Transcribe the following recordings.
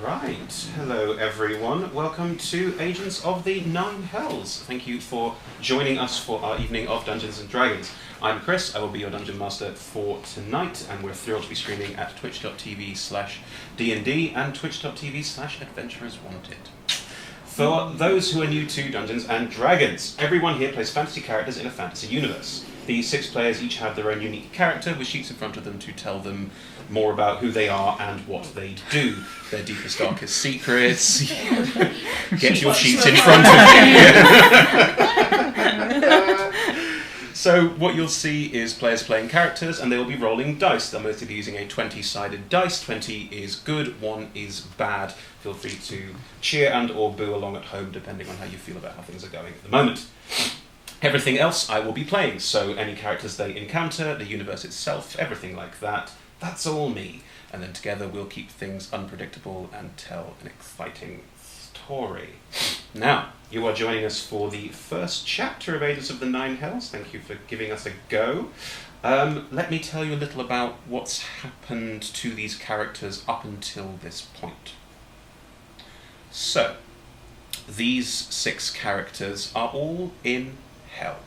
Right, hello everyone. Welcome to Agents of the Nine Hells. Thank you for joining us for our evening of Dungeons and Dragons. I'm Chris, I will be your Dungeon Master for tonight, and we're thrilled to be streaming at twitch.tv/DND and twitch.tv/AdventurersWanted. For those who are new to Dungeons and Dragons, everyone here plays fantasy characters in a fantasy universe. The 6 players each have their own unique character with sheets in front of them to tell them more about who they are and what they do. Their deepest, darkest secrets. Get your sheets in front of you. So what you'll see is players playing characters, and they will be rolling dice. They'll mostly be using a 20-sided dice. 20 is good, 1 is bad. Feel free to cheer and or boo along at home, depending on how you feel about how things are going at the moment. Everything else I will be playing, so any characters they encounter, the universe itself, everything like that, that's all me. And then together we'll keep things unpredictable and tell an exciting story. Now, you are joining us for the first chapter of Agents of the Nine Hells. Thank you for giving us a go. Let me tell you a little about what's happened to these characters up until this point. So, these 6 characters are all in Hell.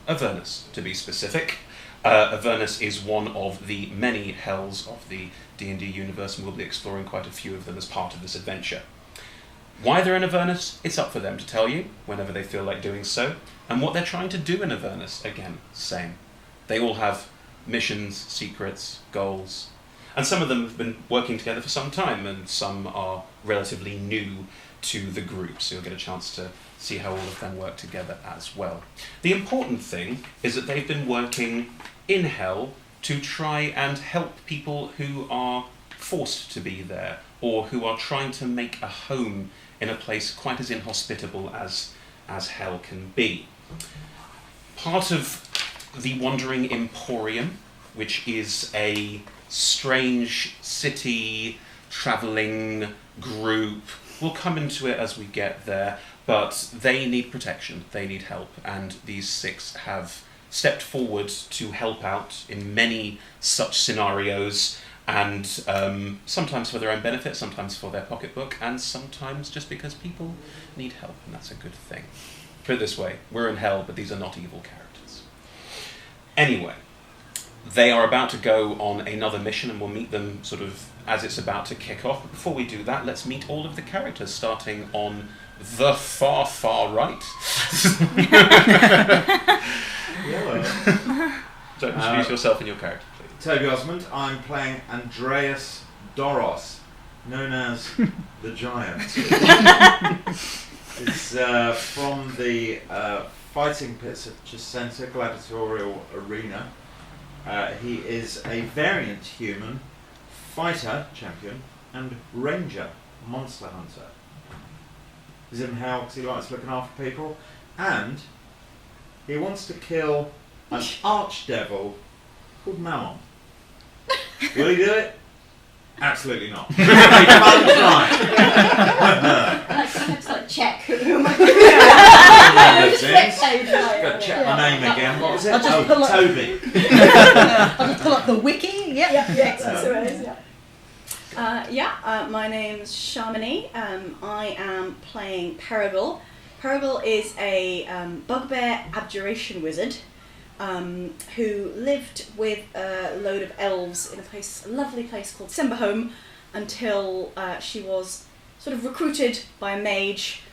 Avernus, to be specific. Avernus is one of the many hells of the D&D universe, and we'll be exploring quite a few of them as part of this adventure. Why they're in Avernus, it's up for them to tell you, whenever they feel like doing so. And what they're trying to do in Avernus, again, same. They all have missions, secrets, goals, and some of them have been working together for some time, and some are relatively new to the group, so you'll get a chance to see how all of them work together as well. The important thing is that they've been working in Hell to try and help people who are forced to be there, or who are trying to make a home in a place quite as inhospitable as Hell can be. Part of the Wandering Emporium, which is a strange city travelling group, we'll come into it as we get there, but they need protection, they need help, and these 6 have stepped forward to help out in many such scenarios, and sometimes for their own benefit, sometimes for their pocketbook, and sometimes just because people need help, and that's a good thing. Put it this way, we're in Hell, but these are not evil characters. Anyway, they are about to go on another mission, and we'll meet them sort of as it's about to kick off. But before we do that, let's meet all of the characters, starting on the far, far right. Hello. So introduce yourself and your character, please. Toby Osmond. I'm playing Andreas Doros, known as the Giant. It's from the Fighting Pits at Center Gladiatorial Arena. He is a variant human, fighter, champion, and ranger, monster hunter. He's in Hell because he likes looking after people, and he wants to kill an archdevil called Mammon. Will he do it? Absolutely not. He can't try. It's like check. Who am I? Got to check my name again. What was it? I'll just pull up- Toby. I'll just pull up the wiki. Yep. That's who it is, my name's Shamini. I am playing Perigal. Perigal is a bugbear abjuration wizard who lived with a load of elves in a lovely place called Simberhome until she was sort of recruited by a mage,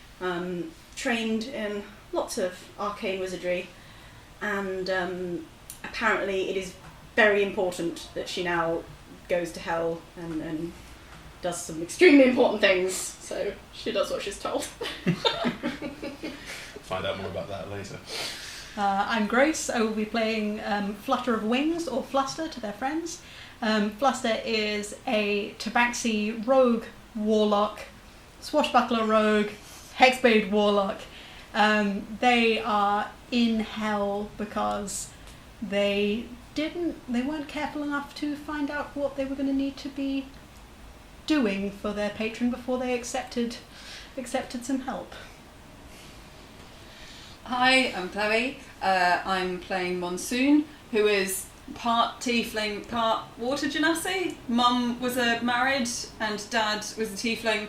trained in lots of arcane wizardry, and apparently it is very important that she now goes to Hell and does some extremely important things, so she does what she's told. Find out more about that later. I'm Grace. I will be playing Flutter of Wings, or Fluster to their friends. Fluster is a Tabaxi rogue warlock, swashbuckler rogue, hexblade warlock. They are in Hell because they weren't careful enough to find out what they were going to need to be doing for their patron before they accepted some help. Hi, I'm Chloe. I'm playing Monsoon, who is part tiefling, part water genasi. Mum was married and dad was a tiefling,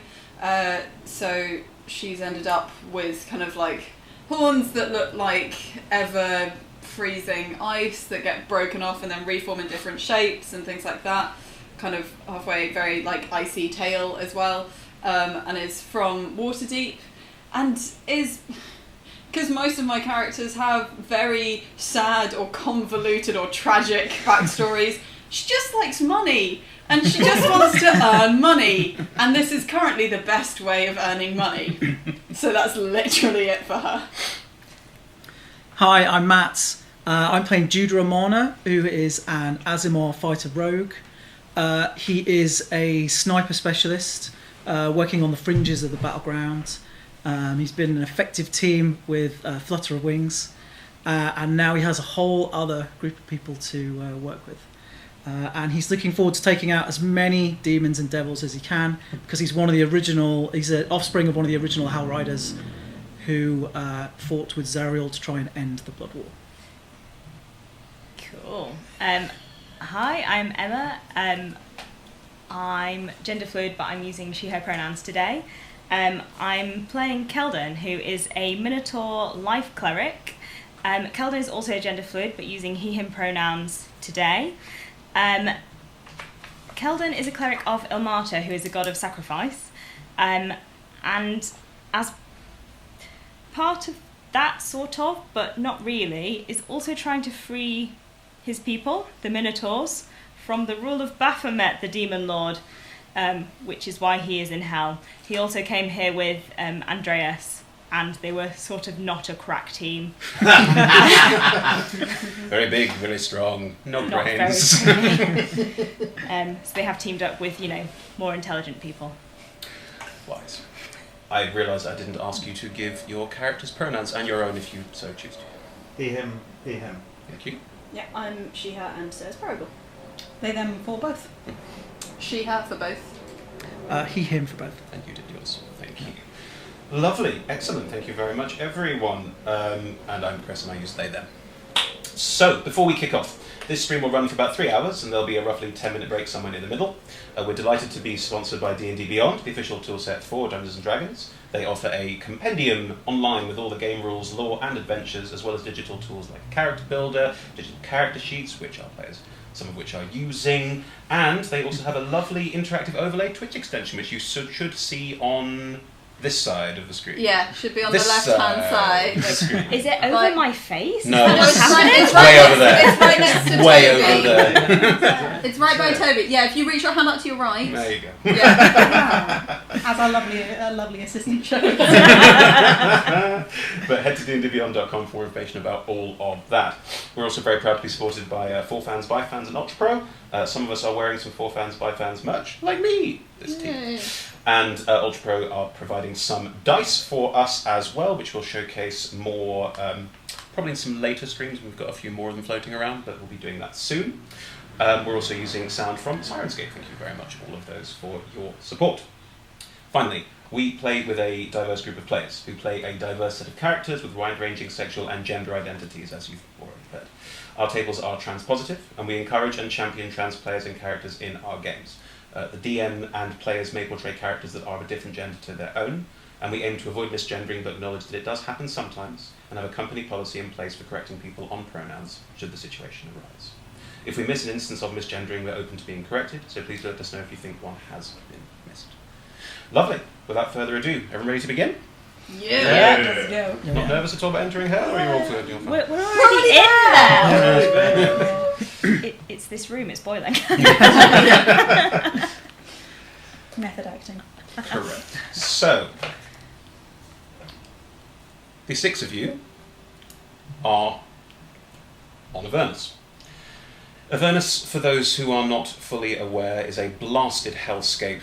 so she's ended up with kind of like horns that look like ever freezing ice that get broken off and then reform in different shapes and things like that. Kind of halfway, very like icy tail as well, and is from Waterdeep, and is, because most of my characters have very sad or convoluted or tragic backstories, she just likes money and she just wants to earn money, and this is currently the best way of earning money, so that's literally it for her. Hi, I'm Matt. I'm playing Judah Amana, who is an Azimar fighter rogue. He is a sniper specialist, working on the fringes of the battleground. He's been an effective team with Flutter of Wings, and now he has a whole other group of people to work with. And he's looking forward to taking out as many demons and devils as he can, because he's he's an offspring of one of the original Hell Riders who fought with Zariel to try and end the Blood War. Cool. Hi, I'm Emma. I'm gender fluid, but I'm using she/her pronouns today. I'm playing Keldon, who is a Minotaur life cleric. Keldon is also gender fluid, but using he/him pronouns today. Keldon is a cleric of Ilmata, who is a god of sacrifice. And as part of that, sort of, but not really, is also trying to free his people, the Minotaurs, from the rule of Baphomet, the demon lord, which is why he is in hell. He also came here with Andreas, and they were sort of not a crack team. Very big, very strong, no Not brains. very so they have teamed up with, more intelligent people. Wise. I realise I didn't ask you to give your character's pronouns, and your own if you so choose to. He, him. Thank you. Yeah, I'm she, her, and so is Parable. They, them, for both. She, her for both. He, him for both. And you did yours. Thank you. Lovely. Excellent. Thank you very much, everyone. And I'm Chris, and I use they, them. So, before we kick off, this stream will run for about 3 hours, and there'll be a roughly 10-minute break somewhere near the middle. We're delighted to be sponsored by D&D Beyond, the official toolset for Dungeons & Dragons. They offer a compendium online with all the game rules, lore, and adventures, as well as digital tools like a character builder, digital character sheets, which our players, some of which are using, and they also have a lovely interactive overlay Twitch extension, which you should see on this side of the screen. Yeah, should be on This the left-hand side of the side. screen. Is it over Like- my face? No, No, it's it's way right over there. It's right next to Way Toby. over there. It's right by Toby. Yeah, if you reach your hand up to your right. There you go. Yeah. As our lovely assistant shows. But head to dndbeyond.com for more information about all of that. We're also very proud to be supported by For Fans, By Fans, and Ultra Pro. Some of us are wearing some For Fans, By Fans merch, like me, this team. Yay. And Ultra Pro are providing some dice for us as well, which we'll showcase more, probably in some later streams. We've got a few more of them floating around, but we'll be doing that soon. We're also using sound from Sirenscape. Thank you very much, all of those, for your support. Finally, we play with a diverse group of players who play a diverse set of characters with wide-ranging sexual and gender identities, as you've already heard. Our tables are trans-positive, and we encourage and champion trans players and characters in our games. The DM and players may portray characters that are of a different gender to their own, and we aim to avoid misgendering but acknowledge that it does happen sometimes, and have a company policy in place for correcting people on pronouns should the situation arise. If we miss an instance of misgendering, we're open to being corrected, so please let us know if you think one has been missed. Lovely. Without further ado, everyone ready to begin? Yeah. Let's go. Not nervous at all about entering hell, or are you all fluent? You're fine? We're already in there! It's this room, it's boiling. Method acting. Correct. So, the 6 of you are on Avernus. Avernus, for those who are not fully aware, is a blasted hellscape.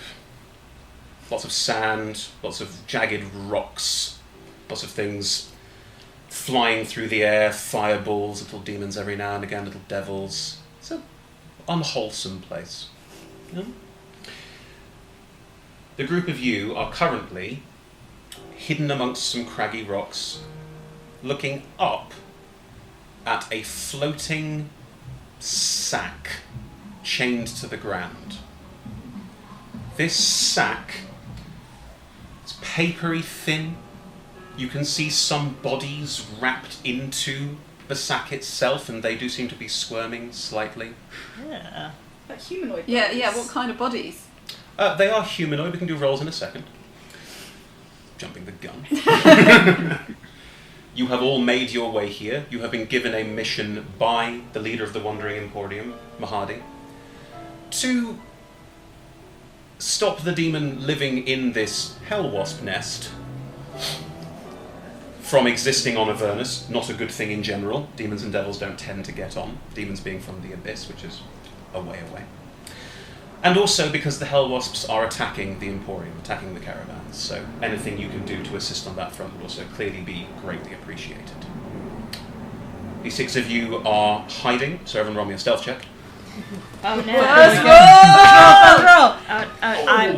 Lots of sand, lots of jagged rocks, lots of things flying through the air, fireballs, little demons every now and again, little devils. It's an unwholesome place. Yeah? The group of you are currently hidden amongst some craggy rocks, looking up at a floating sack chained to the ground. This sack is papery thin. You can see some bodies wrapped into the sack itself, and they do seem to be squirming slightly. Yeah. Like humanoid. Yeah, bodies. yeah. What kind of bodies? They are humanoid. We can do rolls in a second. Jumping the gun. You have all made your way here. You have been given a mission by the leader of the Wandering Emporium, Mahadi, to stop the demon living in this hellwasp nest from existing on Avernus. Not a good thing in general. Demons and devils don't tend to get on. Demons being from the abyss, which is a way away. And also because the hellwasps are attacking the Emporium, attacking the caravans. So anything you can do to assist on that front would also clearly be greatly appreciated. The 6 of you are hiding, so everyone roll me a stealth check. Oh no.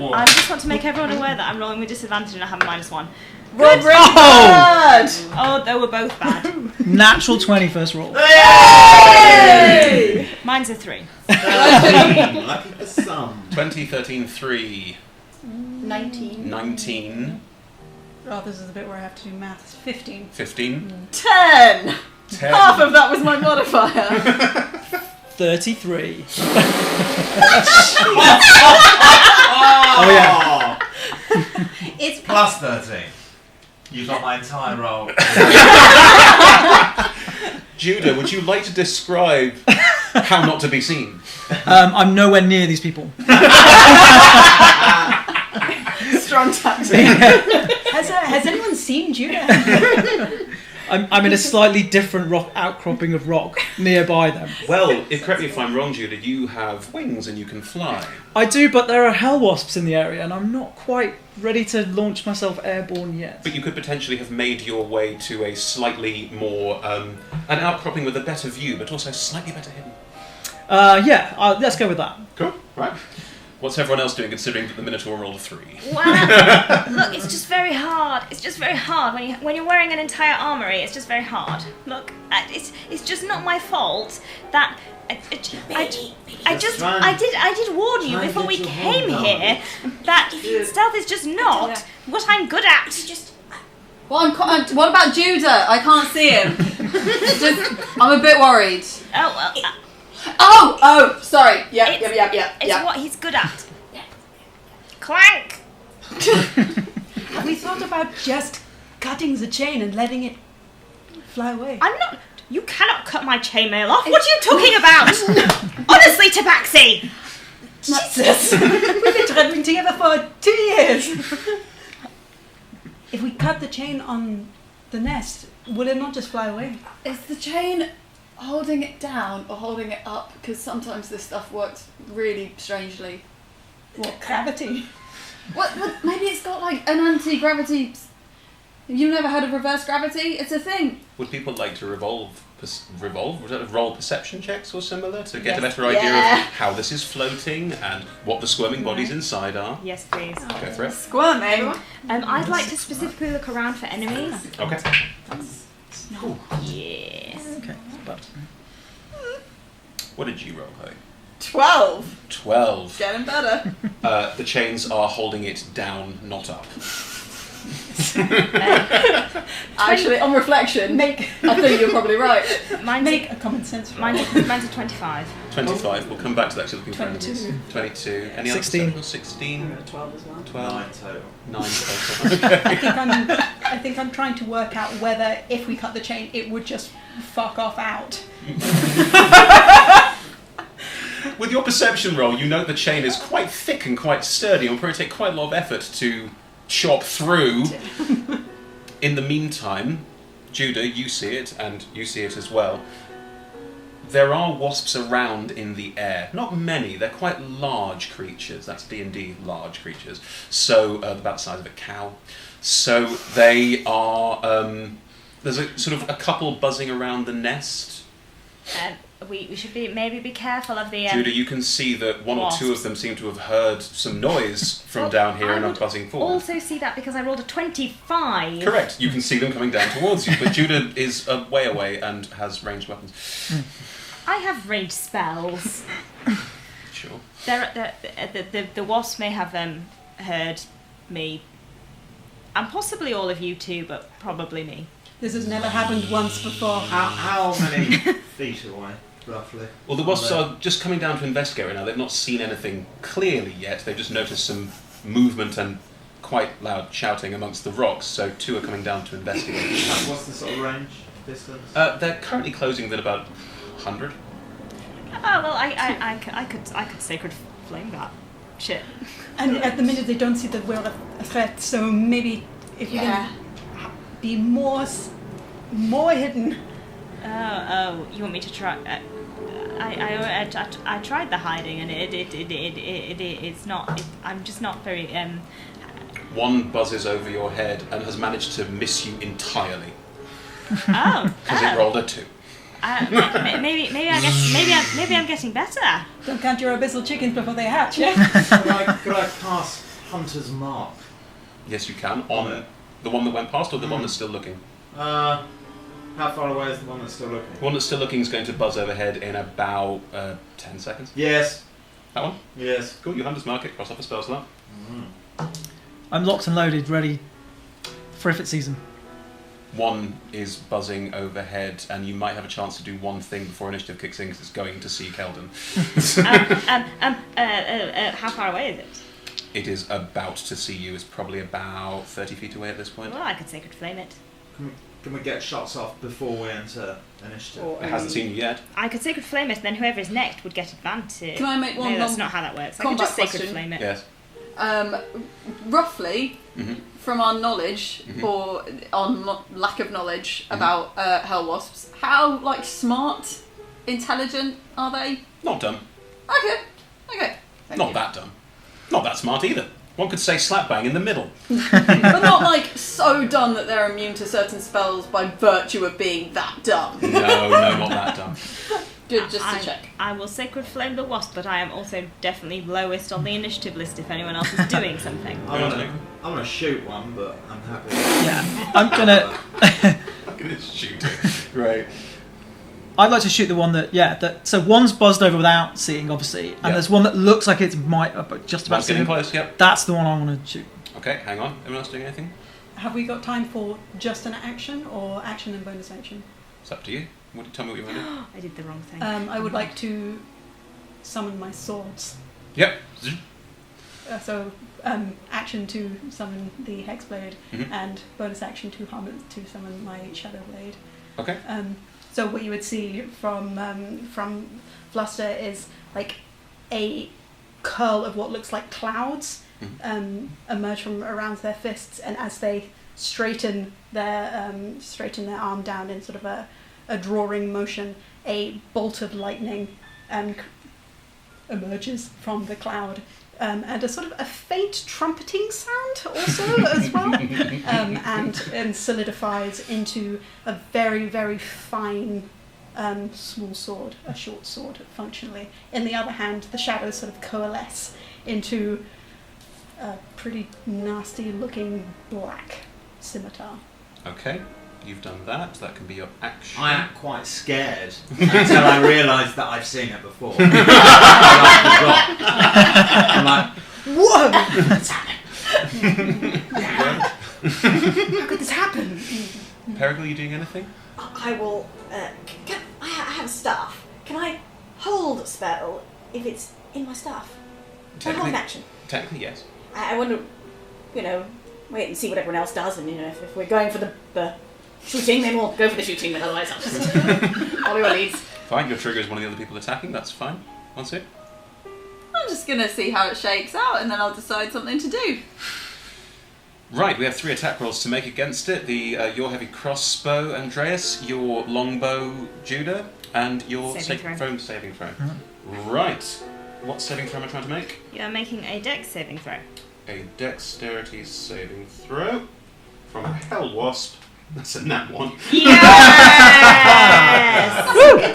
Roll! I just want to make everyone aware that I'm rolling with disadvantage and I have a -1. Roll really bad. Oh, they were both bad. Natural 20 first roll. Hey! Mine's a 3. Lucky for some. 20, 13, 3, 19. 19, Oh, this is the bit where I have to do maths. 15. 15, 10. 10. Half of that was my modifier. 33. Oh yeah. It's Plus 13. You got my entire roll. Judah, would you like to describe how not to be seen? I'm nowhere near these people. Strong tactic. Has anyone seen Judah? I'm in a slightly different rock outcropping of rock nearby them. Well, correct me if I'm wrong, Judah, you have wings and you can fly. I do, but there are hellwasps in the area, and I'm not quite ready to launch myself airborne yet. But you could potentially have made your way to a slightly more, an outcropping with a better view, but also slightly better hidden. Let's go with that. Cool, right. What's everyone else doing, considering that the Minotaur rolled a 3? Wow. Look, it's just very hard. It's just very hard when you're wearing an entire armory. It's just very hard. Look, it's just not my fault that I did warn you before we came here that stealth is just not what I'm good at. What about Judah? I can't see him. I'm a bit worried. Oh well. Oh, sorry. Yeah. It's what he's good at. Clank. Have we thought about just cutting the chain and letting it fly away? I'm not. You cannot cut my chainmail off. What are you talking about? Honestly, Tabaxi. Jesus! We've been traveling together for 2 years! If we cut the chain on the nest, will it not just fly away? Is the chain holding it down or holding it up? Because sometimes this stuff works really strangely. What, gravity? What? Maybe it's got like an anti-gravity. You've never heard of reverse gravity? It's a thing. Would people like to roll perception checks or similar to get a Yes. better idea of how this is floating and what the squirming bodies inside are? Yes, please. Go for it. Squirming. I'd like to specifically look around for enemies. Okay. Yes. Okay, but What did you roll, Chloe? 12. 12. Getting better. The chains are holding it down, not up. Actually, on reflection, I think you're probably right. Make a common sense roll. Mine's a 25. 25. We'll come back to that. Looking for 22. enemies. 22. Any 16. other 16. 12 as well. 12. 9 total. 9 total. Okay. I think I'm trying to work out whether if we cut the chain, it would just fuck off out. With your perception roll, you note the chain is quite thick and quite sturdy. It will probably take quite a lot of effort to chop through. In the meantime, Judah, you see it, and you see it as well. There are wasps around in the air. Not many. They're quite large creatures. That's D&D, large creatures. So, about the size of a cow. So they are... there's a sort of a couple buzzing around the nest. We should maybe be careful of the. Judah, you can see that one or two of them seem to have heard some noise from down here and are buzzing forward. Also see that because I rolled a 25. Correct. You can see them coming down towards you, but Judah is way away and has ranged weapons. I have rage spells. Sure. The wasp may have heard me, and possibly all of you too, but probably me. This has never happened once before. How many feet away, roughly? Well, the wasps are just coming down to investigate right now. They've not seen anything clearly yet. They've just noticed some movement and quite loud shouting amongst the rocks, so 2 are coming down to investigate. What's the sort of range, distance? They're currently closing within about 100. Oh well, I could sacred flame that shit. And at the minute they don't see that we're a threat, so maybe if we can be more hidden. Oh, you want me to try? I tried the hiding, and it's not. I'm just not very. 1 buzzes over your head and has managed to miss you entirely. Oh, Because it rolled a 2. maybe I'm getting better. Don't count your abyssal chickens before they hatch. Yeah. Could I cast Hunter's Mark? Yes, you can. On the one that went past or the one that's still looking? How far away is the one that's still looking? The one that's still looking is going to buzz overhead in about 10 seconds. Yes. That one? Yes. Cool, you Hunter's Mark it, cross off a spell slot. I'm locked and loaded, ready for if it sees them. 1 is buzzing overhead, and you might have a chance to do one thing before initiative kicks in because it's going to see Keldon. How far away is it? It is about to see you. It's probably about 30 feet away at this point. Well, I could sacred flame it. Can we get shots off before we enter initiative? It hasn't seen you yet. I could sacred flame it, and then whoever is next would get advantage. Can I make one No, that's not how that works. I could combat just sacred question? flame it. Yes. Roughly, from our knowledge, Mhm. or on lack of knowledge about hellwasps, how smart, intelligent are they? Not dumb. Okay. Thank Not you. that dumb. Not that smart either. One could say slap bang in the middle. But not so dumb that they're immune to certain spells by virtue of being that dumb. No, not that dumb. Good, just to check. I will sacred flame the wasp, but I am also definitely lowest on the initiative list if anyone else is doing something. I'm gonna shoot one, but I'm happy. Yeah, I'm gonna. I'm gonna shoot it. Right. I'd like to shoot the one that. So one's buzzed over without seeing, obviously, and there's one that looks like it might just about One's see. getting close, yep. That's the one I want to shoot. Okay, hang on. Everyone else doing anything? Have we got time for just an action or action and bonus action? It's up to you. Tell me what you want to do. I did the wrong thing. I would like to summon my swords. Yep. So action to summon the hexblade, and bonus action to summon my shadow blade. Okay. So what you would see from Fluster is a curl of what looks like clouds emerge from around their fists, and as they straighten their arm down in sort of a drawing motion, a bolt of lightning emerges from the cloud, and a sort of a faint trumpeting sound also as well, and solidifies into a very, very fine small sword, a short sword functionally. In the other hand, the shadows sort of coalesce into a pretty nasty looking black scimitar. Okay. You've done that. That can be your action. I am quite scared until I realise that I've seen it before. I'm like, whoa! What's happening? How could this happen? Perigal, are you doing anything? I will. I have a staff. Can I hold a spell if it's in my staff? Can I hold an action? Technically, yes. I want to, wait and see what everyone else does, and if we're going for the shooting, then we'll go for the shooting. But otherwise, I'll just follow your leads. Fine. Your trigger is one of the other people attacking. That's fine. That's it. I'm just gonna see how it shakes out, and then I'll decide something to do. Right, we have 3 attack rolls to make against it. Your heavy crossbow, Andreas, your longbow, Judah, and your saving throw. Right. What saving throw am I trying to make? You are making a dex saving throw. A dexterity saving throw from a hellwasp. That's a nat 1. Yes!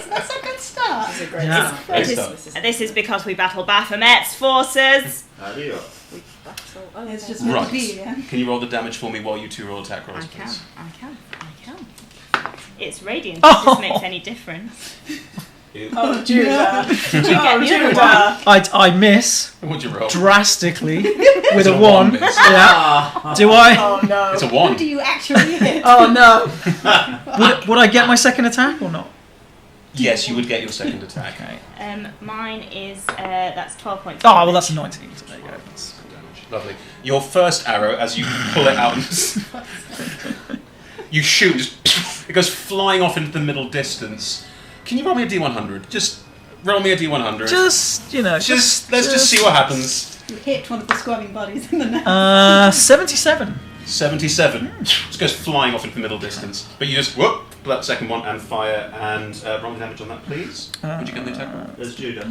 That's a good start. This is a great Yeah. start. Great start. This is because we battle Baphomet's forces. adios. It's just Right. meant to be, yeah. Can you roll the damage for me while you 2 roll attack rolls, I can. please? It's radiant. If this makes any difference. Oh, Judah. Did you get the other one? I miss What'd you roll? drastically with It's a a 1. one miss. Yeah. Do I? Oh no. It's a Who 1. do you actually hit? Oh no. Would I get my second attack or not? Yes, you would get your second attack. Okay. Mine is that's 12 points. Oh, well, that's a 19. So there you go. That's Cool damage. Lovely. Your first arrow, as you pull it out, you shoot, just it goes flying off into the middle distance. Can you roll me a D100? Just roll me a D100. just, you know, let's just see what happens. You hit one of the squirming bodies in the neck. 77. 77. Just goes flying off into the middle distance. But you just whoop, pull out the second one and fire and roll the damage on that, please. Would you get the attack roll? There's Judah.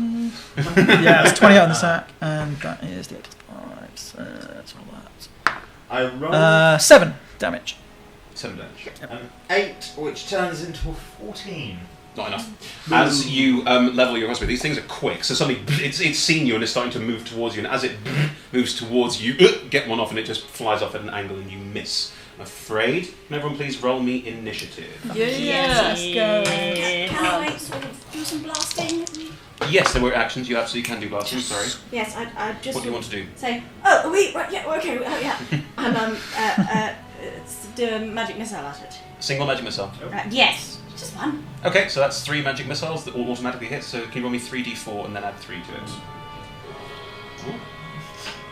Yeah, it's 20 on the attack, and that is the 5. So that's all that. I roll 7 damage. 7 damage. an 8, which turns into a 14. Not enough. As you level your crossbow, these things are quick, so suddenly it's seen you and it's starting to move towards you, and as it moves towards you, get one off and it just flies off at an angle and you miss. I'm afraid. Can everyone please roll me initiative? Yes. Can I sort of do some blasting? Yes, there were actions. You absolutely can do blasting. Sorry. Yes, I just What do you want to do? say, oh, wait, right, yeah, okay, yeah. And do a magic missile at it. Single magic missile. Yes, just one. Okay, so that's 3 magic missiles that all automatically hit. So can you roll me 3d4 and then add 3 to it? Ooh.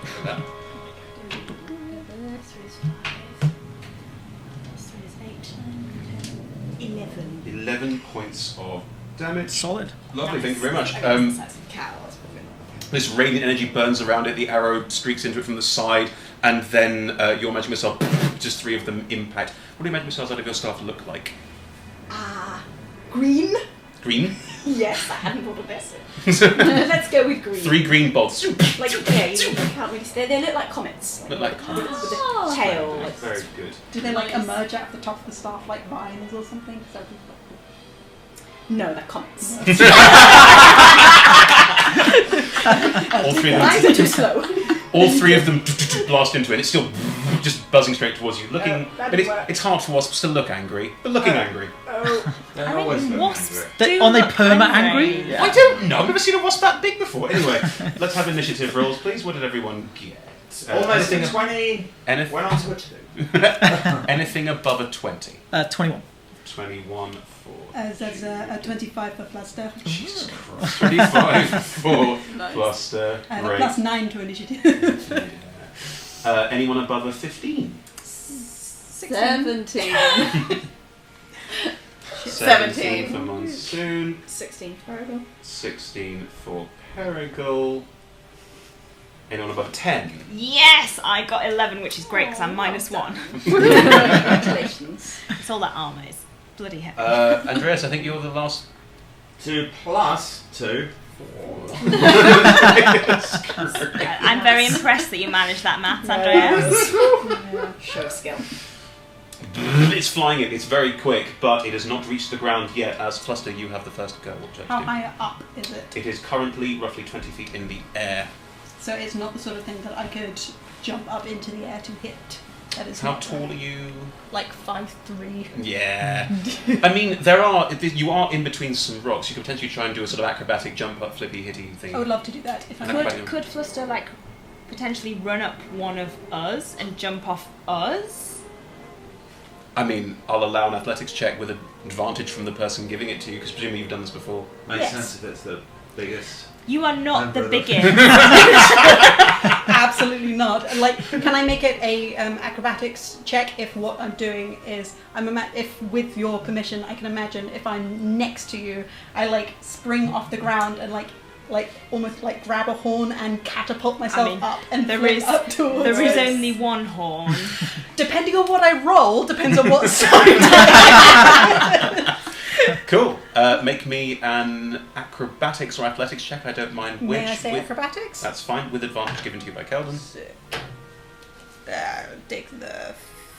Look at that. 3 is 5. 3 is 8, 9, 10, 11. 11 points of damage. Solid. Lovely, thank you very much. That's a cow, that's probably not. This radiant energy burns around it, the arrow streaks into it from the side, and then your magic missile, just 3 of them impact. What do magic missiles out of your staff look like? Green? Green? Yes, I hadn't thought of this. Let's go with green. 3 green bolts. Like, yeah, you can't really see. They look like comets. Look like With comets. the tail. Like, Very good. Do they like emerge out of the top of the staff like vines or something? So no, they're comets. All 3 of Mine them, are too slow. all 3 of them blast into it. It's still just buzzing straight towards you, looking. that But works. it's hard for wasps to look angry, but looking angry. Oh, They're I always mean, looking wasps angry. do Aren't they look perma angry? I don't know. I've never seen a wasp that big before. Anyway, let's have initiative rolls, please. What did everyone get? Almost anything, a 20. anything, Went on to a 2. anything above a 20. 21. 21 for. there's a 25 for Fluster. Jesus Christ. 25 for Nice. Cluster. And a Great. +9 to initiative. Yeah. Anyone above a 15? 17. 17 for Monsoon. 16 Fargo. 16 for Perigal. Anyone above 10? Yes, I got 11, which is great because I'm -1. Congratulations. It's all that armour is bloody heavy. Andreas, I think you're the last. 2 plus 2. 4. I'm very impressed that you managed that maths, Andreas. Show of skill. It's flying it. It's very quick, but it has not reached the ground yet. As Cluster, you have the first go. What would you How like to high up is it? do? It is currently roughly 20 feet in the air. So it's not the sort of thing that I could jump up into the air to hit. That is How not tall are you? Like 5'3". Yeah. I mean, you are in between some rocks. You could potentially try and do a sort of acrobatic jump up, flippy, hitty thing. I would love to do that if I Could- could. Could Fluster potentially run up one of us and jump off us? I mean, I'll allow an athletics check with advantage from the person giving it to you, because presumably you've done this before. Makes Yes. sense if it's the biggest. You are not the Brother. biggest. Absolutely not. Like, can I make it a acrobatics check if what I'm doing is if with your permission I can imagine if I'm next to you I spring off the ground and almost grab a horn and catapult myself up and there flip is- up towards There is it. only one horn. Depending on what I roll, depends on what side. Cool. Make me an acrobatics or athletics check. I don't mind which. May I say with- acrobatics? That's fine, with advantage given to you by Keldon. Take the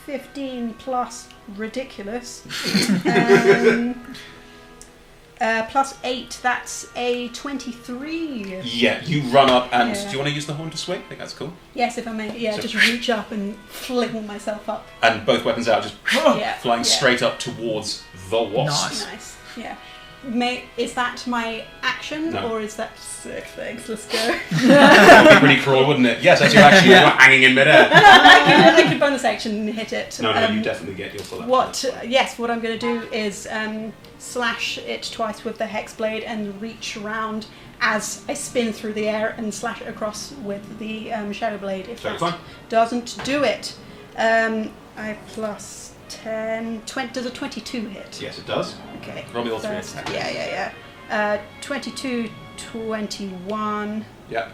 15 plus ridiculous. Plus 8, that's a 23. Yeah, you run up and Yeah. do you want to use the horn to swing? I think that's cool. Yes, if I may. Yeah, So- just reach up and fling myself up. And both weapons out, just Yeah, flying yeah. straight up towards the wasp. Nice. Nice. Yeah. is that my action No. or is that sick? Thanks. Let's go. That would be pretty cruel, wouldn't it? Yes, as you actually Yeah. were hanging in midair. I could bonus action and hit it. No, you definitely get your full action. What? Yes, what I'm going to do is slash it twice with the hex blade and reach around as I spin through the air and slash it across with the shadow blade. If So that fine. doesn't do it, I plus 10. 20, does a 22 hit? Yes, it does. Okay. Roll me all three First- attacks. Yeah. 22, 21. Yeah.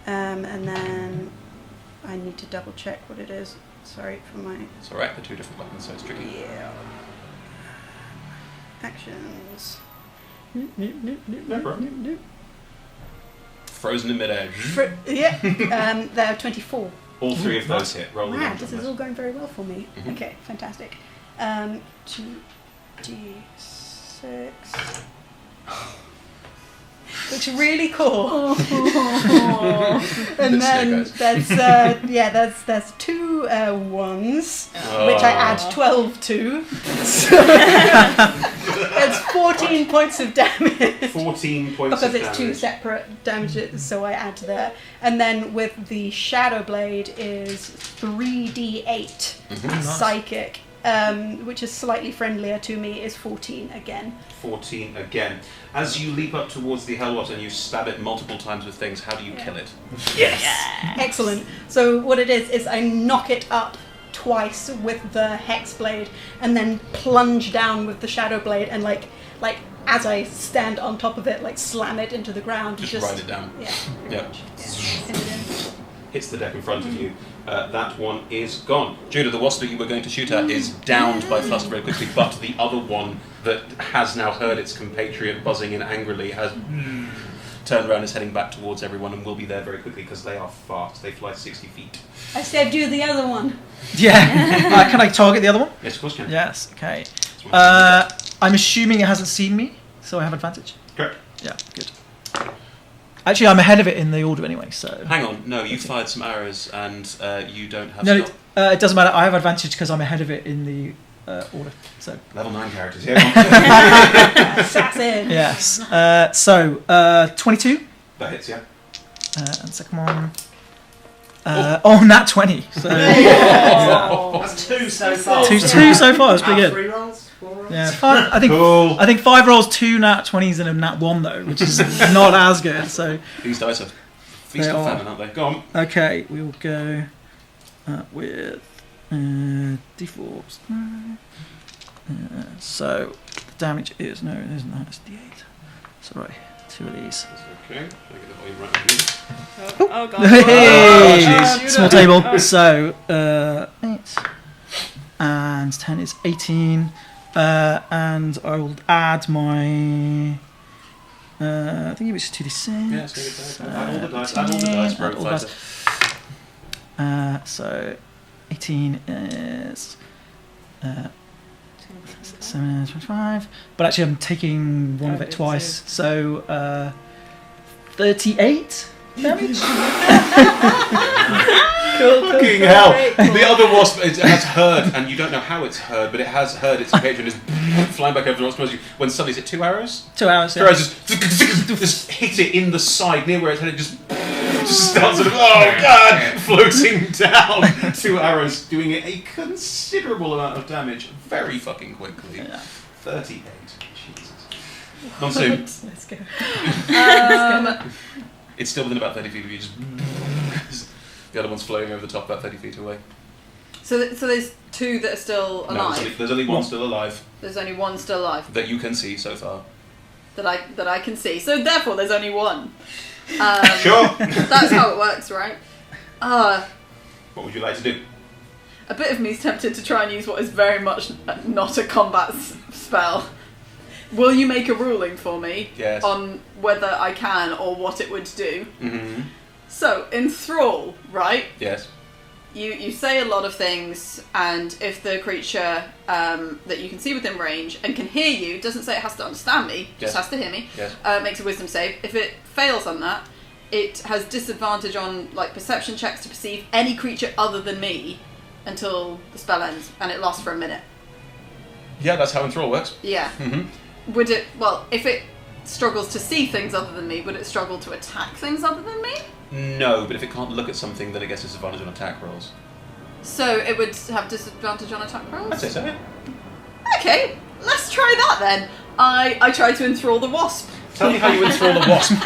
And then I need to double check what it is. Sorry for my. It's alright, they're two different buttons, so it's tricky. Yeah. Actions. No problem. Frozen in midair. Yeah. They're 24. All three of those hit. Roll the Wow, damage this on is all going very well for me. Mhm. Okay, fantastic. 2d6. Looks really cool. And then there's two ones, which I add 12 to. So it's 14 points of damage. 14 points Because of it's two damage. separate damages, so I add to there. And then with the Shadow Blade is 3d8 Mhm. psychic, which is slightly friendlier to me, is 14 again. 14 again. As you leap up towards the hellwasp and you stab it multiple times with things, how do you kill it? Excellent. So what it is I knock it up twice with the Hex Blade and then plunge down with the Shadow Blade and like as I stand on top of it, like slam it into the ground. Just ride it down. Yeah. Yeah. Pin it in. Hits the deck in front of you. That one is gone. Judah, the wasp that you were going to shoot at is downed by Fluster very quickly, but the other one that has now heard its compatriot buzzing in angrily has turned around, is heading back towards everyone, and will be there very quickly because they are fast. They fly 60 feet. I stabbed you the other one. Yeah. Can I target the other one? Yes, of course you can. Yes. Okay. That's one. I'm assuming it hasn't seen me, so I have advantage. Correct. Yeah. Good. Actually, I'm ahead of it in the order anyway. So. Hang on. No, you fired some arrows and you don't have No, stop. it doesn't matter. I have advantage because I'm ahead of it in the order. So. Level 9 characters. Yeah. Assassin. Yes. 22. That hits, yeah. And second one. Nat 20. So. That's two so far. Two so far. That's pretty good. 3 rolls? 4 rolls? Yeah. I think. Cool. I think 5 rolls, 2 nat 20s, and a nat 1 though, which is not as good. So. These dice are feast They of are. famine, aren't they? Go on. Okay, we will go with d4. So the damage is no, it isn't that. It's d8. Sorry, 2 of these. That's okay. Can I get the volume right on you? Oh god. Hey! jeez. Small table. So 8 and 10 is 18, and I will add my. I think it was 2d6. Yeah, so you can add all the dice. Add all the dice, bro. add all the dice. So 18 is 7, 25. But actually, I'm taking one of it twice. So 38 damage. Fucking hell! The other wasp has heard, and you don't know how it's heard, but it has heard its patron is flying back over the wasp towards you. When suddenly, is it 2 arrows? 2 hours. 2 arrows just hit it in the side near where it's headed, just starts sort of, oh god, floating down. 2 arrows doing it a considerable amount of damage very fucking quickly. Yeah. 38. Jesus. Monsoon. Let's go. It's still within about 30 feet of you. Just the other one's floating over the top about 30 feet away. So there's 2 that are still No, alive. there's only one still alive There's only 1 still alive that you can see so far. that I can see. So therefore, there's only 1. Sure. That's how it works, right? What would you like to do? A bit of me is tempted to try and use what is very much not a combat spell. Will you make a ruling for me Yes. on whether I can or what it would do? Mm-hmm. So, enthrall, right? Yes. You say a lot of things, and if the creature that you can see within range and can hear you, doesn't say it has to understand me, just Yes. has to hear me, Yes. makes a wisdom save. If it fails on that, it has disadvantage on like perception checks to perceive any creature other than me until the spell ends, and it lasts for a minute. Yeah, that's how enthrall works. Yeah. Mm-hmm. would it? Well, if it struggles to see things other than me, would it struggle to attack things other than me? No, but if it can't look at something, then it gets disadvantage on attack rolls. So it would have disadvantage on attack rolls? I'd say so, yeah. Okay, let's try that then. I try to enthrall the wasp. Tell me how you enthrall the wasp.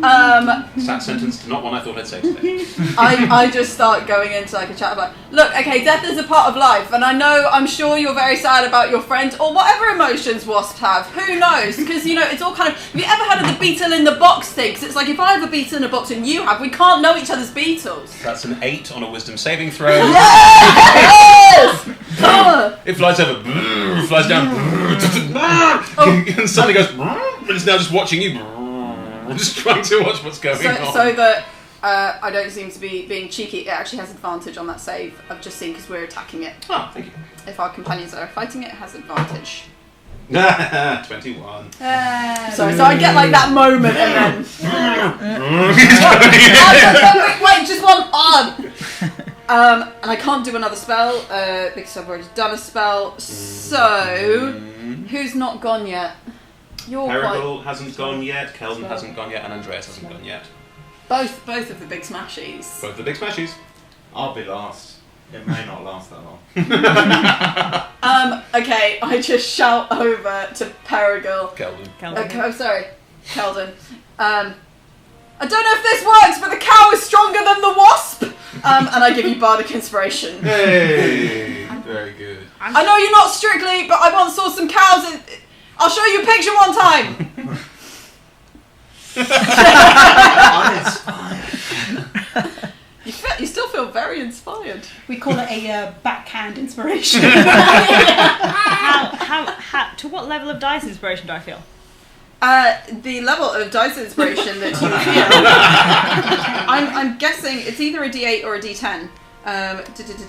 That sentence, not one I thought I'd say today. I just start going into like a chat about, look, okay, death is a part of life, and I'm sure you're very sad about your friend, or whatever emotions wasps have. Who knows? Because, it's all kind of, have you ever heard of the beetle in the box thing? Because it's like, if I have a beetle in a box and you have, we can't know each other's beetles. That's an 8 on a wisdom saving throw. Yes! It flies over, flies down, and suddenly goes, and it's now just watching you, just trying to watch what's going on. So that I don't seem to be being cheeky, it actually has advantage on that save. I've just seen because we're attacking it. Oh, thank you. If our companions are fighting it, it has advantage. 21. So I get like that moment and then... wait, just one on! And I can't do another spell because I've already done a spell. So, who's not gone yet? Perigel hasn't gone yet, Kelvin hasn't gone yet, and Andreas hasn't gone yet. Both of the big smashies. Both the big smashies. I'll be last. It may not last that long. Okay, I just shout over to Perigel. Kelvin. Sorry, Keldon. I don't know if this works, but the cow is stronger than the wasp! And I give you bardic inspiration. Hey! Very good. I know you're not strictly, but I once saw some cows. I'll show you a picture one time. You still feel very inspired. We call it a backhand inspiration. How, to what level of dice inspiration do I feel? The level of dice inspiration that you feel. I'm guessing it's either a D8 or a D10.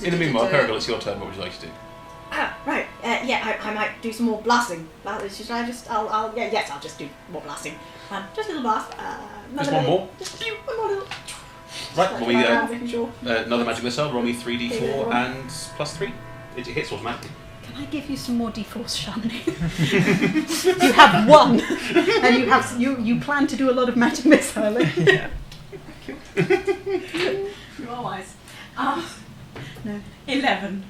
In the meanwhile, Perigel, it's your turn. What would you like to do? Right. I might do some more blasting. Should I just? I'll just do more blasting. Just a little blast. Just one more? Just one more little. Right, roll me making sure. another magic missile. Roll me 3d4 and +3. It hits automatically. Can I give you some more d4s, Shanley? You have one, and you plan to do a lot of magic missiling. Yeah. You are wise. No. 11.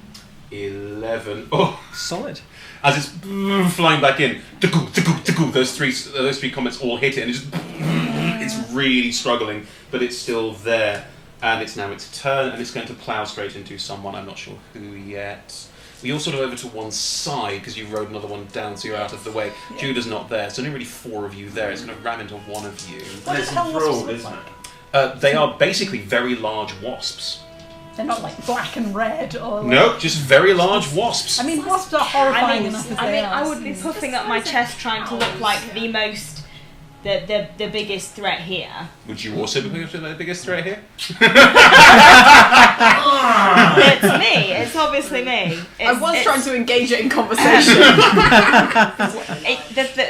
11. Oh, Solid. as it's flying back in, those three comments all hit it, and it's really struggling, but it's still there. And it's now its turn, and it's going to plough straight into someone. I'm not sure who yet. You're all sort of over to one side because you rode another one down, so you're out of the way. Yeah. Judah's not there. There's only really 4 of you there. It's going to ram into one of you. What it's does hellwasps isn't look it? They are basically very large wasps. They're not like black and red or. Like... No, just very large wasps. I mean, wasps are horrifying enough as they are. I would be puffing up my chest trying to look like the most, the biggest threat here. Would you also be the biggest threat here? It's me. It's obviously me. I was trying to engage it in conversation.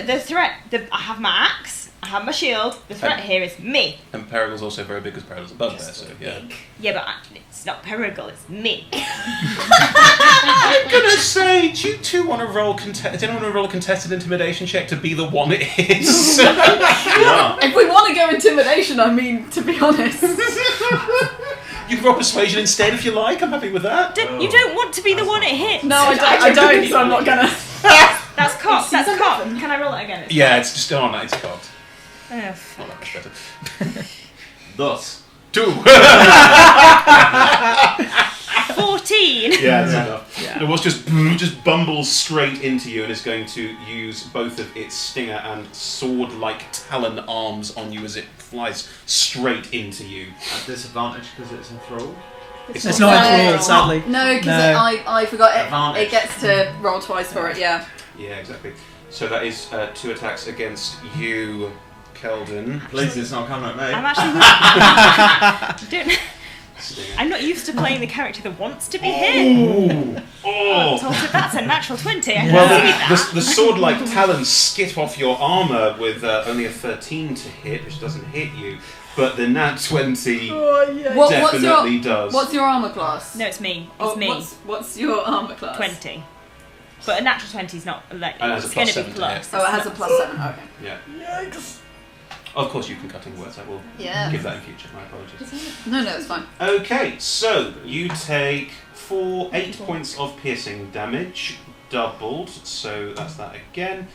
The threat. I have my axe. I have my shield. The threat here is me. And Perigel's also very big because Perigel's a bugbear, so yeah. Yeah, but it's not Perigel. It's me. I'm gonna say, do you two want to roll? Does anyone want to roll a contested intimidation check to be the one it is? Yeah. If we want to go intimidation, I mean, to be honest. You can roll persuasion instead if you like. I'm happy with that. You don't want to be the one it hits. No, I don't, so I'm not gonna. That's cocked. That's cocked. Can I roll it again? Yeah, it's just on that. It's cocked. Oh, Not fuck. that much better. Thus. 2. 14. Yeah, that's enough. Yeah. It was just bumbles straight into you and is going to use both of its stinger and sword-like talon arms on you as it flies straight into you. At disadvantage because it's enthralled. It's not enthralled, sadly. No, because No. I forgot it. Advantage. It gets to roll twice for it. Yeah. Yeah, exactly. So that is 2 attacks against you, Keldon. Please, it's not coming at me. I'm actually. I'm not used to playing the character that wants to be hit. Oh! So that's a natural 20. I can Well, see that. the sword-like talons skip off your armour with only a 13 to hit, which doesn't hit you, but the nat 20 definitely does. What's your armor class? No, it's me. It's me. What's your armor class? 20. But a natural 20 is not like And it has a it's going plus to 7 be to plus. hit. Oh, it has a +7. Okay. Yeah. Of course, you can cutting words. I will Yeah. give that in future. My apologies. No, it's fine. Okay, so you take 8 points of piercing damage, doubled. So that's that again.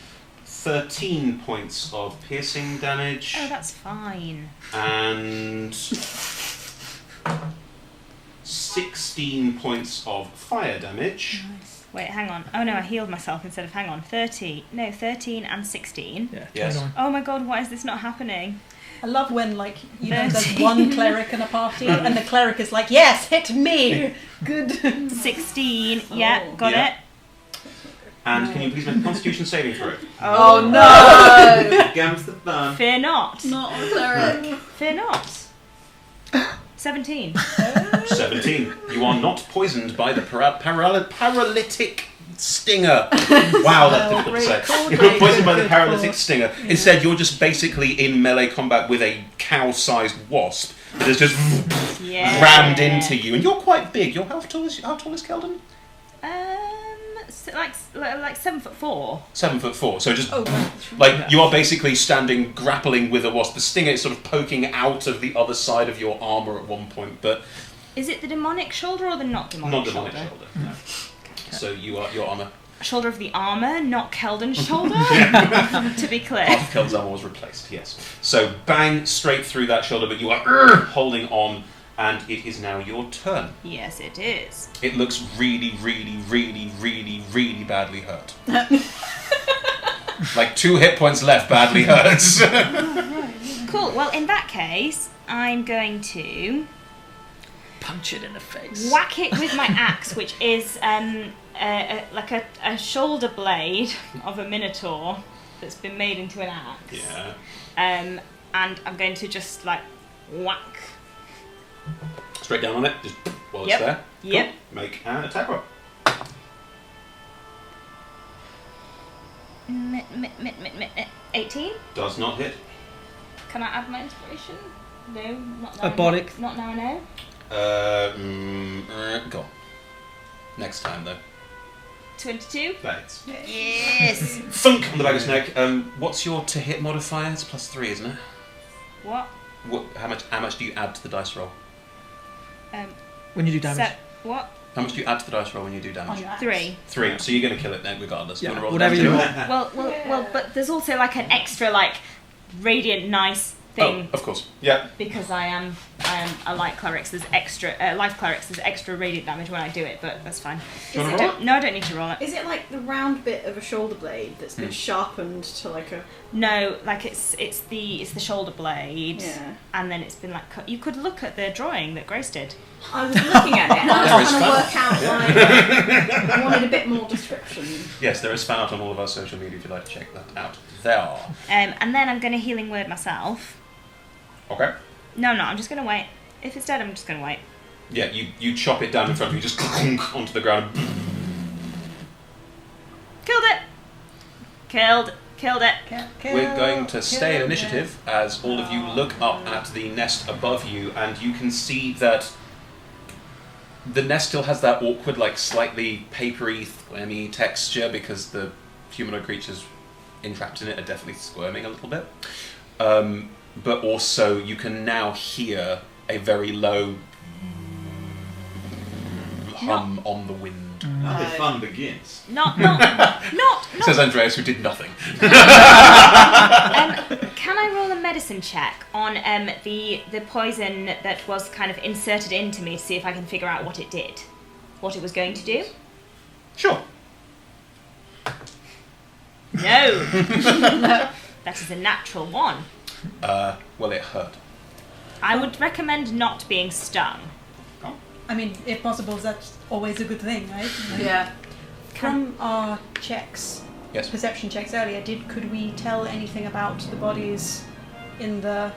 13 points of piercing damage. Oh, that's fine. And 16 points of fire damage. Nice. Wait, hang on. Oh no, I healed myself instead of hang on. 13 and 16. Yeah, Yes. 29. Oh my god, why is this not happening? I love when, like, there's 13. one cleric in a party, and the cleric is like, yes, hit me! Good. 16, yeah, Oh. got Yeah. it. And can you please make a Constitution saving throw? Oh no! Here comes the fun. Fear not. Not a cleric. Fear not. 17. 17. You are not poisoned by the paralytic stinger. Wow, that's difficult to say. You're not poisoned by the paralytic stinger. Instead, you're just basically in melee combat with a cow-sized wasp that has just Yeah. rammed into you. And you're quite big. How tall is Keldon? Like 7'4". 7'4". So just Oh, wow. like you are basically standing grappling with a wasp. The stinger is sort of poking out of the other side of your armor at one point, but Is it the demonic shoulder or the not demonic not demonic shoulder? shoulder. No. So your armor. Shoulder of the armour, not Keldon's shoulder, to be clear. Half of Keld's armor was replaced, yes. So bang, straight through that shoulder, but you are holding on, and it is now your turn. Yes, it is. It looks really, really, really, really, really badly hurt. Like 2 hit points left, badly hurts. Cool, well in that case, I'm going to Punch it in the face. whack it with my axe, which is like a shoulder blade of a minotaur that's been made into an axe. Yeah. And I'm going to just like whack. Straight down on it, just while Yep. it's there. Yep. Cool. Make an attack roll. 18. Does not hit. Can I add my inspiration? No, not now. A bodic. Not now. No. Go on. Next time though. 22. Thanks. Yes. Thunk on the back of his neck. What's your to hit modifier? It's +3, isn't it? What? How much do you add to the dice roll? When you do damage. What? How much do you add to the dice roll when you do On damage? your axe. 3. 3. So you're going to kill it then, regardless. Yeah, You wanna roll whatever damage? you want. Well, but there's also like an extra like radiant nice thing Oh, of course. Yeah. because I am a light cleric. So there's extra life clerics. There's extra radiant damage when I do it, but that's fine. Do you Is want to it- roll it? No, I don't need to roll it. Is it like the round bit of a shoulder blade that's been sharpened to like a... No, like it's the shoulder blade, Yeah. and then it's been like cut. You could look at the drawing that Grace did. I was looking at it and I There was is trying to fan. work out like... I wanted a bit more description. Yes, there is fan art on all of our social media if you'd like to check that out. There are. And then I'm going to healing word myself. Okay. No, I'm just going to wait. If it's dead, I'm just going to wait. Yeah, you chop it down in front of you, just clunk onto the ground. Killed it. Killed it. We're going to stay in initiative as all of you look up at the nest above you, and you can see that the nest still has that awkward, like slightly papery, squirmy texture because the humanoid creatures entrapped in it are definitely squirming a little bit. But also you can now hear a very low hum on the wind. Now the fun begins. Not. Says Andreas, who did nothing. Can I roll a medicine check on the poison that was kind of inserted into me to see if I can figure out what it did, what it was going to do? Sure. No. That is a natural 1. Well, it hurt. I would recommend not being stung. I mean, if possible, that's always a good thing, right? Yeah. From our checks, Yes. perception checks earlier, could we tell anything about the bodies in the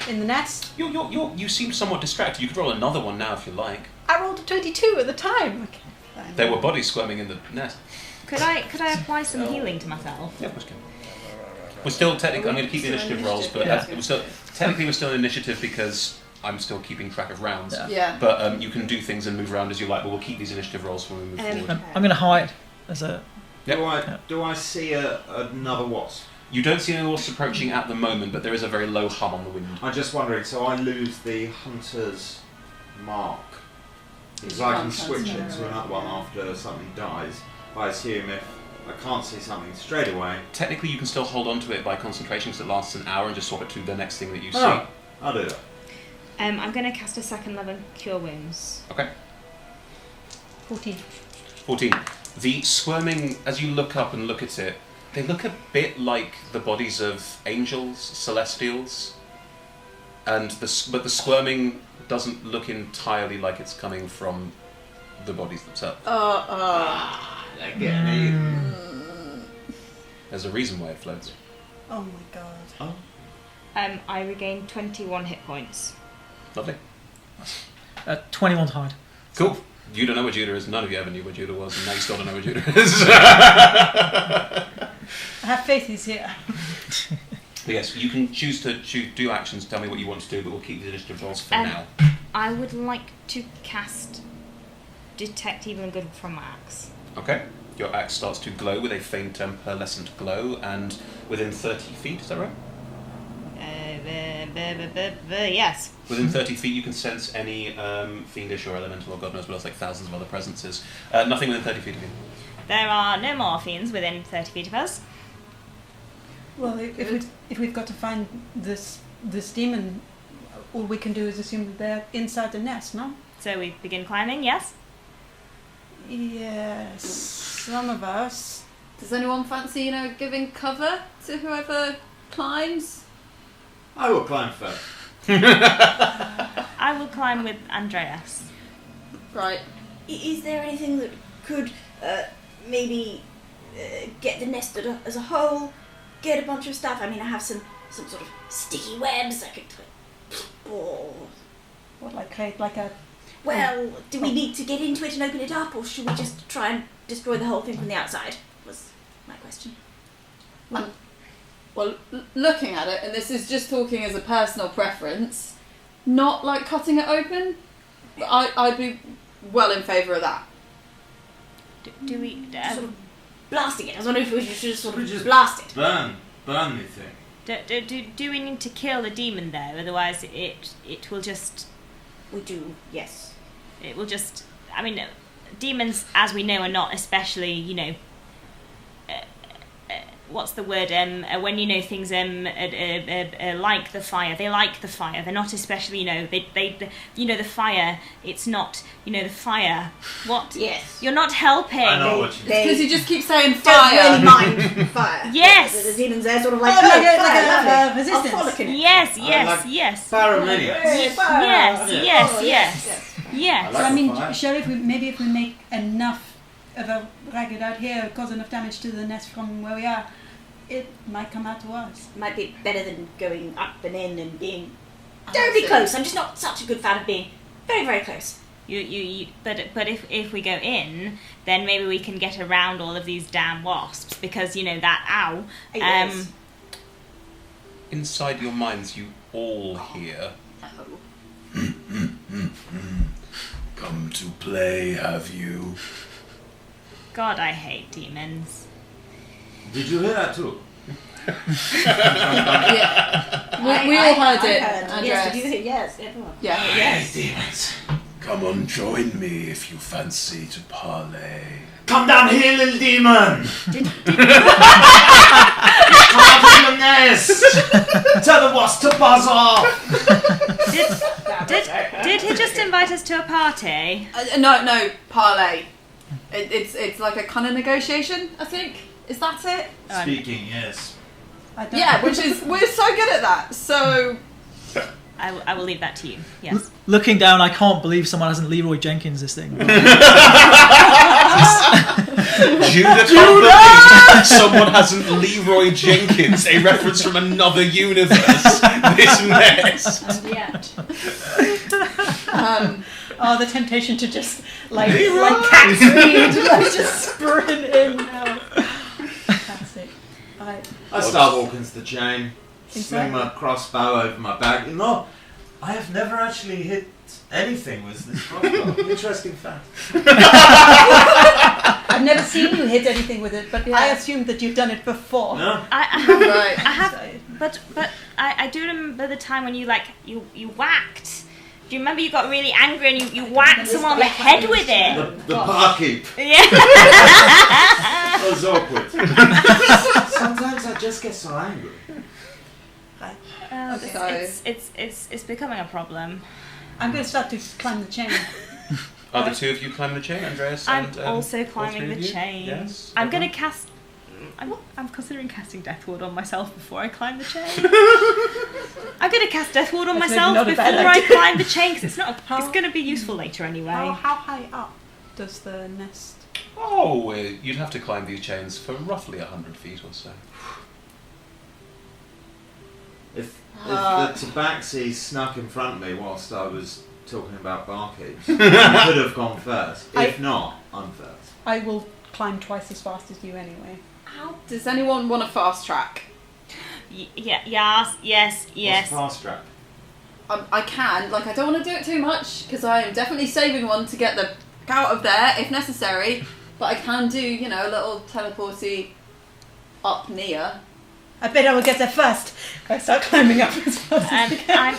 nest? You seem somewhat distracted. You could roll another one now if you like. I rolled a 22 at the time. Okay, fine. There were bodies squirming in the nest. Could I apply some healing to myself? Yeah, of course you can. We're still technically. I'm going to keep the initiative rolls, but Yeah. we're still in initiative because I'm still keeping track of rounds. Yeah. Yeah. But you can do things and move around as you like, but we'll keep these initiative rolls when we move forward. I'm going to hide as a... Yep. Do I see another wasp? You don't see any wasps approaching at the moment, but there is a very low hum on the wind. I'm just wondering, so I lose the hunter's mark. Because You I can can't switch transfer into it, another one yeah. after something dies. I assume if I can't see something straight away. Technically, you can still hold on to it by concentration because it lasts an hour and just swap it to the next thing that you see. Oh, I'll do that. I'm going to cast a second level Cure Wounds. Okay. 14. 14. The squirming, as you look up and look at it, they look a bit like the bodies of angels, celestials, but the squirming doesn't look entirely like it's coming from the bodies themselves. They're getting eaten. There's a reason why it floats. Oh my god. I regain 21 hit points. Lovely. 21 to hide. Cool. You don't know where Judah is. None of you ever knew where Judah was, and now you still don't know where Judah is. I have faith he's here. But yes, you can choose to do actions. Tell me what you want to do, but we'll keep the initiative rolls for now. I would like to cast Detect Evil and Good from my axe. Okay. Your axe starts to glow with a faint pearlescent glow, and within 30 feet, is that right? Yes. Within 30 feet, you can sense any fiendish or elemental or God knows what else, like thousands of other presences. Nothing within 30 feet of you. There are no more fiends within 30 feet of us. Well, if we've got to find this demon, all we can do is assume that they're inside the nest, no? So we begin climbing, yes? Yes, some of us. Does anyone fancy, giving cover to whoever climbs? I will climb first. I will climb with Andreas. Right. Is there anything that could maybe get the nest as a whole, get a bunch of stuff? I mean, I have some sort of sticky webs I could... Or... What, like a... Well, do we need to get into it and open it up, or should we just try and destroy the whole thing from the outside? Was my question. Well, looking at it, and this is just talking as a personal preference, not like cutting it open, but I'd be well in favour of that. Do we... Sort of blasting it. I was wondering if we should just sort of We just blast it. Burn the thing. do we need to kill the demon though? Otherwise it will just... We do, yes. It will just... I mean, demons, as we know, are not especially, what's the word? When things like the fire, they like the fire. They're not especially, they the fire. It's not, the fire. What? Yes. You're not helping. I know what you mean. Because you just keep saying Don't fire. really mind fire. Yes. The demons there sort of like, Oh, like a- fire, like a, lovely. resistance. I'll frolic in it. Yes, I yes, like yes. Paramedics. Yes, Fire. yes, Yeah. yes, Oh, yes. Yes. So like I mean, fire. surely if we make enough of a racket out here, cause enough damage to the nest from where we are, it might come out to us. Might be better than going up and in and being terribly close. I'm just not such a good fan of being very, very close. But if we go in, then maybe we can get around all of these damn wasps because that ow. Yes. Inside your minds, you all hear... Oh. Come to play, have you? God, I hate demons. Did you hear that too? Yeah. We all heard it, Andreas. Yes, did you hear? Yes, everyone. Yeah. Yes, demons. Come on, join me if you fancy to parley. Come down here, little demon! Come out of your nest! Tell the wasp to buzz off! Did he just invite us to a party? No, parlay. It's like a kind of negotiation, I think. Is that it? Speaking, yes. I don't Yeah, which is we're so good at that. So I will leave that to you. Yes. Looking down, I can't believe someone hasn't Leroy Jenkins this thing. Judah can't believe someone hasn't Leroy Jenkins, a reference from another universe, this mess. And yet. Oh, the temptation to just like cat speed, like just sprint in now. Fantastic. Alright. I start walking to the chain, swing my crossbow over my back. No, I have never actually hit anything with this crossbow. Interesting fact. I've never seen you hit anything with it, but I assumed that you've done it before. No? I have, Right. I have, but I do remember the time when you whacked. Do you remember you got really angry and you whacked someone on the head with it? The barkeep. Yeah. That was awkward. Sometimes I just get so angry. It's becoming a problem. I'm going to start to climb the chain. Are the two of you climbing the chain, Andreas? I'm and, also all climbing three the of you? chain. Yes. I'm okay. going to cast. I'm considering casting Death Ward on myself before I climb the chain. I'm going to cast Death Ward on That's myself maybe before not a bad I idea. climb the chain because it's going to be useful later anyway. How high up does the nest? Oh, you'd have to climb these chains for roughly 100 feet or so. If the tabaxi snuck in front of me whilst I was talking about barkeeps, you could have gone first. If not, I'm first. I will climb twice as fast as you anyway. Does anyone want a fast track? Yes. What's fast track? I can. I don't want to do it too much because I am definitely saving one to get the out of there if necessary. But I can do, a little teleporty up near. I bet I will get there first. I start climbing up as fast as I can.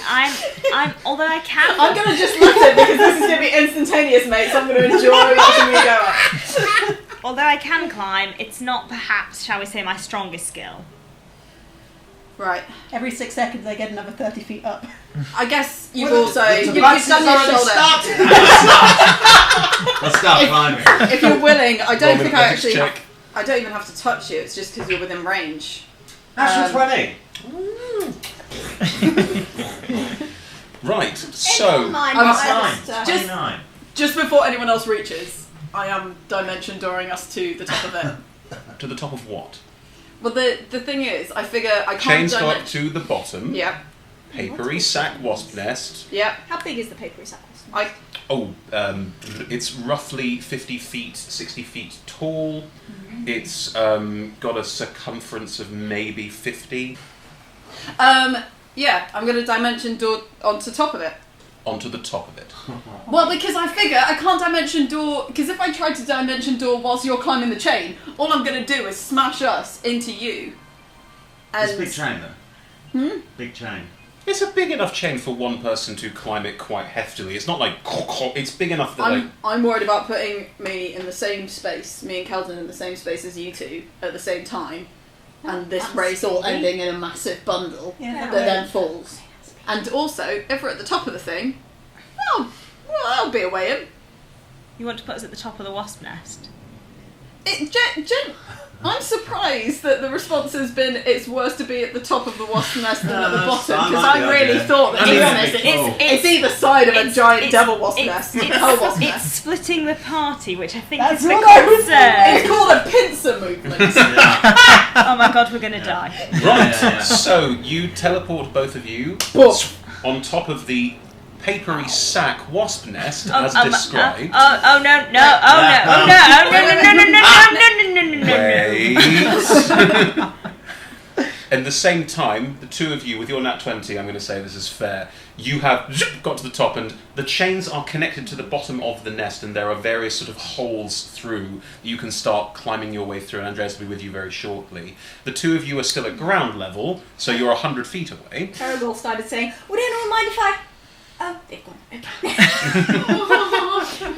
I'm. Although I can. I'm going to just let it because this is going to be instantaneous, mate. So I'm going to enjoy watching you go up. Although I can climb, it's not perhaps, shall we say, my strongest skill. Right. Every 6 seconds I get another 30 feet up. I guess you've Well, also the you've tabaxi's done your already shoulder. started. Let's start climbing. If you're willing, I don't Roll think an I athletics actually. check. I don't even have to touch you. It's just because you're within range. Natural 20. Right, so I'm Fine. Just- 29. Just before anyone else reaches, I am dimension dooring us to the top of it. to the top of what? Well, the thing is, I figure I can't Chains go up dimension. to the bottom. Yep. Papery sack wasp nest. Yep. How big is the papery sack? Oh, it's roughly 50 feet, 60 feet tall. It's got a circumference of maybe 50. Yeah, I'm going to dimension door onto top of it. Onto the top of it. Well, because I figure I can't dimension door, because if I try to dimension door whilst you're climbing the chain, all I'm going to do is smash us into you. It's And big chain then. Big chain. It's a big enough chain for one person to climb it quite heftily. It's not like... It's big enough that I'm worried about putting me in the same space, me and Kelton in the same space as you two at the same time, and this race all ending in a massive bundle that then falls. And also, if we're at the top of the thing, well, that'll be a way in. You want to put us at the top of the wasp nest? I'm surprised that the response has been it's worse to be at the top of the wasp nest than at the bottom, I because like I the really idea. thought that, I to mean, be that'd honest, be cool. it's either side of a giant devil wasp nest, hell wasp It's nest. splitting the party, which I think That's is the what I was concern. It's called a pincer movement. Oh my god, we're gonna die. Right, Yeah. so you teleport both of you But on top of the papery sack wasp nest as described. Oh no! Wait. At the same time, the two of you, with your nat 20, I'm going to say this is fair, you have got to the top and the chains are connected to the bottom of the nest and there are various sort of holes through you can start climbing your way through, and Andreas will be with you very shortly. The two of you are still at ground level, so you're 100 feet away. Paragol started saying, would anyone mind if I... Oh, they've gone. Okay.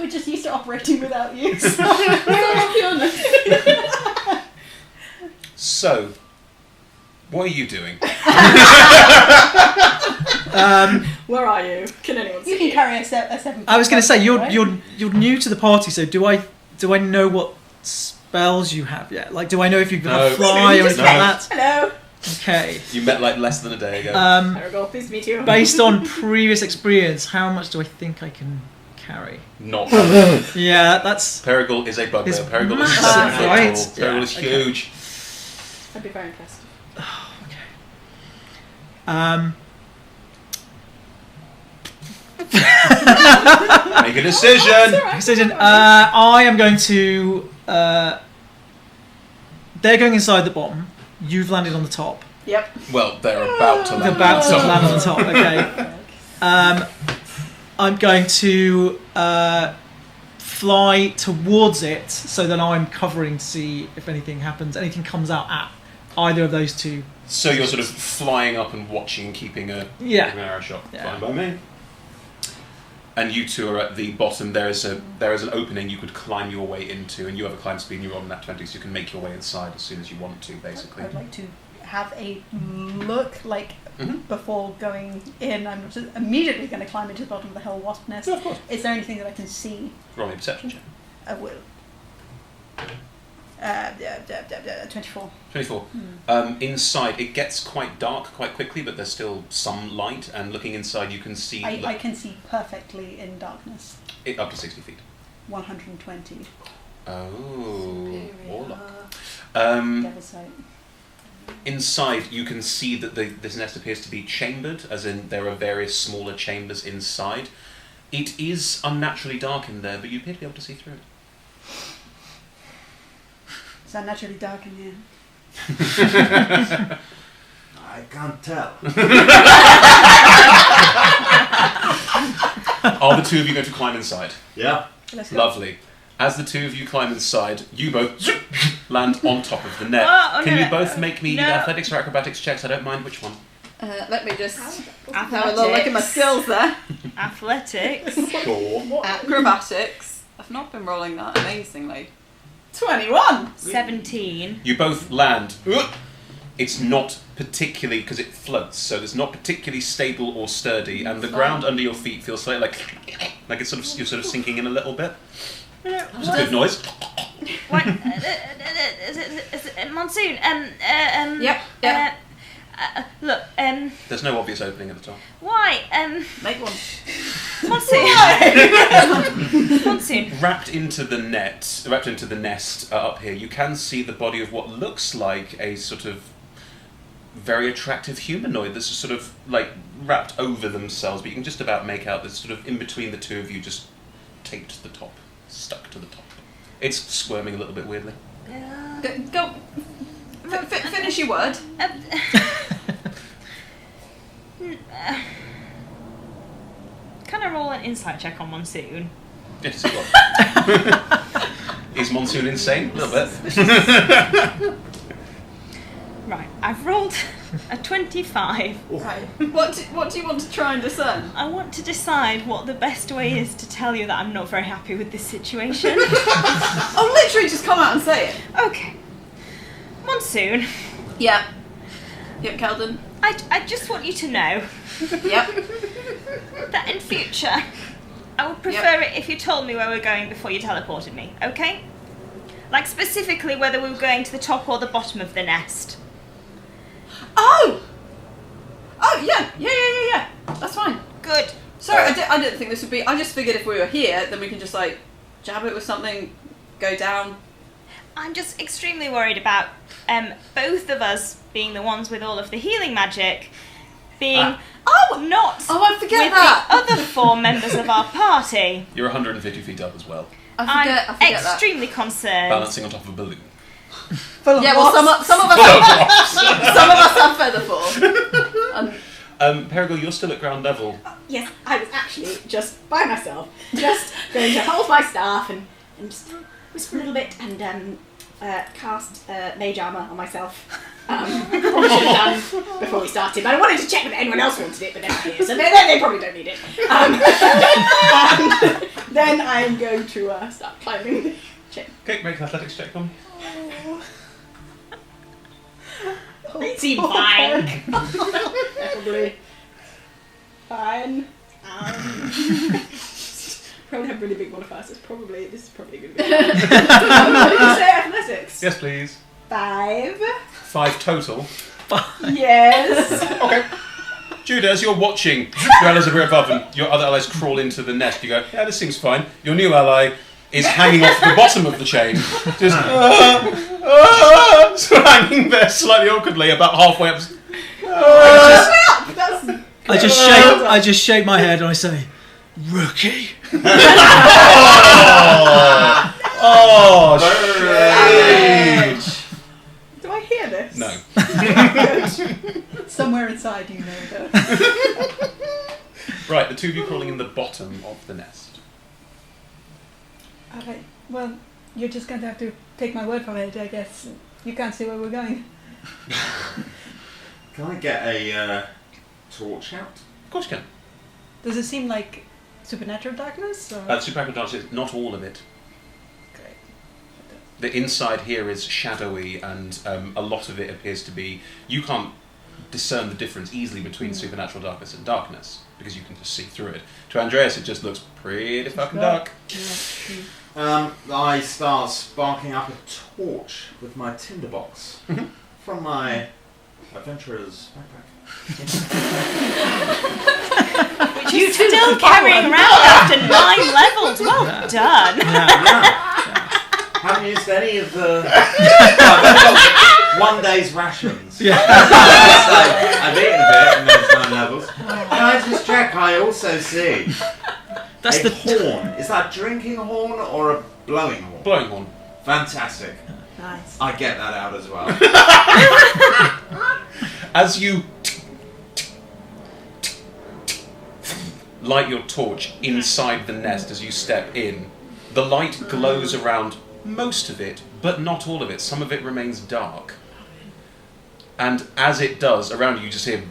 We're just used to operating without you. So, what are you doing? where are you? Can anyone see You can carry a 7. I was going to say right? you're new to the party, so do I know what spells you have yet? Like, do I know if you No. have fly or anything No. like that? Hello. Okay. You met like less than a day ago. Paragol, please meet you. Based on previous experience, how much do I think I can carry? Not. Yeah, that's Perigal is a bugbear. It's Perigal is massive, 7 foot right? tall. Perigal Yeah, is okay. huge. I'd be very impressed. Make a decision. Decision. I am going to. They're going inside the bottom. You've landed on the top. Yep. Well, they're about to land. About to on the top. land on the top. Okay. I'm going to fly towards it so that I'm covering to see if anything happens. Anything comes out at either of those two. So you're sort of flying up and watching and keeping an arrow shot. Yeah. Fine by me. And you two are at the bottom. There is an opening you could climb your way into, and you have a climb speed and you're on that 20, so you can make your way inside as soon as you want to, basically. I'd like to have a look, like, before going in. I'm not immediately going to climb into the bottom of the hellwasp nest. Yeah, of course. Is there anything that I can see? Roll me a perception check. I will. 24. 24. Inside, it gets quite dark quite quickly, but there's still some light, and looking inside you can see... I can see perfectly in darkness. Up to 60 feet. 120. Oh, warlock. Devil's sight. Inside, you can see that this nest appears to be chambered, as in there are various smaller chambers inside. It is unnaturally dark in there, but you appear to be able to see through it. It's unnaturally dark in here. I can't tell. Are the two of you going to climb inside? Yeah. Let's go. Lovely. As the two of you climb inside, you both land on top of the net. Oh, Can no, you both make me no. athletics or acrobatics checks? I don't mind which one. Let me just have a little look at my skills there. Athletics. Sure. Acrobatics. I've not been rolling that amazingly. 21! 17. You both land. It's not particularly, because it floats, so it's not particularly stable or sturdy, and the ground under your feet feels slightly like it's sort of you're sort of sinking in a little bit. It's a good noise. What? Monsoon. Yep. Look. There's no obvious opening at the top. Why? Make one. Monsoon. Monsoon. Wrapped into the nest up here, you can see the body of what looks like a sort of very attractive humanoid that's sort of like wrapped over themselves, but you can just about make out that's sort of in between the two of you, just taped to the top, stuck to the top. It's squirming a little bit weirdly. Go. Finish your word. Can I roll an insight check on Monsoon? Yes, you are. Is Monsoon insane? A little bit. Right, I've rolled a 25. Right. What do you want to try and discern? I want to decide what the best way is to tell you that I'm not very happy with this situation. Oh, literally just come out and say it. Okay. Monsoon, Yep. Yep, Keldon. I just want you to know Yep. that in future, I would prefer it if you told me where we're going before you teleported me, okay? Like specifically whether we were going to the top or the bottom of the nest. Oh, yeah. That's fine. Good. Sorry, I didn't think this would be... I just figured if we were here, then we can just, like, jab it with something, go down. I'm just extremely worried about both of us being the ones with all of the healing magic being not I forget with that. the other 4 members of our party. You're 150 feet up as well, I I'm forget extremely concerned. balancing on top of a balloon. that. Yeah, well, some of us have featherfall. Perigal, you're still at ground level. Yes, I was actually just by myself, just going to hold my staff and just whisper a little bit and cast mage armor on myself. Probably should have done before we started, but I wanted to check if anyone else wanted it, but they're not here, so they probably don't need it. And then I'm going to start climbing the chain. Okay, make an athletics check on. They seem fine. Probably fine. Probably have really big modifiers. This is probably going to be. What did you say? Athletics. Yes, please. 5. 5 total. Yes. Okay. Judah, as you're watching your allies are above and your other allies crawl into the nest, you go, yeah, this seems fine. Your new ally is hanging off the bottom of the chain, just so hanging there slightly awkwardly, about halfway up. I just shake my head and I say, rookie. Oh, shit. Do I hear this? No. Somewhere inside you know that. Right, the two of you crawling in the bottom of the nest. Okay, well, you're just going to have to take my word for it, I guess. You can't see where we're going. Can I get a torch out? Of course you can. Does it seem like supernatural darkness? Or? Supernatural darkness is not all of it. Great. The inside here is shadowy, and a lot of it appears to be... You can't discern the difference easily between supernatural darkness and darkness, because you can just see through it. To Andreas, it just looks pretty fucking dark. I start sparking up a torch with my tinderbox from my adventurer's backpack. Which you're still carrying around after 9 levels. Well done. Haven't used any of the one day's rations. So I've eaten a bit in those 9 levels. Can I just check? I also see That's a horn. Is that a drinking horn or a blowing horn? Blowing horn. Fantastic. Nice. I get that out as well. As you light your torch inside the nest as you step in, the light glows around most of it, but not all of it. Some of it remains dark. And as it does, around you just hear...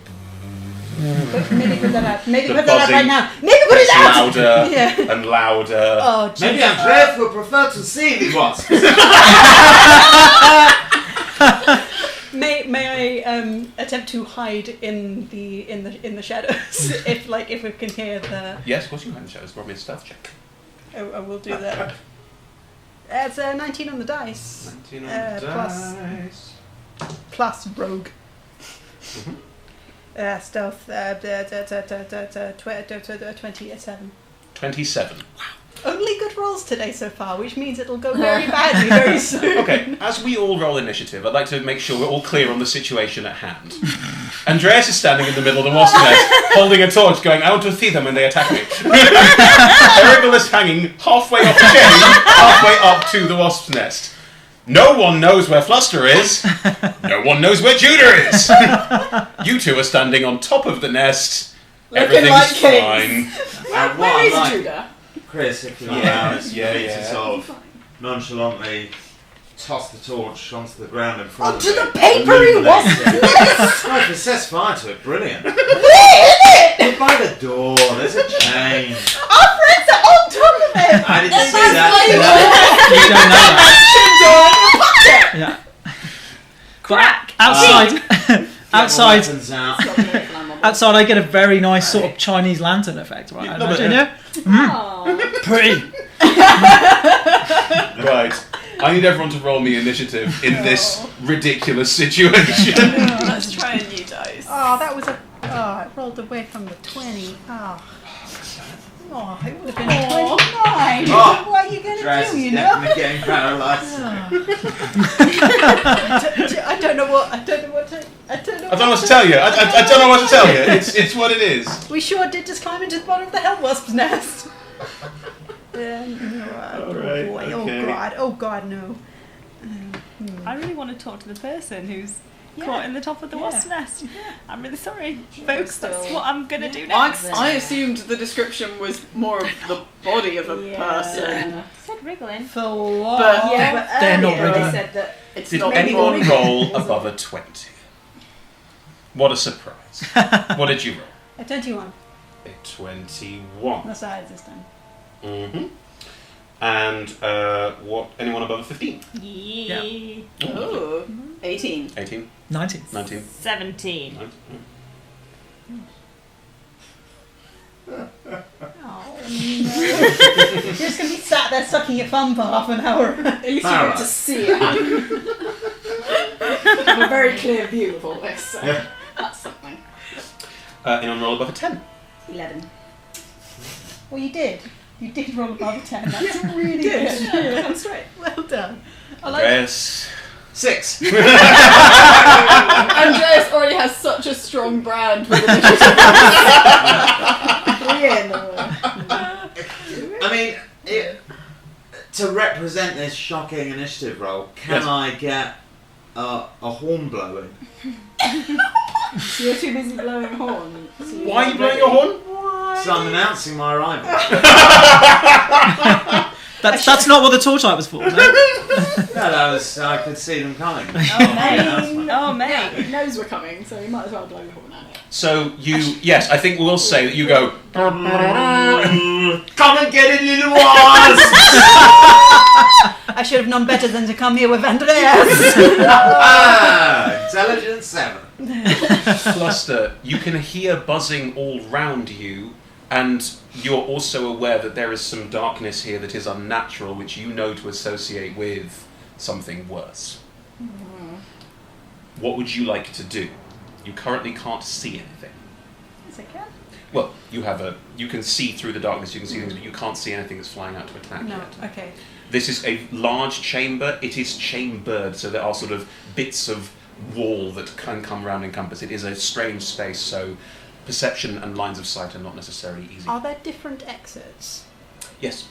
Maybe put that out. Maybe The put that out buzzing right now. Maybe put it gets out! louder Yeah. and louder. Oh, Jesus. Maybe Andreas would prefer to see the wasps. May I attempt to hide in the shadows if we can hear the... Yes, of course you can. Shadows. Roll me a stealth check. I will do that. It's 19 on the dice. 19 on the plus- dice. Plus rogue. Stealth 27. 27. Only good rolls today so far, which means it'll go very badly very soon. Okay, as we all roll initiative, I'd like to make sure we're all clear on the situation at hand. Andreas is standing in the middle of the wasp nest, holding a torch, going, I want to see them when they attack me. Perigel is hanging halfway off the chain, halfway up to the wasp's nest. No one knows where Fluster is. No one knows where Judah is. You two are standing on top of the nest. Looking Everything's like kings. fine. And Where what is I like, Judah? Chris, if you Yeah, allow us, yeah, to yeah. sort of nonchalantly toss the torch onto the ground in front Onto of the me. papery illuminate wasp it. Oh, if it sets fire to it, brilliant. Where is it? Look by the door, there's a chain. Our friends are on top of it! I didn't see that. You don't know that. Yeah. Crack. Outside, Get my outside, weapons out. outside, I get a very nice sort of Chinese lantern effect, right? I Love it, imagine, Aw. Pretty. Right. I need everyone to roll me initiative in this ridiculous situation. Let's try a new dice. Oh, that was a... Oh, it rolled away from the 20. Oh, it would have been a 29. Oh, What are you going to Dress do, is you know? definitely getting paralysed. I don't know what to tell you. I don't know what to tell you. It's what it is. We sure did just climb into the bottom of the hellwasp's nest. Oh Alright, boy, okay. oh god, no. I really want to talk to the person who's caught in the top of the wasp nest. I'm really sorry, folks. That's what I'm going to do next. I assumed the description was more of the body of a person. Said wriggling. For what? But They're not earlier ready. they said that it's Did not anyone body. roll above a 20? What a surprise. What did you roll? A 21. A 21. No size this time. Mm-hmm. And what? Anyone above a 15? Yeah. Ooh, 18. 18? 19. 19? 17. 19? Oh no. You're just going to be sat there sucking your thumb for half an hour. At least you get to see it happen. I have a very clear view of all this, so that's something. Anyone roll above a 10? 11. Well, you did. You did roll above a 10. That's really good. Yeah, that's right. Well done. I like Yes. 6. Andreas already has such a strong brand with initiative. I mean, to represent this shocking initiative roll, can I get a horn blowing? So you're too busy blowing horn. So Why are you blowing your horn? So I'm announcing my arrival. That's not what the torchlight was for. No? I could see them coming. Oh, mate. Yeah, it knows we're coming, so we might as well blow the horn at it. So yes, I think we'll say that you go. Come and get it, little ones! I should have known better than to come here with Andreas. Intelligence 7. Fluster, you can hear buzzing all round you, and you're also aware that there is some darkness here that is unnatural, which you know to associate with something worse. What would you like to do? You currently can't see anything. Yes, I can. Well, you can see through the darkness, you can see things, but you can't see anything that's flying out to attack No, yet. okay. This is a large chamber. It is chambered, so there are sort of bits of wall that can come around and encompass. It is a strange space, so perception and lines of sight are not necessarily easy. Are there different exits? Yes.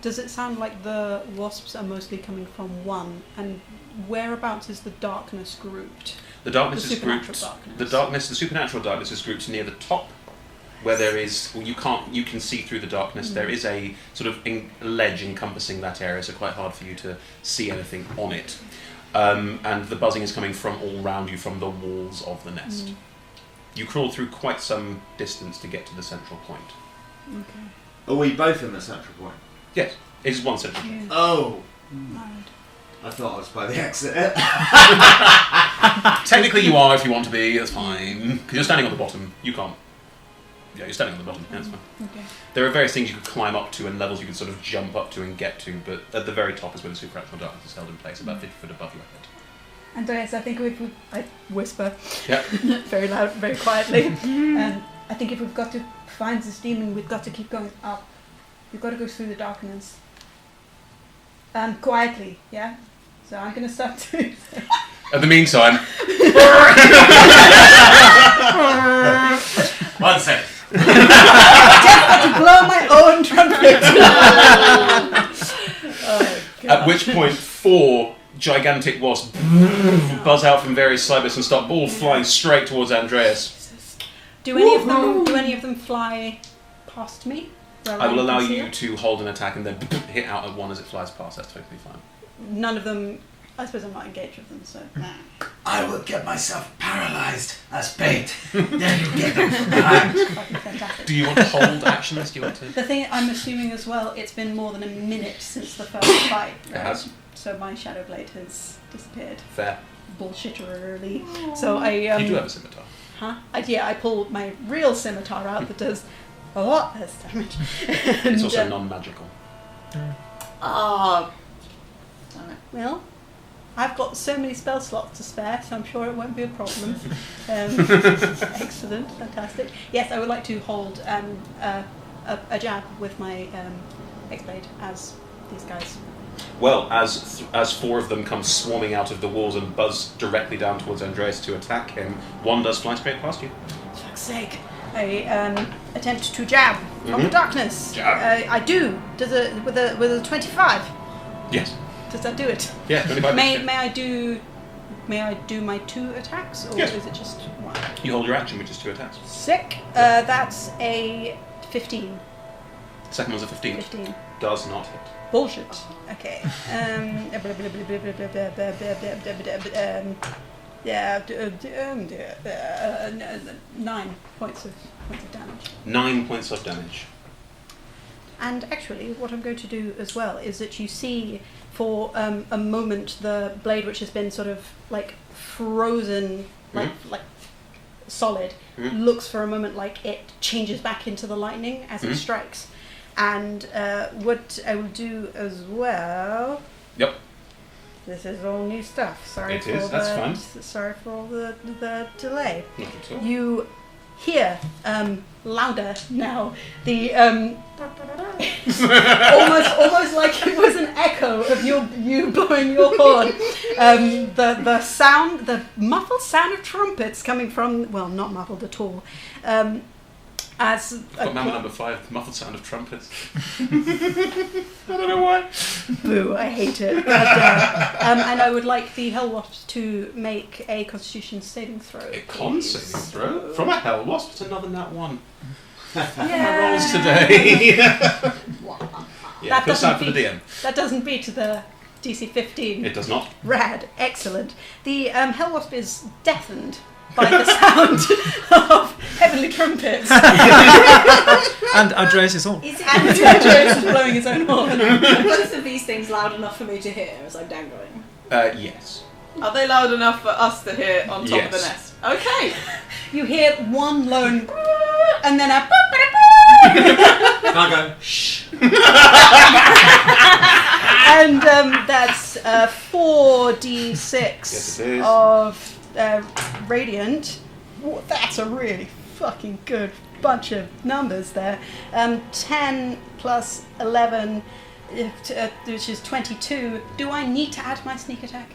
Does it sound like the wasps are mostly coming from one? And whereabouts is the darkness grouped? The darkness The is grouped. supernatural The supernatural darkness is grouped near the top, where there is. Well, you can see through the darkness. There is a sort of ledge encompassing that area, so quite hard for you to see anything on it. And the buzzing is coming from all round you, from the walls of the nest. You crawl through quite some distance to get to the central point. Okay. Are we both in the central point? Yes, it is one central point. Yeah. Oh. Alright. I thought I was by the exit. Technically, you are if you want to be. That's fine. Because you're standing on the bottom. You can't. Yeah, you're standing on the bottom. Yeah, that's fine. Okay. There are various things you could climb up to and levels you could sort of jump up to and get to, but at the very top is where the supernatural darkness is held in place, about 50 foot above your head. Andreas, I think I whisper Yeah. very loud, very quietly. I think if we've got to find this demon, we've got to keep going up. We've got to go through the darkness. Quietly, yeah? So I'm going to start to... In the meantime, 1 second. to blow my own trumpet. Oh, at which point 4 gigantic wasps buzz out from various side bits and start all flying straight towards Andreas. Do any of them fly past me? I will allow you to hold an attack and then hit out at one as it flies past. That's totally fine. None of them... I suppose I'm not engaged with them, so... I will get myself paralyzed as bait. Then you get them from behind. Fucking fantastic. Do you want to hold actions? Do you want to? The thing, I'm assuming as well, it's been more than a minute since the first fight. It has. So my shadow blade has disappeared. Fair. Bullshitterly. So I... You do have a scimitar. Huh? I pulled my real scimitar out that does a lot less damage. It's also non-magical. Ah. Well, I've got so many spell slots to spare, so I'm sure it won't be a problem. Excellent, fantastic. Yes, I would like to hold a jab with my X-blade as these guys. Well, as 4 of them come swarming out of the walls and buzz directly down towards Andreas to attack him, one does fly straight past you. For fuck's sake. I attempt to jab from the darkness. Jab. I do. Does it with a 25? Yes. Does that do it? Yeah, 25. May I do my 2 attacks, or Yes. is it just 1? You hold your action, which is 2 attacks. Sick. That's a 15. Second one's a 15. 15. Does not hit. Bullshit. Okay. Yeah. 9 points of damage. 9 points of damage. And actually, what I'm going to do as well is that you see for a moment the blade, which has been sort of like frozen, like solid, looks for a moment like it changes back into the lightning as it strikes. And what I will do as well. Yep. This is all new stuff. Sorry It for is, that's fine. Sorry for all the delay. Not at all. You hear louder now the almost like it was an echo of you blowing your horn. The sound, the muffled sound of trumpets coming from, well, not muffled at all. As Got mammal number 5, the muffled sound of trumpets. I don't know why. Boo, I hate it. And I would like the hellwasp to make a Constitution saving throw. A con saving throw? From a hellwasp? It's another nat 1. My rolls today. That feel sad doesn't for the DM. That doesn't beat the DC 15. It does not. Rad. Excellent. The hellwasp is deafened by the sound of heavenly trumpets. And Andreas' horn. Is And it Andreas is blowing his own horn. are both of these things loud enough for me to hear as I'm dangling? Yes. Are they loud enough for us to hear on top of the Yes. nest? Okay. You hear one lone and then a Can I go? Shh. and that's 4d6 Yes, it is. of radiant. Ooh, that's a really fucking good bunch of numbers there. 10 plus 11, which is 22. Do I need to add my sneak attack?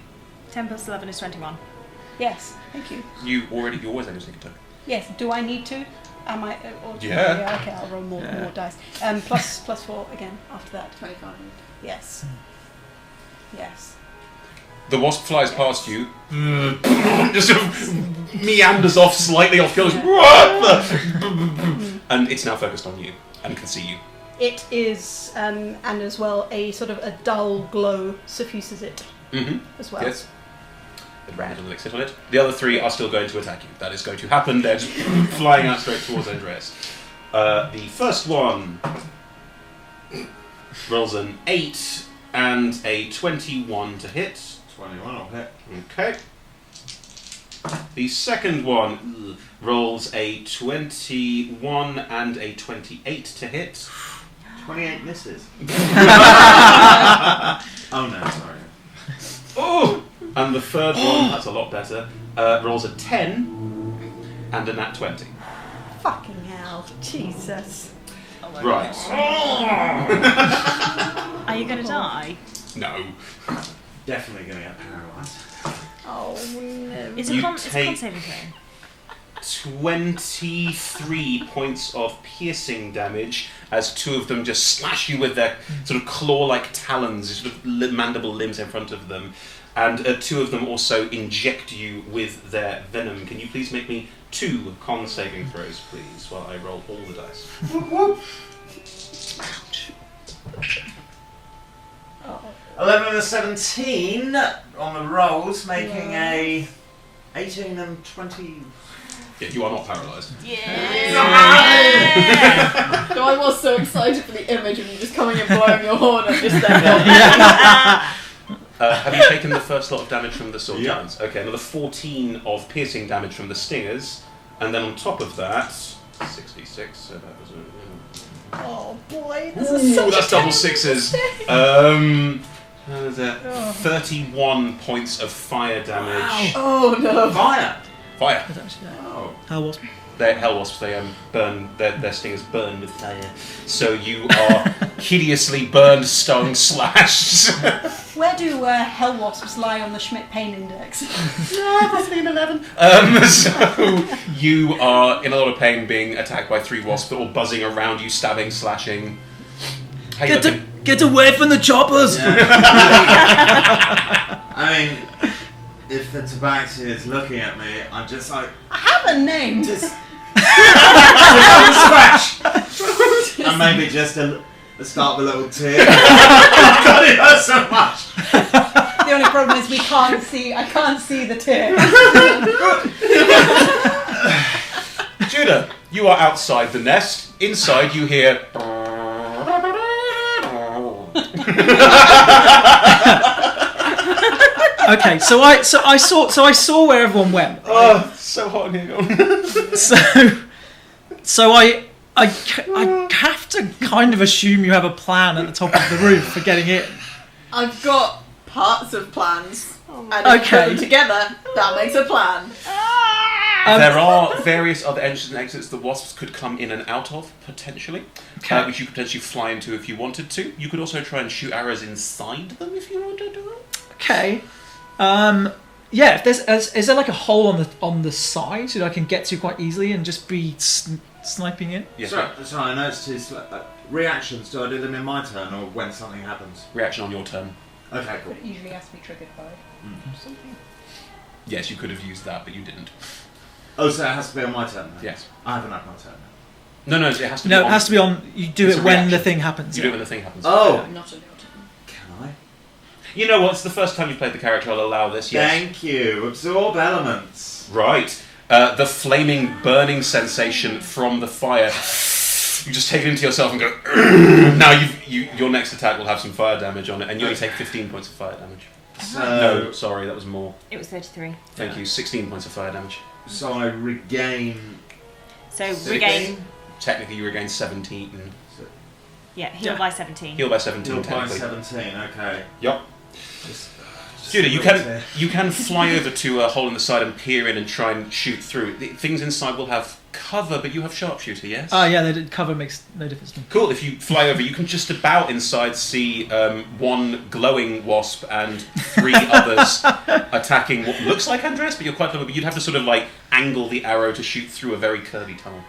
10 plus 11 is 21. Yes, thank you. You always have a sneak attack. Yes, do I need to? Am I? Yeah. Okay, I'll roll more dice. Plus 4 again after that. 25. Yes. Yes. The wasp flies past you, just sort of meanders off slightly off kills, and it's now focused on you and can see you. It is, and as well, a sort of a dull glow suffuses it as well. Yes. Advantage on the next hit on it. The other three are still going to attack you. That is going to happen. They're just flying out straight towards Andreas. The first one rolls an 8 and a 21 to hit. 21 will hit. Okay. The second one rolls a 21 and a 28 to hit. 28 misses. Oh no, sorry. Oh! And the third one, that's a lot better, rolls a 10 and a nat 20. Fucking hell, Jesus. Right. Are you going to die? No. Definitely going to get paralysed. Oh no. Is You it con take- saving thing? 23 points of piercing damage as two of them just slash you with their sort of claw-like talons, sort of mandible limbs in front of them. And two of them also inject you with their venom. Can you please make me 2 con saving throws, please, while I roll all the dice? 11 and a 17 on the rolls, making a 18 and 20. Yeah, you are not paralysed. Yeah! No, I was so excited for the image of you just coming and blowing your horn and just then. Have you taken the first lot of damage from the sword Yeah. giants? Okay, another 14 of piercing damage from the stingers, and then on top of that, 66. So that was Oh boy, a, ooh, that's double sixes. How is that? 31 points of fire damage. Oh no. Fire! Fire. Oh. Hellwasp. They're hellwasps. They burn. Their stingers burn with fire. So you are hideously burned, stung, slashed. Where do hellwasps lie on the Schmidt-Payne index? Possibly an 11. So you are in a lot of pain, being attacked by 3 wasps that are all buzzing around you, stabbing, slashing. How you looking? Get away from the choppers! I mean, if the tabaxi is looking at me, I'm just like, I have a name. just scratch! And maybe just start with a little tear. God, it hurts so much! The only problem is I can't see the tear. Judah, you are outside the nest. Inside, you hear. Okay, so I saw where everyone went. Oh, so hot in here. So I have to kind of assume you have a plan at the top of the roof for getting in. I've got parts of plans. And if you put Okay. them together, that makes a plan. There are various other entrances and exits that wasps could come in and out of, potentially, Okay. which you could potentially fly into if you wanted to. You could also try and shoot arrows inside them if you wanted to. Okay. Yeah. If is there like a hole on the side that I can get to quite easily and just be sniping it? Yes, So I noticed his reactions. Do I do them in my turn or when something happens? reaction on your turn. Okay, cool. It usually has to be triggered by something. Yes, you could have used that, but you didn't. Oh, so it has to be on my turn then? Yes. I haven't had my turn. No, it has to be No, on. it has to be on. You do It's it a when reaction. the thing happens. You do it when the thing happens. Oh, Not an automaton. can I? You know what? It's the first time you've played the character. I'll allow this. Yes. Thank you. Absorb elements. Right. The flaming, burning sensation from the fire. You just take it into yourself and go. Now your next attack will have some fire damage on it, and you only take 15 points of fire damage. So, No, sorry, that was more. It was 33. Thank you. 16 points of fire damage. so I regain. So 16? regain. Technically, you regain 17. Yeah, heal Yeah. by 17. Heal by 17. Heal by technically. 17. Okay. Yep. Just Judah, you wait can you can fly over to a hole in the side and peer in and try and shoot through. The things inside will have cover, but you have sharpshooter, yes? Cover makes no difference to me. Cool. If you fly over, you can just about inside see one glowing wasp and 3 others attacking what looks like Andreas, but you're quite clever. But you'd have to sort of like angle the arrow to shoot through a very curvy tunnel.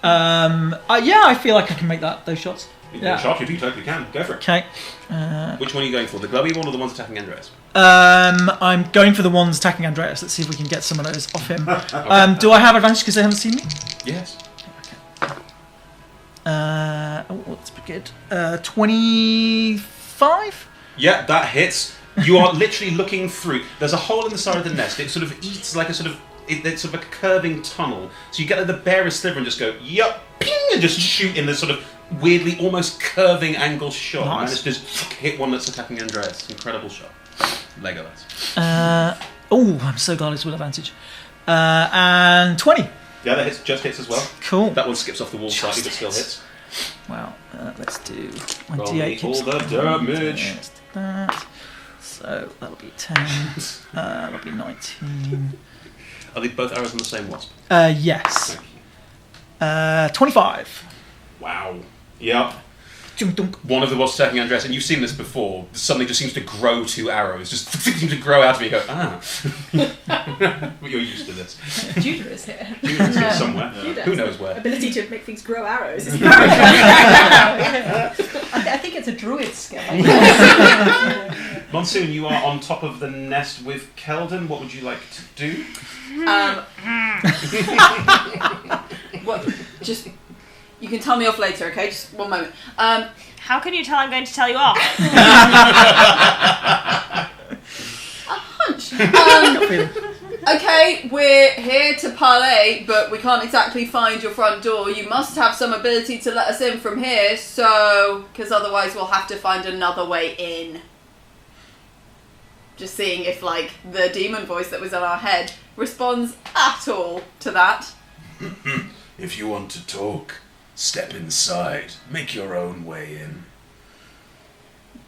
I feel like I can make those shots. Yeah. Sharpshooter, you totally can. Go for it. Okay. Which one are you going for? The glowy one or the ones attacking Andreas? I'm going for the ones attacking Andreas. Let's see if we can get some of those off him. Do I have advantage because they haven't seen me? Yes. That's pretty good. 25? Yeah, that hits. You are literally looking through. There's a hole in the side of the nest. It sort of eats like a sort of. It's sort of a curving tunnel. So you get the barest sliver and just go, yup, ping, and just shoot in this sort of weirdly almost curving angle shot. Nice. And it's just hit one that's attacking Andreas. Incredible shot. Legolas. I'm so glad it's with advantage. And 20. Yeah, that just hits as well. Cool. That one skips off the wall slightly, but still hits. Wow. Let's do my Roll D8 me keeps all the damage. Let's do that. So that'll be 10. That'll be 19. Are they both arrows on the same wasp? Yes. Thank you. 25. Wow. Yep. Dunk, dunk. One of the wasps attacking Andreas, and you've seen this before, something just seems to grow 2 arrows. Just seems to grow out of me. You go, But you're used to this. Judah is here. Judah's here somewhere. Judah. Who knows where? Ability to make things grow arrows. Is I think it's a druid skill. Monsoon, you are on top of the nest with Keldon. What would you like to do? What? Just you can tell me off later, okay? Just one moment. How can you tell I'm going to tell you off? A hunch. Okay, we're here to parley, but we can't exactly find your front door. You must have some ability to let us in from here, so because otherwise we'll have to find another way in. Just seeing if, like, the demon voice that was in our head responds at all to that. If you want to talk, step inside. Make your own way in.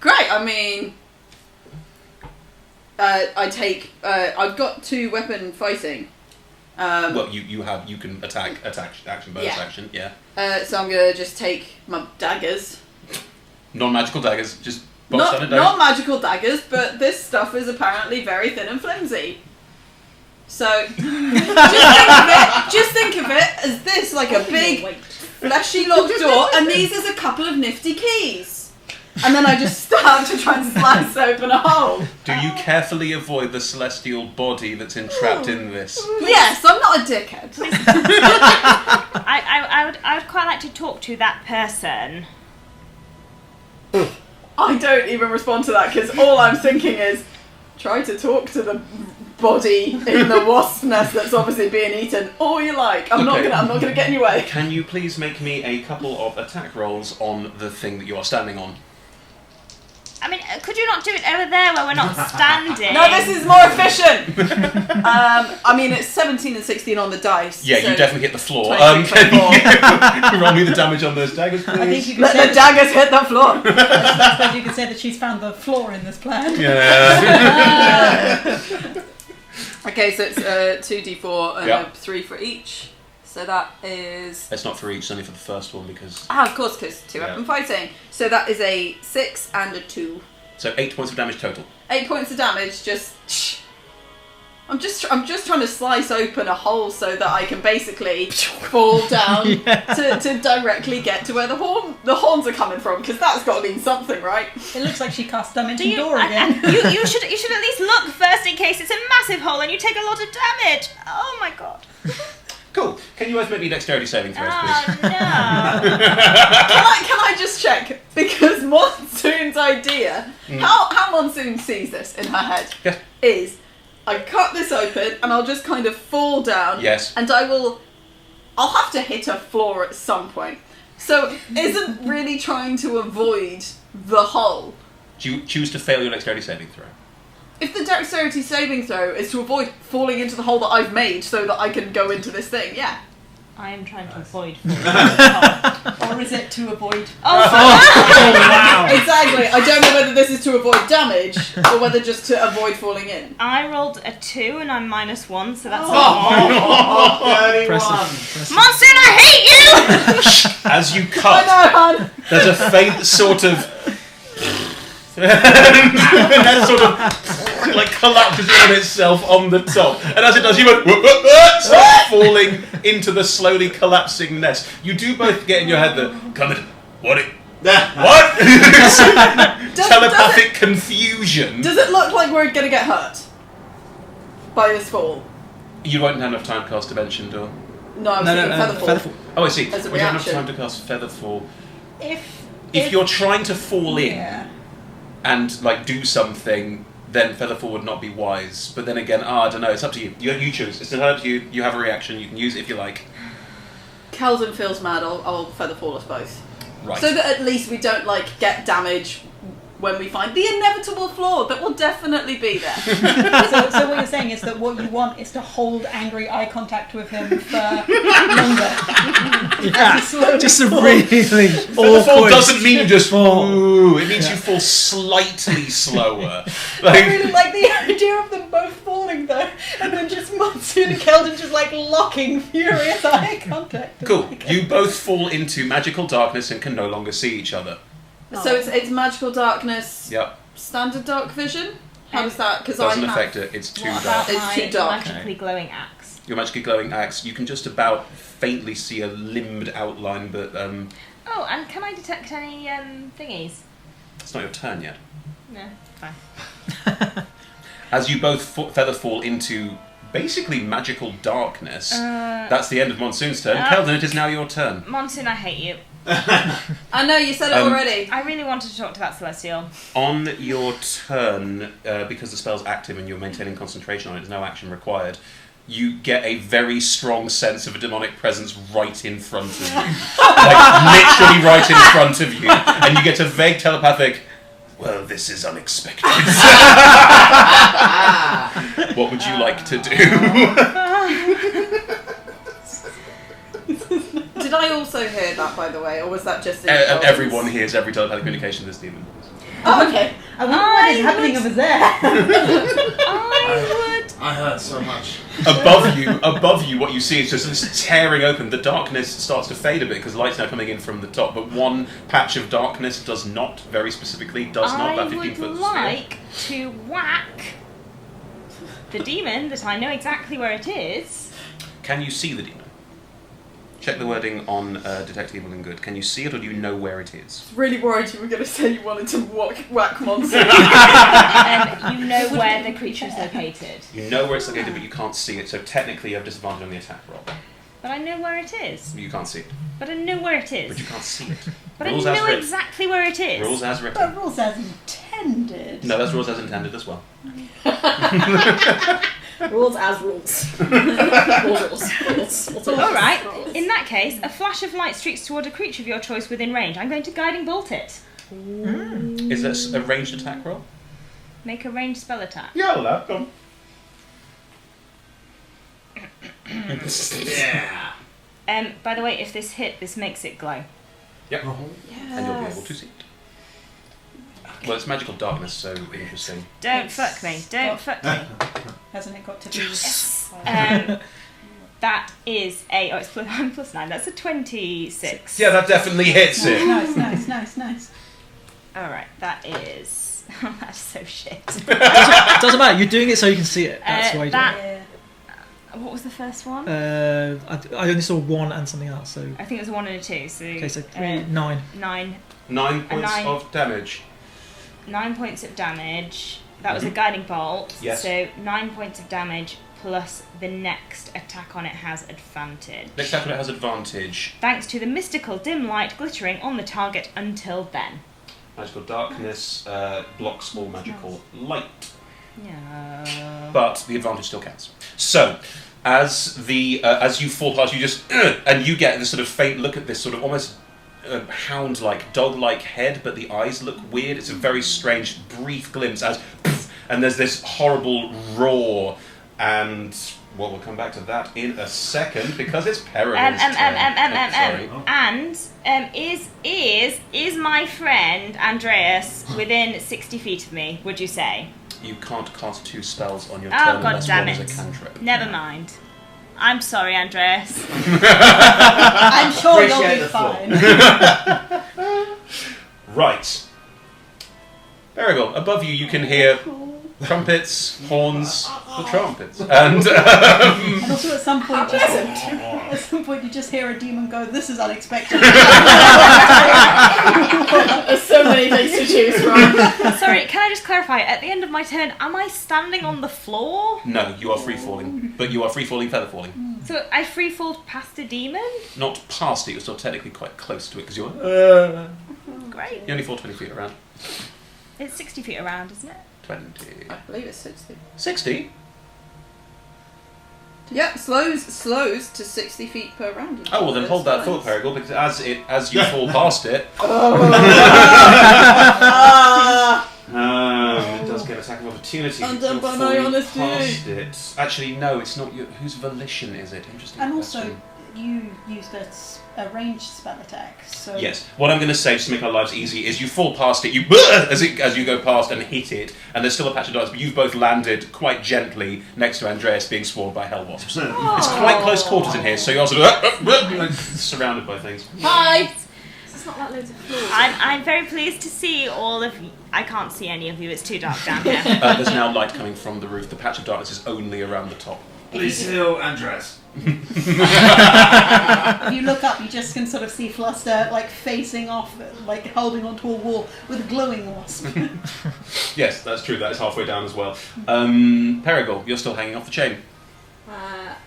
Great, I mean... I've got 2 weapon fighting. Well, you can attack, action, bonus Yeah. action, yeah. So I'm gonna just take my daggers. Non-magical daggers, just Not magical daggers, but this stuff is apparently very thin and flimsy. So just think of it as this, like a big fleshy locked door, and these as a couple of nifty keys. And then I just start to try and slice open a hole. Do you carefully avoid the celestial body that's entrapped in this? Yes, I'm not a dickhead. I would quite like to talk to that person. I don't even respond to that because all I'm thinking is try to talk to the body in the wasp nest that's obviously being eaten. All you like. I'm not gonna get in your way. Can you please make me a couple of attack rolls on the thing that you are standing on? I mean, could you not do it over there where we're not standing? No, this is more efficient. I mean, it's 17 and 16 on the dice. Yeah, so you definitely hit the floor. 23, Can you roll me the damage on those daggers, please? I think you could Let say the daggers hit the floor. I suppose you could say that she's found the flaw in this plan. Yeah. Okay, so it's 2d4 and Yep. 3 for each. So that is... It's not for each, it's only for the first one because... of course, because 2 Yeah. weapon fighting. So that is a 6 and a 2. So 8 points of damage total. 8 points of damage, just... I'm just trying to slice open a hole so that I can basically fall down to directly get to where the horns are coming from, because that's got to mean something, right? It looks like she cast Dimension Do you, Door again. you should at least look first in case it's a massive hole and you take a lot of damage. Oh my god. Cool. Can you both make me dexterity saving throws, please? Oh no! Can I just check? Because Monsoon's idea, how Monsoon sees this in her head, Yes. is I cut this open and I'll just kind of fall down. Yes. And I'll have to hit a floor at some point. So isn't really trying to avoid the hole. Do you choose to fail your dexterity saving throw? If the dexterity saving throw is to avoid falling into the hole that I've made so that I can go into this thing, yeah. I am trying to avoid falling. Or is it to avoid? wow! Exactly. I don't know whether this is to avoid damage or whether just to avoid falling in. I rolled a 2 and I'm -1, so that's a 1. Oh, 31. Impressive. Monsoon, I hate you! As you I cut, know, hon. there's a faint sort of... that sort of like collapses in on itself on the top, and as it does, you start falling into the slowly collapsing nest. You do both get in your head that come in, what? Telepathic confusion. Does it look like we're going to get hurt by this fall? You won't have enough time to cast Dimension Door. No, I'm thinking Featherfall. Featherfall. Oh, I see. As a We don't have enough reaction. time to cast Featherfall. If If you're trying to fall in yeah. and like do something, then Featherfall would not be wise. But then again, I don't know. It's up to you. You choose. It's entirely up to you. You have a reaction. You can use it if you like. Calvin feels mad, I'll Featherfall us both. Right. So that at least we don't like get damage when we find the inevitable flaw that will definitely be there. So what you're saying is that what you want is to hold angry eye contact with him for longer. Yeah, slowly just a fall. really Featherfall awkward doesn't mean you just fall. ooh. It means you fall slightly slower. I Like, really like the idea of them both falling though, and then just Monsoon and Keldon just like locking furious eye contact. cool. You both fall into magical darkness and can no longer see each other. So it's magical darkness, Yep. standard dark vision? How does that? Because Doesn't I have... affect it. It's too What dark. about It's my too dark. magically glowing axe? Your magically glowing axe. You can just about faintly see a limbed outline, but Oh, and can I detect any thingies? it's not your turn yet. No, fine. As you both feather fall into basically magical darkness, that's the end of Monsoon's turn. Keldon, it is now your turn. Monsoon, I hate you. I know, you said it already. I really wanted to talk to that Celestial. On your turn, because the spell's active and you're maintaining concentration on it, there's no action required, you get a very strong sense of a demonic presence right in front of you. Like, literally right in front of you. And you get a vague telepathic, well, this is unexpected. What would you like to do? Did I also hear that, by the way, or was that just... Everyone hears every telepathic communication this demon. Oh, okay. I wonder what is happening over there. I heard so much. Above you, what you see is just this tearing open. The darkness starts to fade a bit because light's now coming in from the top, but one patch of darkness does not, very specifically, that 15 foot I would like to whack the demon that I know exactly where it is. Can you see the demon? Check the wording on Detect Evil and Good. Can you see it, or do you know where it is? Really worried you were going to say you wanted to whack monsters. You know where the creature is located. You know where it's located, but you can't see it, so technically you have disadvantage on the attack roll. But I know where it is. You can't see it, But I know where it is. but you can't see it. But Rules I as know written. exactly where it is. Rules as written. But rules as intended. No, that's rules as intended as well. Rules as rules. rules. Alright, in that case, a flash of light streaks toward a creature of your choice within range. I'm going to guiding bolt it. Is this a ranged attack roll? Make a ranged spell attack. Yeah, lad, come. Yeah. By the way, if this hit, this makes it glow. Yep. And you'll be able to see it. Well, it's magical darkness, so interesting. Don't fuck me. Don't fuck me. Hasn't it got to be? That is a... Oh, it's I'm +9. That's a 26. Yeah, that definitely hits it. Nice. Alright, that is... That's so shit. Doesn't matter. You're doing it so you can see it. That's why you do it. Yeah. What was the first one? I only saw one and something else. So I think it was a 1 and a 2. So, okay, so 3, 9. 9. 9 points nine. of damage. 9 points of damage. That was a guiding bolt. Yes. So 9 points of damage plus the next attack on it has advantage. Next attack on it has advantage. Thanks to the mystical dim light glittering on the target until then. Magical darkness blocks all magical light. No. But the advantage still counts. So, as you fall past, you just and you get this sort of faint look at this sort of almost hound-like, dog-like head, but the eyes look weird. It's a very strange, brief glimpse as, and there's this horrible roar, and we'll come back to that in a second because it's Peregrine's turn. Sorry. And is my friend Andreas within 60 feet of me? Would you say? You can't cast 2 spells on your Oh, turn God unless damn one it. is a cantrip. Never mind. I'm sorry, Andreas. I'm sure you'll Appreciate be the thought. fine. Right. Peregrine, above you can hear trumpets, horns, the trumpets. And And also at some point, you just hear a demon go, "This is unexpected." There's so many things to choose from. Sorry, can I just clarify? At the end of my turn, am I standing on the floor? no, you are free falling. But you are free falling, feather falling. So I free fall past a demon? Not past it, you're still technically quite close to it because you're. Great. You only fall 20 feet around. It's 60 feet around, isn't it? 20. I believe it's 60. 60? Yeah, slows to 60 feet per round. Oh, well then hold that thought, Peregrine, because as you fall past it, it does get attack of opportunity. Undone You're by my falling honesty. past it. Actually, no, it's not your. Whose volition is it? Interesting. And also, question. you used a ranged spell attack, so Yes. What I'm going to say, just to make our lives easy, is you fall past it, you as you go past and hit it, and there's still a patch of darts, but you've both landed quite gently next to Andreas being swarmed by hellwasps. It's quite close quarters in here, so you're sort of surrounded by things. Hi! It's not like loads of floors. I'm very pleased to see all of you. I can't see any of you, it's too dark down here. There's now light coming from the roof. The patch of darkness is only around the top. Please heal Andres. if you look up, you just can sort of see Fluster like facing off, like holding onto a wall with a glowing wasp. Yes, that's true. That is halfway down as well. Peregrine, you're still hanging off the chain.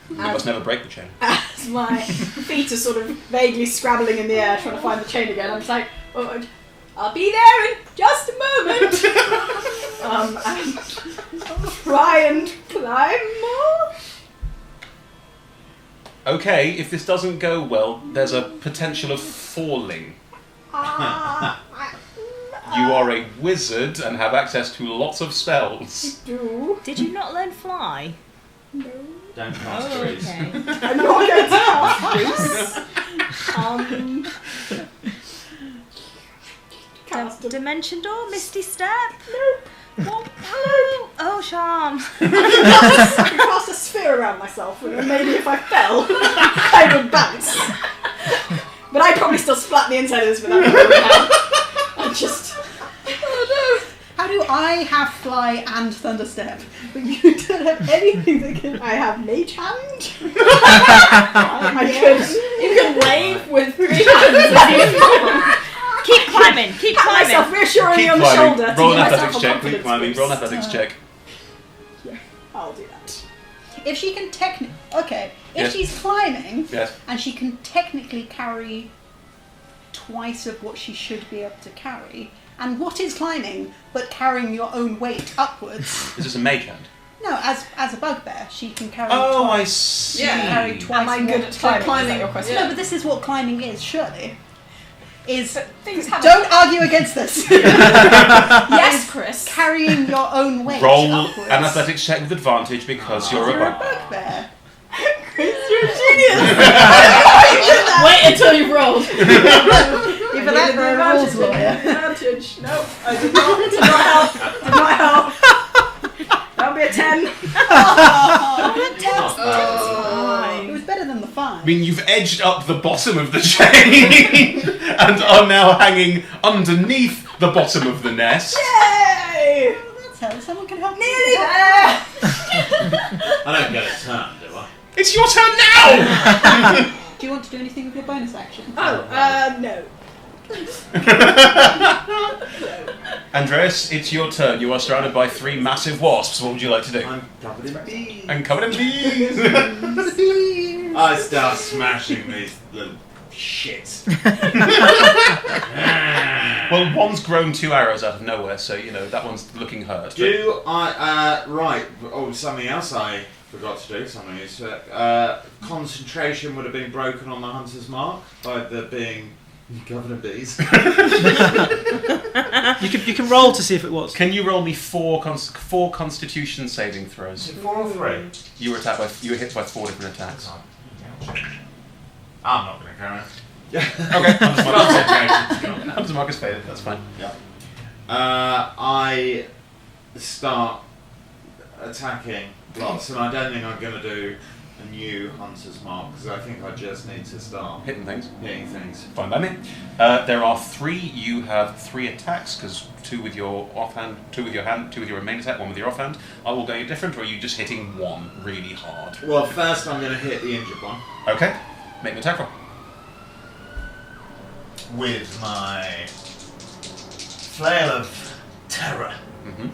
You must never break the chain. As my feet are sort of vaguely scrabbling in the air trying to find the chain again, I'm just like, oh, I'll be there in just a moment. And try and climb more. Okay, if this doesn't go well, there's a potential of falling. You are a wizard and have access to lots of spells. Did you not learn fly? No. Don't cast Oh, trees. okay. I'm not going to cast this. Dimension door, Misty Step? Nope. Oh, charm. I could cast a sphere around myself, and then maybe if I fell, I would bounce. But I'd probably still splat the inside of this without knowing how. I just... Oh no! How do I have fly and thunderstep, but you don't have anything that can? I have mage hand. You can wave with 3 hands. Keep climbing, keep Pat myself climbing. reassuringly Keep on the climbing. shoulder to Roll give an myself athletics a check. Keep confidence climbing. boost. Roll an athletics check. Yeah, I'll do that. If she can if Yes. she's climbing Yes. and she can technically carry twice of what she should be able to carry, and what is climbing but carrying your own weight upwards? Is this a mage hand? No, as a bugbear, she can carry. Oh, I twice. see. She can carry twice. Am I more. good at climbing? Is that your Yeah. question? No, but this is what climbing is, surely. Is Things happen. don't argue against this. Yes, Chris. Carrying your own weight Roll upwards. an athletics check with advantage because you're a You're a bugbear. bugbear. Chris, you're a genius. Wait until you've rolled. Even that for a rules lawyer. Advantage. No, I did not. Did not help. Did not help. That'll be a 10. It was better than the 5. I mean, you've edged up the bottom of the chain and are now hanging underneath the bottom of the nest. Yay! That's how someone can help me. Nearly there. I don't get a turn, do I? It's your turn now! Do you want to do anything with your bonus action? Oh, no. Andreas, it's your turn. You are surrounded by 3 massive wasps. What would you like to do? I'm covered in bees. And covered in bees. I start smashing these little shits. Well, one's grown 2 arrows out of nowhere, so you know that one's looking hurt. Do I, right, oh, something else I forgot to do, something useful. Concentration would have been broken on the hunter's mark by the being covered in bees. You can roll to see if it was. Can you roll me 4 Constitution saving throws? 4 or 3? You were hit by 4 different attacks. I'm not going to carry it. Okay, Hunter's mark is faded. That's fine. Yeah. I start attacking lots, and I don't think I'm going to do a new hunter's mark because I think I just need to start Hitting things. hitting things. Fine by me. There are 3. You have 3 attacks because 2 with your offhand, 2 with your hand, 2 with your main attack, 1 with your offhand. Are all going different, or are you just hitting 1 really hard? Well, first I'm going to hit the injured one Okay. Make an attack roll. With my flail of terror. Mm-hmm.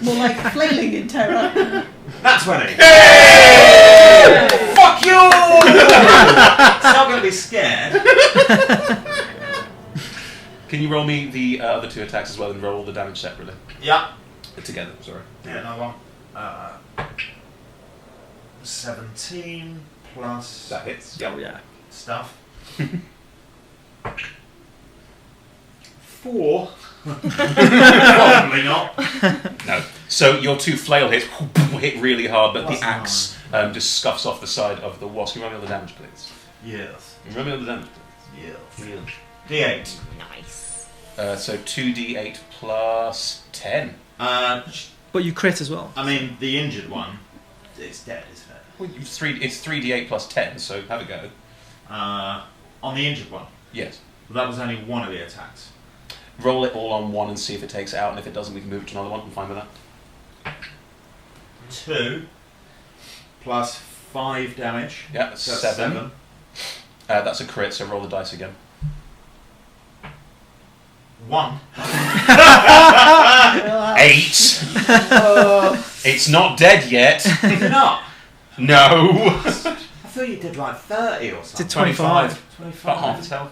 More like flailing in terror. That's 20. Hey! Fuck you! It's not going to be scared. Can you roll me the other 2 attacks as well and roll the damage separately? Yeah. Together, sorry. Yeah, no one. 17 plus That hits. Oh yeah. stuff. 4. Probably not. No. So your 2 flail hits hit really hard, but Plus the axe just scuffs off the side of the wasp. Can you roll me all the damage, please? Yes. Can you roll me all the damage, Yes. please? D8. Nice. So 2d8 plus 10. But you crit as well. I mean, the injured one, it's dead, isn't it? Well, it's 3d8 plus 10, so have a go. On the injured one. Yes. Well, that was only one of the attacks. Roll it all on 1 and see if it takes it out, and if it doesn't, we can move it to another one. I'm fine with that. 2 plus 5 damage. Yeah, that's So that's 7. That's a crit, so roll the dice again. 1. 8! It's not dead yet. Is it not? No! I thought you did like 30 or something. Did 25. 25. About half its health.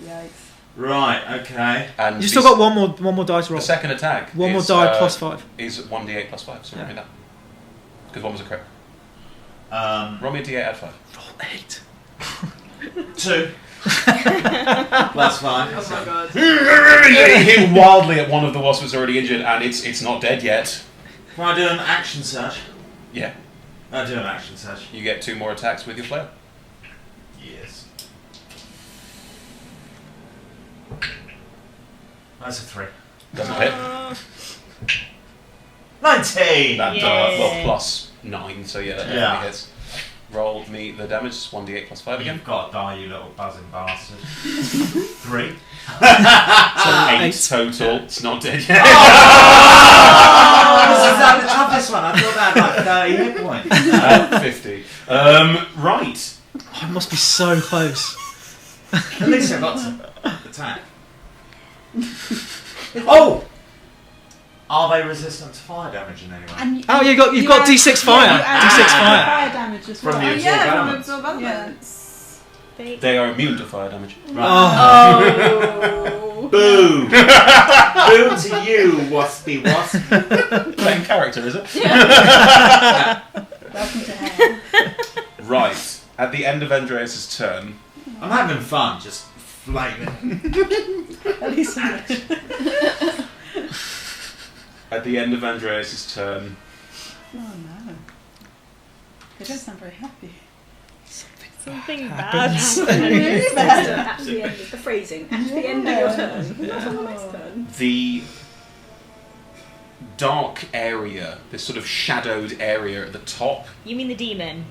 Yikes. Right, okay. And You still got one more die to roll. The second attack. One more is, die plus 5. Is 1d8 plus 5, so roll me that. Because 1 was a crit. Roll me a d8 add 5. Roll 8. 2 plus 5. Oh my god. You hit wildly at one of the wasps that's already injured, and it's not dead yet. Can I do an action search? Yeah. I'll do an action search. You get 2 more attacks with your flail. Yes. That's a 3. Doesn't hit. 19! That Yay. well plus 9, so yeah, that Yeah. definitely hits. Roll me the damage, 1d8 plus 5 again. You've got to die, you little buzzing bastard. 3. So 8 8. total. It's not dead yet. This is like the toughest one. I thought that had like 30 hit points. 50. Right. Oh, it must be so close. At least I got to attack. Oh! Are they resistant to fire damage in any way? And Oh, you've got D6 fire. Yeah, you add D6 fire. fire damage as From well. the Oh absorb yeah, from elements. absorb elements. They are immune to fire damage. Oh. Boo! Boo to you, waspy wasp. Same character, is it? Welcome to hell. Right. At the end of Andreas' turn, I'm having fun, just flaming. At least so much. at the end of Andreas' turn, Oh no. They don't sound very happy. Something bad happens. happened. At the end of the phrasing. At the end of your turn. Not on the next turn. the dark area, this sort of shadowed area at the top, You mean the demon?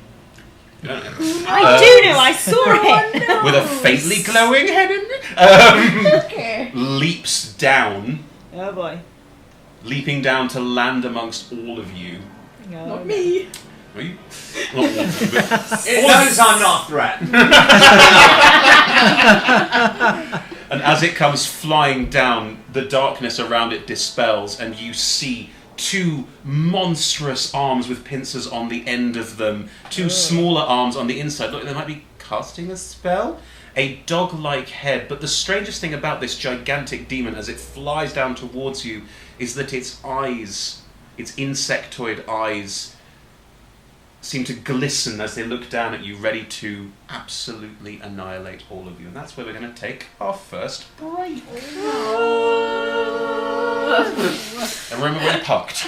you don't know, I do know, I saw it! with a faintly glowing head in it, leaps down, Oh boy. leaping down to land amongst all of you. No. Not me. Are you? Not all of you, but It knows I'm not a threat. And as it comes flying down, the darkness around it dispels, and you see two monstrous arms with pincers on the end of them, two smaller arms on the inside. Look, they might be casting a spell. A dog-like head, but the strangest thing about this gigantic demon as it flies down towards you is that its eyes, its insectoid eyes, seem to glisten as they look down at you, ready to absolutely annihilate all of you. And that's where we're going to take our first break. And remember, we're pucked.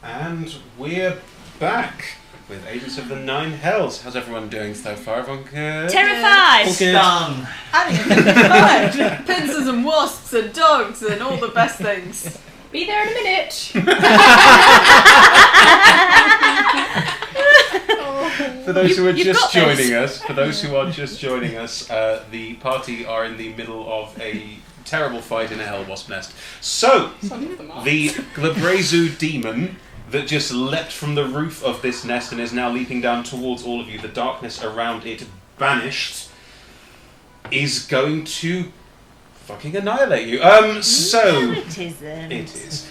And we're back with Agents of the Nine Hells. How's everyone doing so far? Everyone good? Terrified! All good. Done. I think it's fine. Pincers and wasps and dogs and all the best things. Be there in a minute. For those who are You've just got this. joining us, the party are in the middle of a terrible fight in a hellwasp nest. So, the Glabrezu demon that just leapt from the roof of this nest and is now leaping down towards all of you, the darkness around it banished, is going to fucking annihilate you. So... No, it isn't. It is.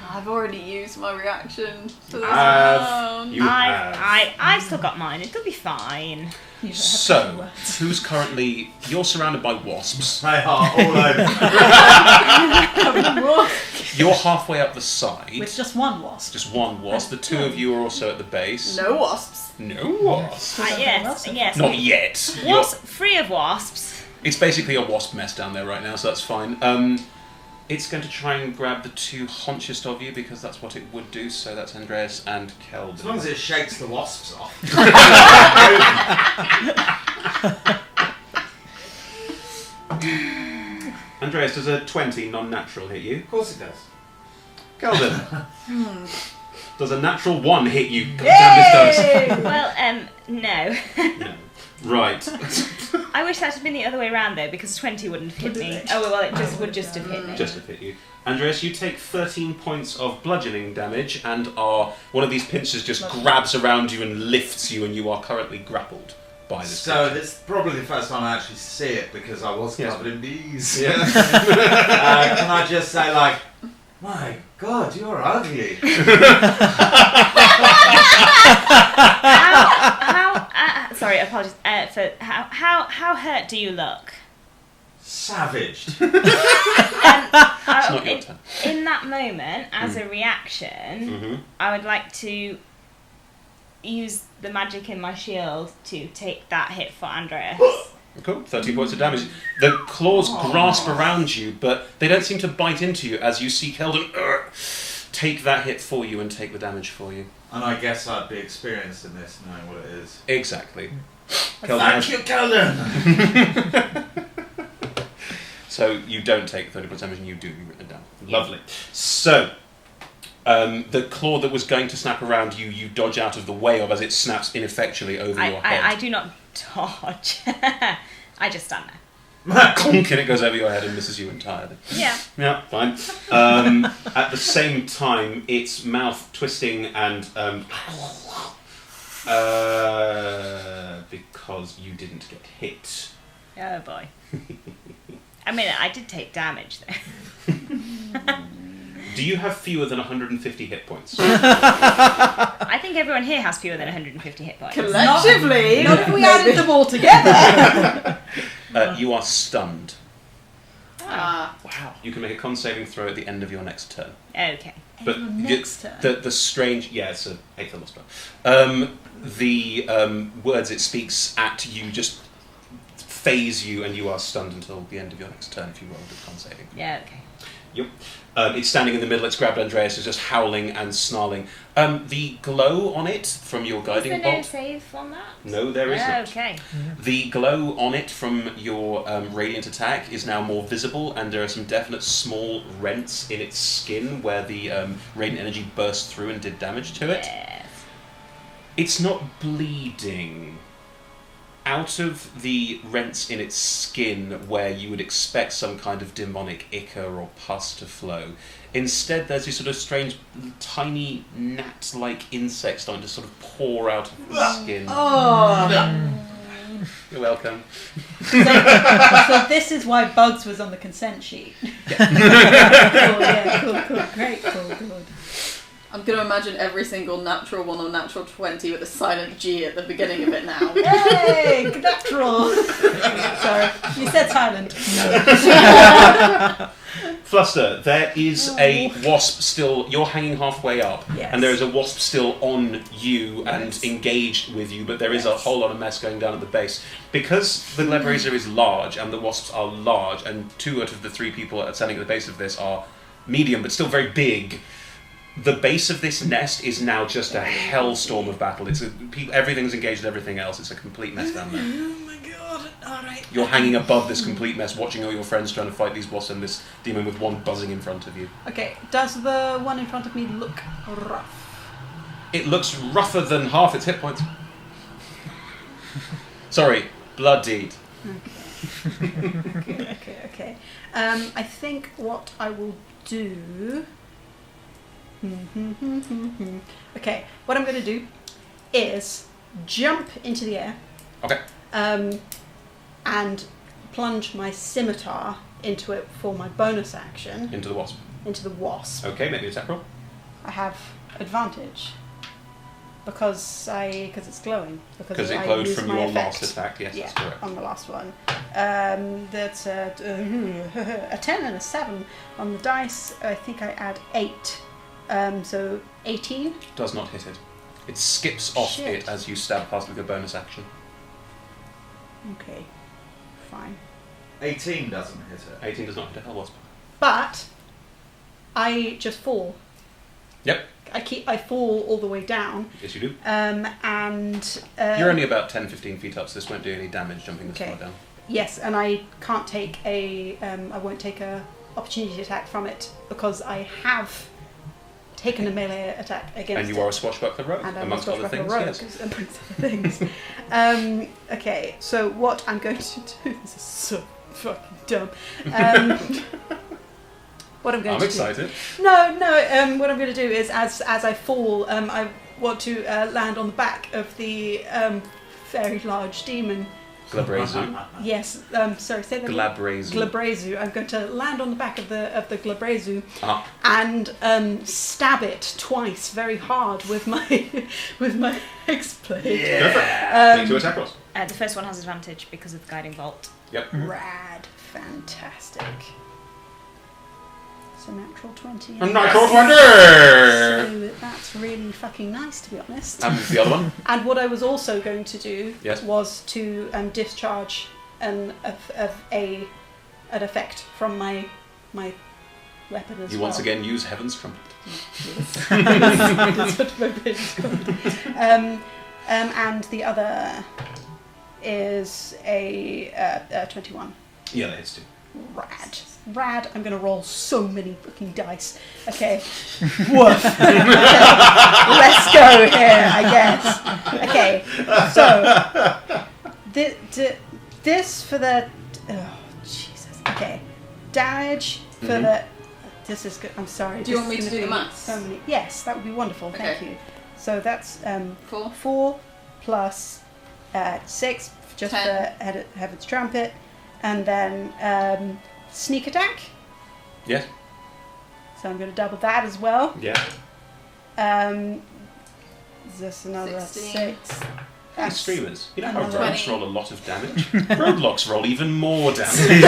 I've already used my reaction to this round. You have. I've still got mine. It'll be fine. You don't have to So, words. who's currently... You're surrounded by wasps. They are all over. You're halfway up the side. With just one wasp. Just one wasp. The two of you are also at the base. No wasps. No wasps. Yes. Not yet. You're- Wasp, free of wasps. It's basically a wasp mess down there right now, so that's fine. It's going to try and grab the two haunchest of you because that's what it would do. So that's Andreas and Kelvin. As long as it shakes the wasps off. Andreas, does a 20 non-natural hit you? Of course it does. Kelvin. Does a natural 1 hit you? God damn this dice. Well, no. No. Right. I wish that had been the other way around though, because 20 wouldn't have hit me. Oh well, it just would just have hit me. Just to hit you. Andreas, you take 13 points of bludgeoning damage and one of these pincers just grabs around you and lifts you, and you are currently grappled by this So creature. this is probably the first time I actually see it because I was Yes. covered in bees. Yeah. Can I just say like, my God, you're ugly. Sorry, apologies. For how hurt do you look? Savaged. It's not your turn. In that moment, as a reaction, Mm-hmm. I would like to use the magic in my shield to take that hit for Andreas. Cool. 13 points of damage. The claws grasp around you, but they don't seem to bite into you as you see Keldon take that hit for you and take the damage for you. And I guess I'd be experienced in this, knowing what it is. Exactly. Thank you, Keldon! So you don't take 30 points damage and you do be written down. Lovely. So, the claw that was going to snap around you, you dodge out of the way of as it snaps ineffectually over your head. I do not dodge. I just stand there. Conk, and it goes over your head and misses you entirely. Yeah. Yeah, fine. At the same time, its mouth twisting and because you didn't get hit. Oh boy. I mean, I did take damage though. Do you have fewer than 150 hit points? I think everyone here has fewer than 150 hit points. Collectively. Not if we added them all together. You are stunned. Ah. Wow. You can make a con saving throw at the end of your next turn. Okay. But Your next turn. the strange... Yeah, it's an 8th level spell. The words it speaks at you just phase you and you are stunned until the end of your next turn if you roll the con saving. Yeah, okay. Yep. It's standing in the middle, it's grabbed Andreas, it's just howling and snarling. The glow on it from your guiding Is there no bolt... save on that? No, there isn't. Okay. The glow on it from your radiant attack is now more visible, and there are some definite small rents in its skin where the radiant energy burst through and did damage to it. Yes. It's not bleeding. Out of the rents in its skin where you would expect some kind of demonic ichor or pus to flow, instead there's this sort of strange tiny gnat-like insect starting to sort of pour out of the skin. Oh. You're welcome. So this is why Bugs was on the consent sheet. Cool. Great, cool, good. I'm going to imagine every single natural 1 or natural 20 with a silent G at the beginning of it now. Yay! Natural! Sorry, you said silent. Fluster, there is a wasp still... You're hanging halfway up, Yes. and there is a wasp still on you and Yes. engaged with you, but there is a Yes. whole lot of mess going down at the base. Because the Glabrezu is large, and the wasps are large, and 2 out of the 3 people standing at the base of this are medium, but still very big, The base of this nest is now just a hellstorm of battle. Everything's engaged with everything else. It's a complete mess down there. Oh my god! All right. You're hanging above this complete mess, watching all your friends trying to fight these boss and this demon with one buzzing in front of you. Okay, does the one in front of me look rough? It looks rougher than half its hit points. Sorry, bloodied. Okay. I think what I will do... Okay, what I'm going to do is jump into the air. Okay. And plunge my scimitar into it for my bonus action. Into the wasp. Into the wasp. Okay, make me attack roll. I have advantage because it's glowing. Because it I glowed used from my your effect. last attack. Yes, Yeah, that's correct. on the last one. That's a 10 and a 7 on the dice. I think I add 8. So 18. Does not hit it. It skips off Shit. it as you stab past with your bonus action. Okay, fine. 18 doesn't hit it. 18 does not hit a hellwasp. But I just fall. Yep. I fall all the way down. Yes, you do. And You're only about 10-15 feet up, so this won't do any damage jumping this far down. Yes, and I can't take I won't take a opportunity attack from it because I have taken a melee attack against it. And you are a swashbuckler rogue, And I'm amongst a other things. rogue, Yes. amongst other things. Okay, so what I'm going to do... This is so fucking dumb. What I'm going I'm to excited. do... No, what I'm going to do is, as I fall, I want to land on the back of the very large demon. Glabrezu. Yes, sorry, say that again. Glabrezu. Glabrezu. I'm going to land on the back of the Glabrezu Ah. and stab it twice very hard with my hexblade. Go for it. Make 2 attack rolls. The first one has advantage because of the guiding bolt. Yep. Rad, fantastic. It's a natural 20. A natural 20! So that's really fucking nice, to be honest. And the other one? And what I was also going to do Yes. was to discharge an effect from my weapon as You well. once again use Heaven's Trumpet. That's what my brain is called. And the other is a 21. Yeah, that hits too. Rad. I'm going to roll so many fucking dice. Okay. Woof. Okay. Let's go here, I guess. Okay. So, this for the... Oh, Jesus. Okay. Damage for the... This is good. I'm sorry. Do you this want me is to do gonna the be maths? so many- Yes, that would be wonderful. Thank Okay. you. So that's 4. 4 plus 6 just 10. for Heaven's Trumpet. And then sneak attack. Yes. So I'm going to double that as well. Yeah. Is this another 16. 6? These streamers. You know how another- rogues 20. roll a lot of damage? Roadblocks roll even more damage.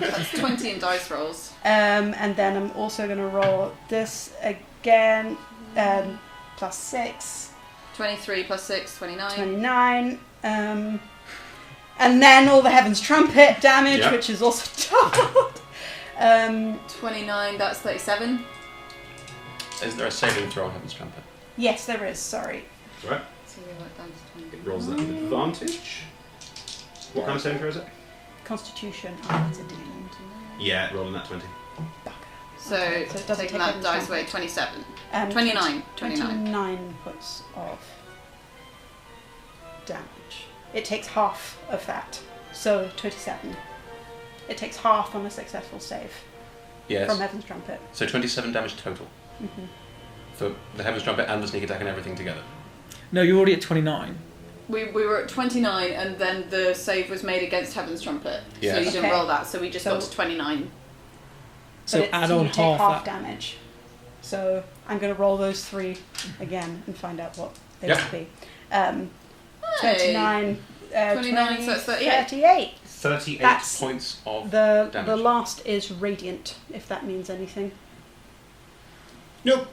That's 20 in dice rolls. And then I'm also going to roll this again. Plus 6. 23 plus 6, 29. 29. And then all the Heaven's Trumpet damage, Yeah. which is also doubled. 29, that's 37. Is there a saving throw on Heaven's Trumpet? Yes, there is. Sorry. That's right. So we work down to 20. It rolls that with advantage. What kind of saving throw is it? Constitution. Oh, it's a demon. Yeah, rolling that 20. So, Okay, so it doesn't taking take that any dice time. away, 27. 29. 29 points of damage. It takes half of that, so 27. It takes half on a successful save Yes. from Heaven's Trumpet. So 27 damage total. Mm-hmm. For the Heaven's Trumpet and the sneak attack and everything together. No, you're already at 29. We were at 29 and then the save was made against Heaven's Trumpet. So Yes. you didn't Okay. roll that, so we just got So- to 29. So But add you on take half that. damage. So I'm going to roll those 3 again and find out what they Yep. would be. Hey. 29, 29, 20, so that's 38. 38. 38 That's points of The damage. last is radiant, if that means anything. Nope.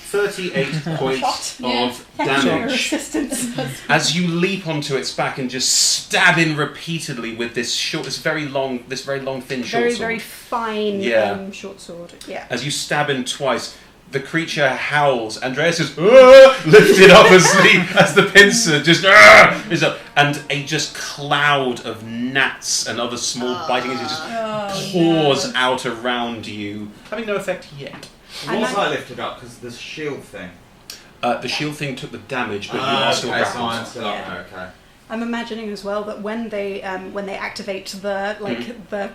38 points Shot. Yeah. of Thank you for your damage. assistance. As you leap onto its back and just stab in repeatedly with this very long, thin short Very, sword. very fine Yeah. short sword. Yeah. As you stab in twice, The creature howls. Andreas is lifted up as the pincer just is up, and a just cloud of gnats and other small biting insects just pours out around you, having no effect yet. Was I lifted up because the shield thing? The shield thing took the damage, but you are still grappled. Okay. I'm imagining as well that when they activate the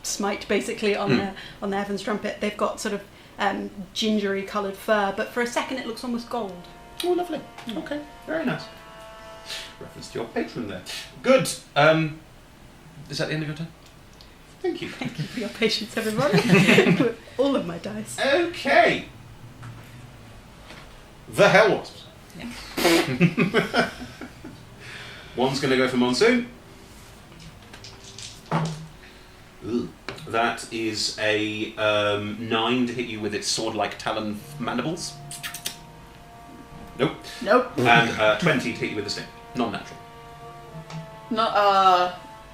smite basically on the Evans trumpet, they've got sort of gingery coloured fur, but for a second it looks almost gold. Oh, lovely. Okay, very nice. Reference to your patron there. Good. Is that the end of your turn? Thank you. Thank you for your patience, everybody. With all of my dice. Okay. The hellwasps. Yeah. One's going to go for Monsoon. Ooh. That is a 9 to hit you with its sword-like talon mandibles. Nope. And 20 to hit you with a sting. Non-natural.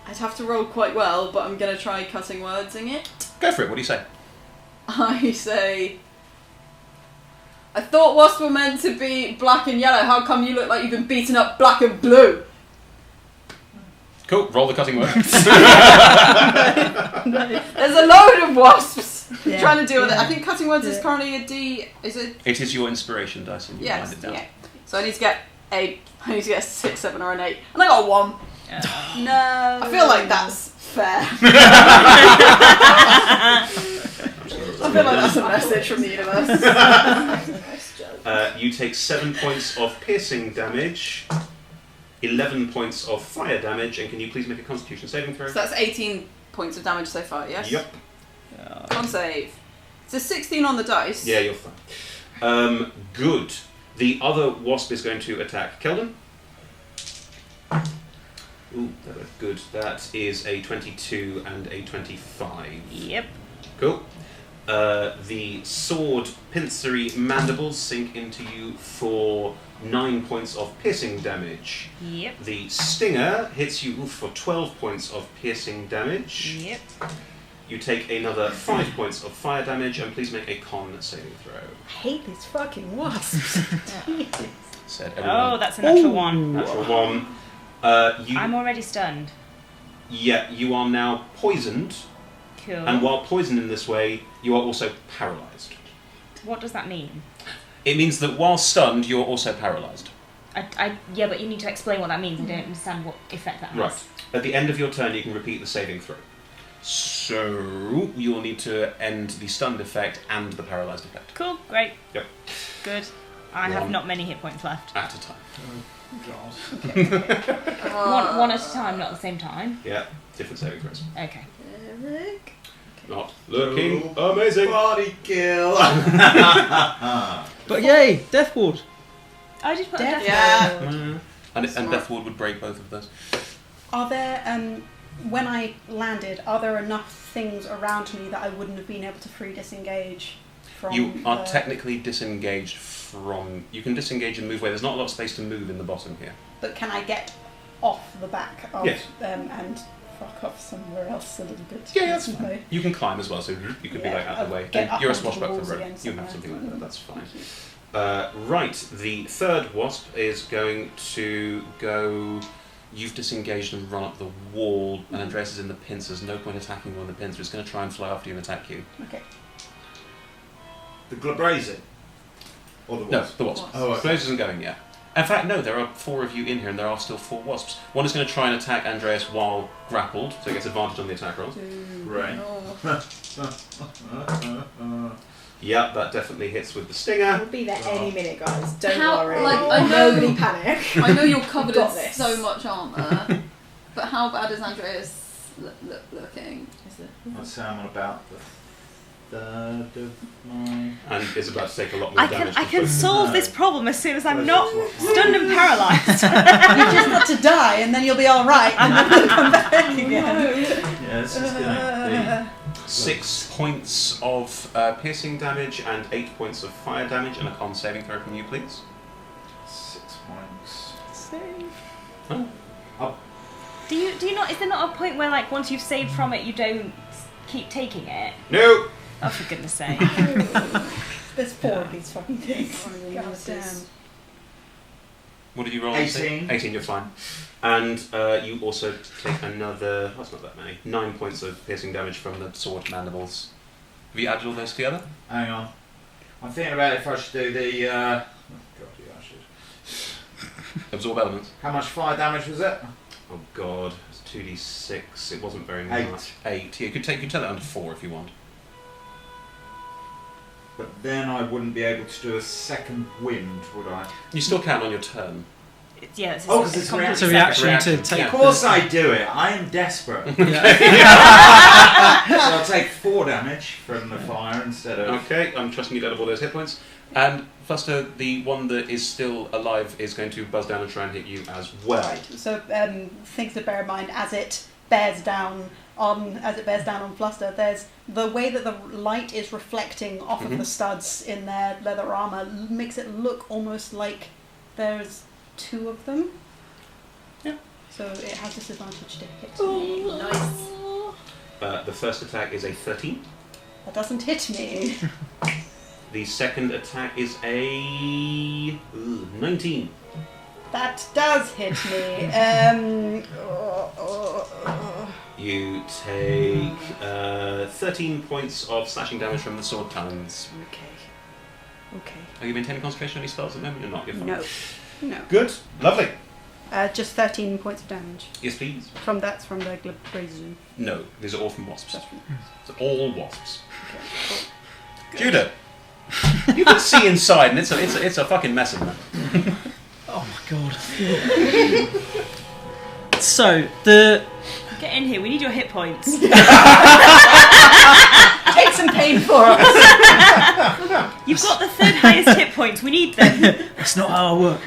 I'd have to roll quite well, but I'm going to try cutting wordsing it. Go for it. What do you say? I say... I thought wasps were meant to be black and yellow. How come you look like you've been beaten up black and blue? Cool. Roll the cutting word. There's a load of wasps trying to deal with it. I think cutting words is currently a D. Is it? It is your inspiration dice, and you Yes. wind it down. Yeah. So I need to get a 6, 7, or an 8, and I got a 1. No. I feel like that's fair. I feel like that's a message from the universe. You take 7 points of piercing damage, 11 points of fire damage, and can you please make a Constitution saving throw? So that's 18 points of damage so far, yes? Yep. Con save. It's a 16 on the dice. Yeah, you're fine. Good. The other wasp is going to attack Keldon. Ooh, that was good. That is a 22 and a 25. Yep. Cool. The sword pincery mandibles sink into you for 9 points of piercing damage. Yep. The stinger hits you for 12 points of piercing damage. Yep. You take another 5 points of fire damage, and please make a con saving throw. I hate these fucking wasps. Said everyone. Oh, that's a natural one. Natural 1. I'm already stunned. Yeah, you are now poisoned, Cool. and while poisoned in this way, you are also paralysed. What does that mean? It means that while stunned, you're also paralysed. Yeah, but you need to explain what that means. I don't understand what effect that has. Right. At the end of your turn, you can repeat the saving throw. So, you'll need to end the stunned effect and the paralysed effect. Cool, great. Yep. Good. I have One. not many hit points left. At a time. One at a time, not at the same time. Yeah, different saving throws. Okay. Eric. Not looking amazing. Body kill. But yay, Death Ward. I just put Death a death Yeah. ward. And Smart. Death Ward would break both of those. Are there, when I landed, are there enough things around me that I wouldn't have been able to free disengage from? You are technically disengaged from... You can disengage and move away. There's not a lot of space to move in the bottom here. But can I get off the back of Yes. and fuck off somewhere else a little bit? Yeah, that's No. fine. You can climb as well, so you could be Yeah, like out of the I'll way. get And up you're a onto the swashbuckler walls rogue. again You have somewhere. something like that. That's fine. Thank you. Right, the third wasp is going to go... You've disengaged and run up the wall, and Andreas is in the pincer. There's no point attacking you on the pincer. It's going to try and fly after you and attack you. Okay. The Glabrazen? Or the No, wasp? the wasp. Oh, okay. Blaze isn't going yet. In fact, no, there are 4 of you in here, and there are still 4 wasps. One is going to try and attack Andreas while grappled, so he gets advantage on the attack rolls. Right. Oh. Yep, that definitely hits with the We'll stinger. be there any minute, guys. Don't How- worry. like, I know- Nobody panic. I know you're covered Got in this. so much armour, but how bad is Andreas looking? I'd say I'm on about the third of my... And is about to take a lot more damage. I can from solve this problem as soon as I'm not Well, stunned and paralysed. You just got to die, and then you'll be all right, and then you'll come back again. Yeah, this is going to 6 points of piercing damage and 8 points of fire damage, and a con saving throw from you, please. be 6 points. Huh? Do you not? Is there not a point where, like, once you've saved from it, you don't keep taking it? No! Oh, for goodness sake. There's 4 of these fucking things. God damn. What did you roll? 18. 18, you're fine. And you also take another, that's not that many, 9 points of piercing damage from the sword mandibles. Have you added all those together? Hang on. I'm thinking about if I should do the. Oh, God, yeah, I should. Absorb elements. How much fire damage was it? Oh god, it's 2d6, it wasn't very 8. much. 8. Yeah, you could turn that under 4 if you want. But then I wouldn't be able to do a second wind, would I? You still can on your turn. Yeah, it's Oh, 'cause it's completely It's a separate. reaction to take. Yeah. Of course I do it. I am desperate. Yeah. So I'll take 4 damage from the fire instead of. Okay, I'm trusting you to add all those hit points. And Fuster, the one that is still alive, is going to buzz down and try and hit you as well. Right. So things to bear in mind as it bears down on Fluster. There's the way that the light is reflecting off of the studs in their leather armor makes it look almost like there's 2 of them. Yeah. So it has disadvantage to hit. Ooh, nice. The first attack is a 13. That doesn't hit me. The second attack is a 19. That does hit me. You take 13 points of slashing damage from the sword talons. Okay. Are you maintaining concentration on any spells at the moment? You're not. You're fine. No. Good. Lovely. Just 13 points of damage. Yes, please. From the brazen. No, these are all from wasps. That's from- It's all wasps. Okay, cool. Judah, you can see inside, and it's a fucking mess in there. Oh my god. So the Get in here, we need your hit points. Take some pain for us. You've got the 3rd highest hit points, we need them. that's not how I work.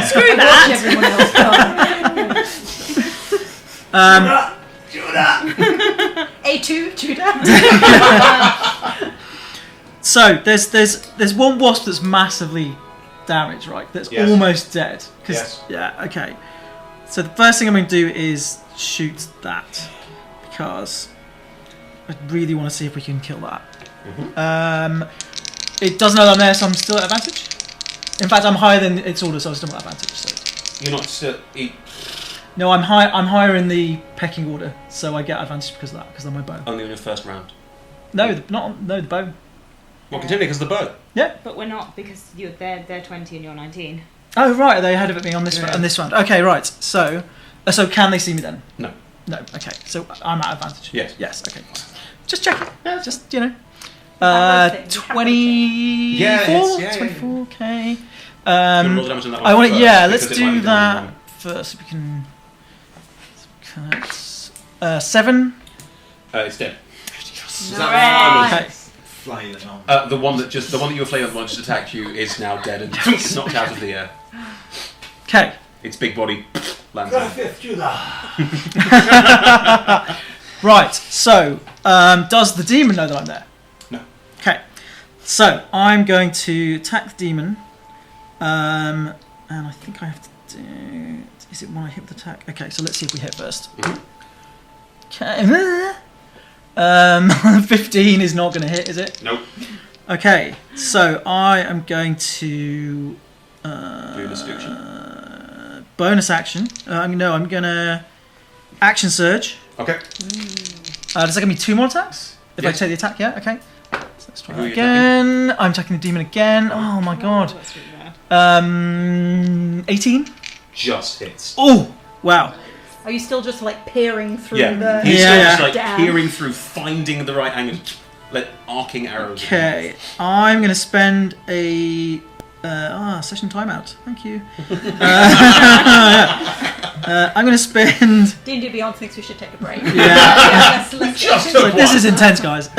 Screw Watch that! everyone else go. Judah! A2, Judah. So there's one wasp that's massively damaged, right? That's Yes. almost dead. 'Cause- Yes. Yeah. Okay. So the first thing I'm going to do is shoot that because I really want to see if we can kill that. It doesn't know that I'm there, so I'm still at advantage. In fact, I'm higher than its order, so I'm still at advantage. So. You're not still. No, I'm higher in the pecking order, so I get advantage because of that, because of my bow. Only on your first round. No, the bow. Well, continue because of the bow. Yeah. But we're not, because they're 20 and you're 19. Oh right, are they ahead of me on this on this round? Okay, right. So can they see me then? No. No. Okay, so I'm at advantage. Yes. Yes. Okay. Fine. Just checking. Yeah, just Have those things. 24. Yeah, 24. Okay. Do you want to roll the damage on that one I want to. first, Yeah, let's because it might do be the wrong that one. first. If we can. 7. It's dead. Is that Okay. flailing on? The one that you were flailing on, the one that just attacked you, is now dead and it's knocked out of the air. Okay. Its big body lands on. Judah! Right. So, does the demon know that I'm there? No. Okay. So I'm going to attack the demon, and I think I have to do. Is it when I hit with attack? Okay. So let's see if we hit first. Okay. 15 is not going to hit, is it? Nope. Okay. So I am going to. Bonus action. Bonus action. I'm gonna action surge. Okay. Does that give me 2 more attacks? If I Yes. take the attack, yeah? Okay. So let's try Who are that you again. I'm attacking the demon again. Oh my god. That's really bad. 18? Just hits. Oh! Wow. Are you still just like peering through Yeah. the? He's Yeah, still yeah. just like Damn. peering through, finding the right angle, like arcing arrows. Okay. I'm gonna spend a. Session timeout. Thank you. I'm gonna spend. D&D Beyond thinks we should take a break. Yeah. let's Just Like, this is intense, guys.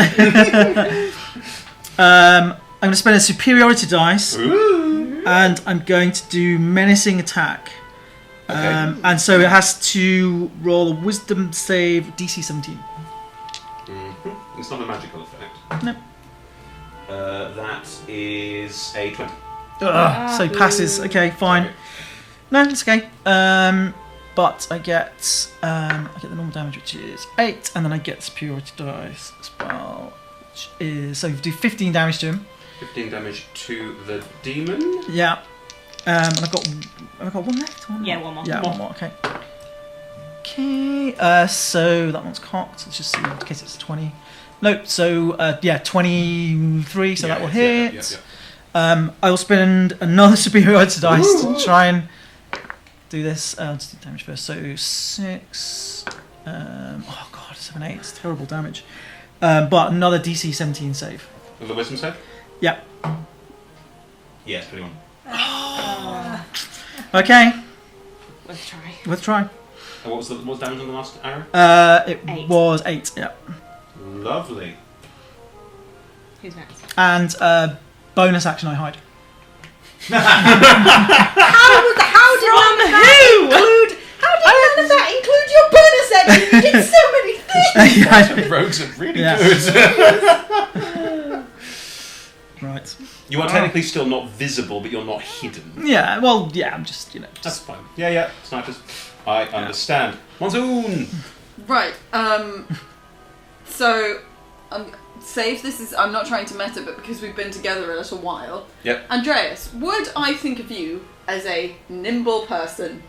I'm going to spend a superiority dice, Ooh. and I'm going to do menacing attack. Okay. And so it has to roll a wisdom save DC 17. It's not a magical effect. No. That is a 20. So passes. Okay, fine. Okay. No, it's okay. But I get the normal damage, which is 8, and then I get superiority dice as well. is so you do 15 damage to him. 15 damage to the demon. Yeah. And I've got one left. Yeah, one more. Yeah, one more. Okay. Okay. So that one's cocked. Let's just see in case it's 20. No. So 23. So that will hit. I will spend another superiority dice to try and do this. Let's do damage first. So 6. Oh god, 7, 8. It's terrible damage. But another DC 17 save. With the wisdom save? Yeah. Yeah, it's 21. Okay. Let's try. Let's try. What was damage on the last arrow? It 8. was 8. Yeah. Lovely. Who's next? And bonus action, I hide. How did none of that include your bonus action? You did so many things. Rogues are really Yeah. good. Right. You are technically still not visible, but you're not hidden. Yeah. Well, yeah. I'm just That's fine. Yeah. Snipers. I understand. Monsoon. Right. So, save. This is. I'm not trying to meta, but because we've been together a little while. Yep. Andreas, would I think of you as a nimble person?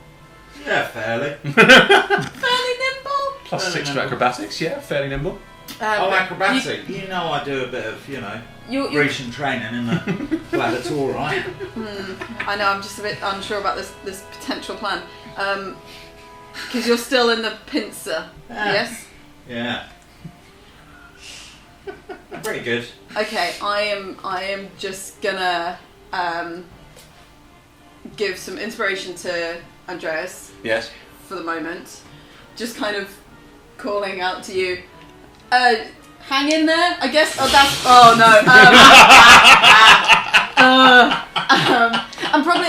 Yeah, fairly. Fairly nimble. Plus Fairly 6 to nimble. acrobatics. Yeah, fairly nimble. Acrobatic. You know I do a bit of, You, Grecian training in the gladiator, right? I know. I'm just a bit unsure about this potential plan. Because you're still in the pincer. Yes. Yeah. Pretty good. Okay. I am just gonna give some inspiration to Andreas Yes. for the moment. Just kind of calling out to you. Hang in there, I guess. Oh, that's. Oh no.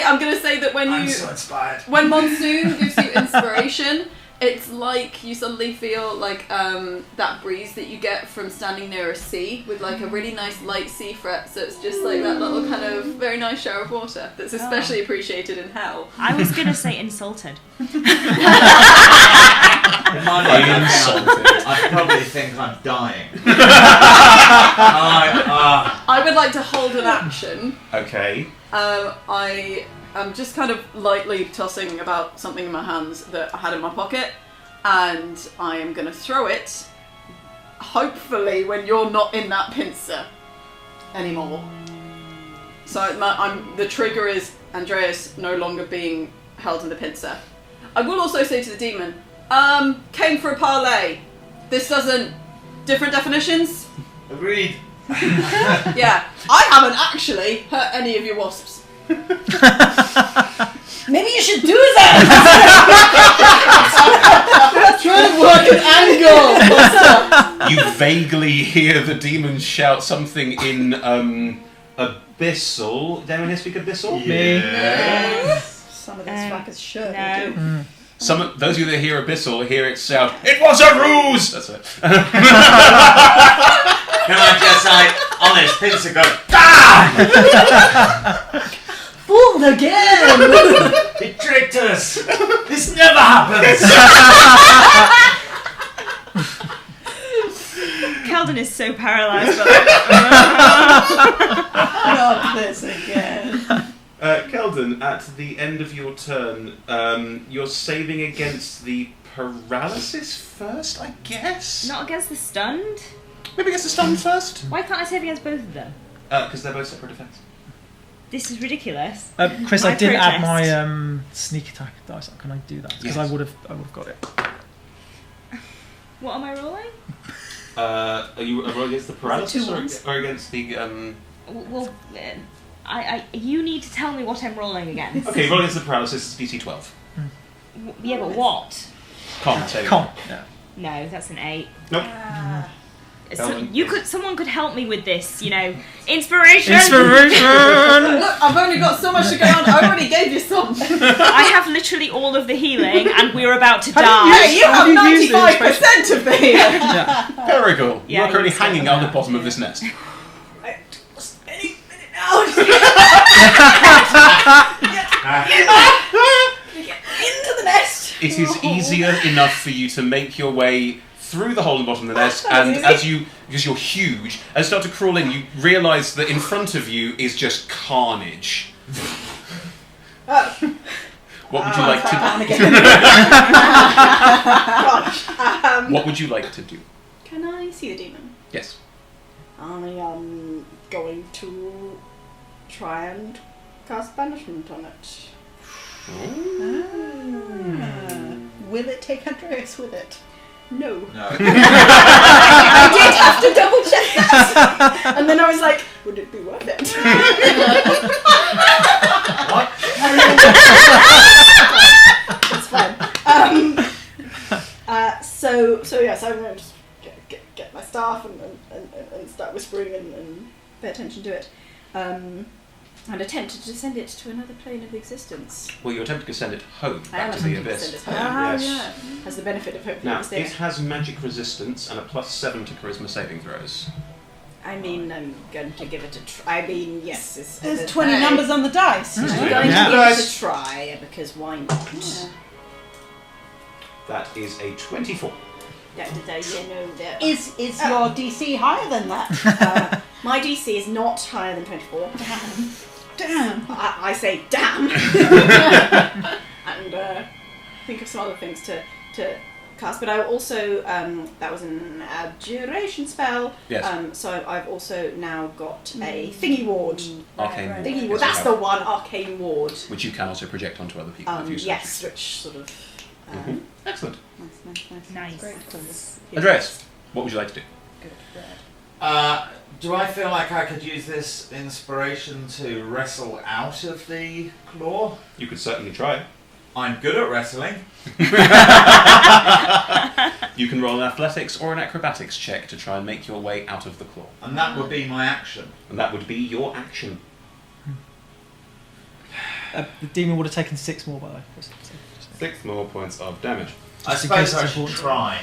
I'm gonna say that I'm so inspired. when Monsoon gives you inspiration, it's like you suddenly feel like that breeze that you get from standing near a sea with like a really nice light sea fret. So it's just like that little kind of very nice shower of water that's especially appreciated in hell. I was going to say insulted. I probably think I'm dying. I would like to hold an action. Okay. I am just kind of lightly tossing about something in my hands that I had in my pocket, and I am going to throw it, hopefully when you're not in that pincer anymore. So the trigger is Andreas no longer being held in the pincer. I will also say to the demon, came for a parlay. This doesn't... Different definitions? Agreed. Yeah. I haven't actually hurt any of your wasps. Maybe you should do that. Trying to work an angle. You vaguely hear the demon shout something in Abyssal. Does anyone here speak Abyssal? Some of these fuckers should. No. Those of you that hear Abyssal hear it shout, "It was a ruse!" That's it. Can I just say, honest, pincer go, ah! Fooled again. He tricked us. This never happens. Keldon is so paralysed. Not this again. Keldon, at the end of your turn, you're saving against the paralysis first, I guess? Not against the stunned? Maybe against the stun first? Why can't I save against both of them? Because they're both separate effects. This is ridiculous. Chris, My I did add protest. my sneak attack dice. Can I do that? Because Yes. I would have got it. What am I rolling? Are you rolling against the paralysis two ones? or against the... Well, you need to tell me what I'm rolling against. Okay, rolling against the paralysis is DC 12. Yeah, but what? Con, saving. Con. Yeah. No, that's an 8. Nope. Someone could help me with this, Inspiration! Look, I've only got so much to go on. I already gave you some. I have literally all of the healing, and we're about to die. Hey, you have Have you used it in 95% of the healing. Yeah. Perigal, Yeah, you are currently you hanging said out the that. bottom of this nest. Into the nest. It is easier enough for you to make your way through the hole in the bottom of the nest, and because you're huge, as you start to crawl in, you realise that in front of you is just carnage. What would you like to do? What would you like to do? Can I see the demon? Yes. I am going to try and cast banishment on it. Will it take Andreas with it? No. No. I did have to double check that. And then I was like, would it be worth it? What? It's fine. So yes, I'm going to just get my staff and start whispering and pay attention to it. And attempt to send it to another plane of existence. Well, you're attempting to send it home, I am back to the attempting to send abyss. it home. Yes. Has the benefit of hopefully Now, staying. it has magic resistance and a +7 to charisma saving throws. I mean, I'm going to give it a try. I mean, yes. There's 20 numbers on the dice. I'm you know? going Yeah. to give it a try, because why not? Yeah. That is a 24. Is your DC higher than that? My DC is not higher than 24. Damn. I say damn. And think of some other things to cast. But I also, that was an abjuration spell. Yes. So I've also now got a thingy ward. Arcane right. ward. Thingy Yes, ward. you That's have. the one, arcane ward. Which you can also project onto other people if you so Yes, choose. which sort of... Mhm. Excellent. Nice. Great. Andreas, what would you like to do? Do I feel like I could use this inspiration to wrestle out of the claw? You could certainly try. I'm good at wrestling. You can roll an athletics or an acrobatics check to try and make your way out of the claw. And that would be my action. And that would be your action. The demon would have taken 6 more, by the way. 6 more points of damage. I Just in suppose case I it's should important. try.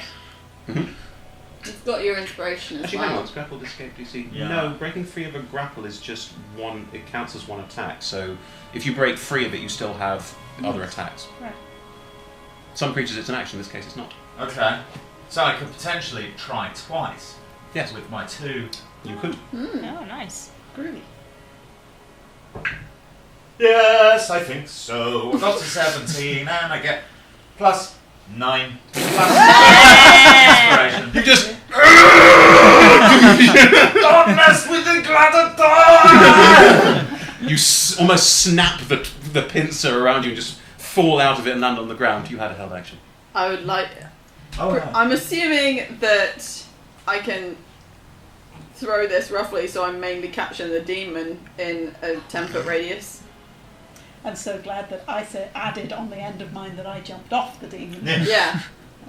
You've got your inspiration as Actually, hang well. on, grappled escape DC. Yeah. No, breaking free of a grapple is just one, it counts as one attack. So if you break free of it, you still have other attacks. Right. Some creatures it's an action, in this case it's not. Okay. So I could potentially try twice. Yes. With my 2. You could. Oh, nice. Groovy. Yes, I think so. I got to 17 and I get plus 9. Plus inspiration. You just... Don't mess with the gladiator! You almost snap the pincer around you and just fall out of it and land on the ground. You had a held action. I would like... Oh, no. I'm assuming that I can throw this roughly, so I'm mainly capturing the demon in a 10-foot radius. I'm so glad that I added on the end of mine that I jumped off the demon. Yeah.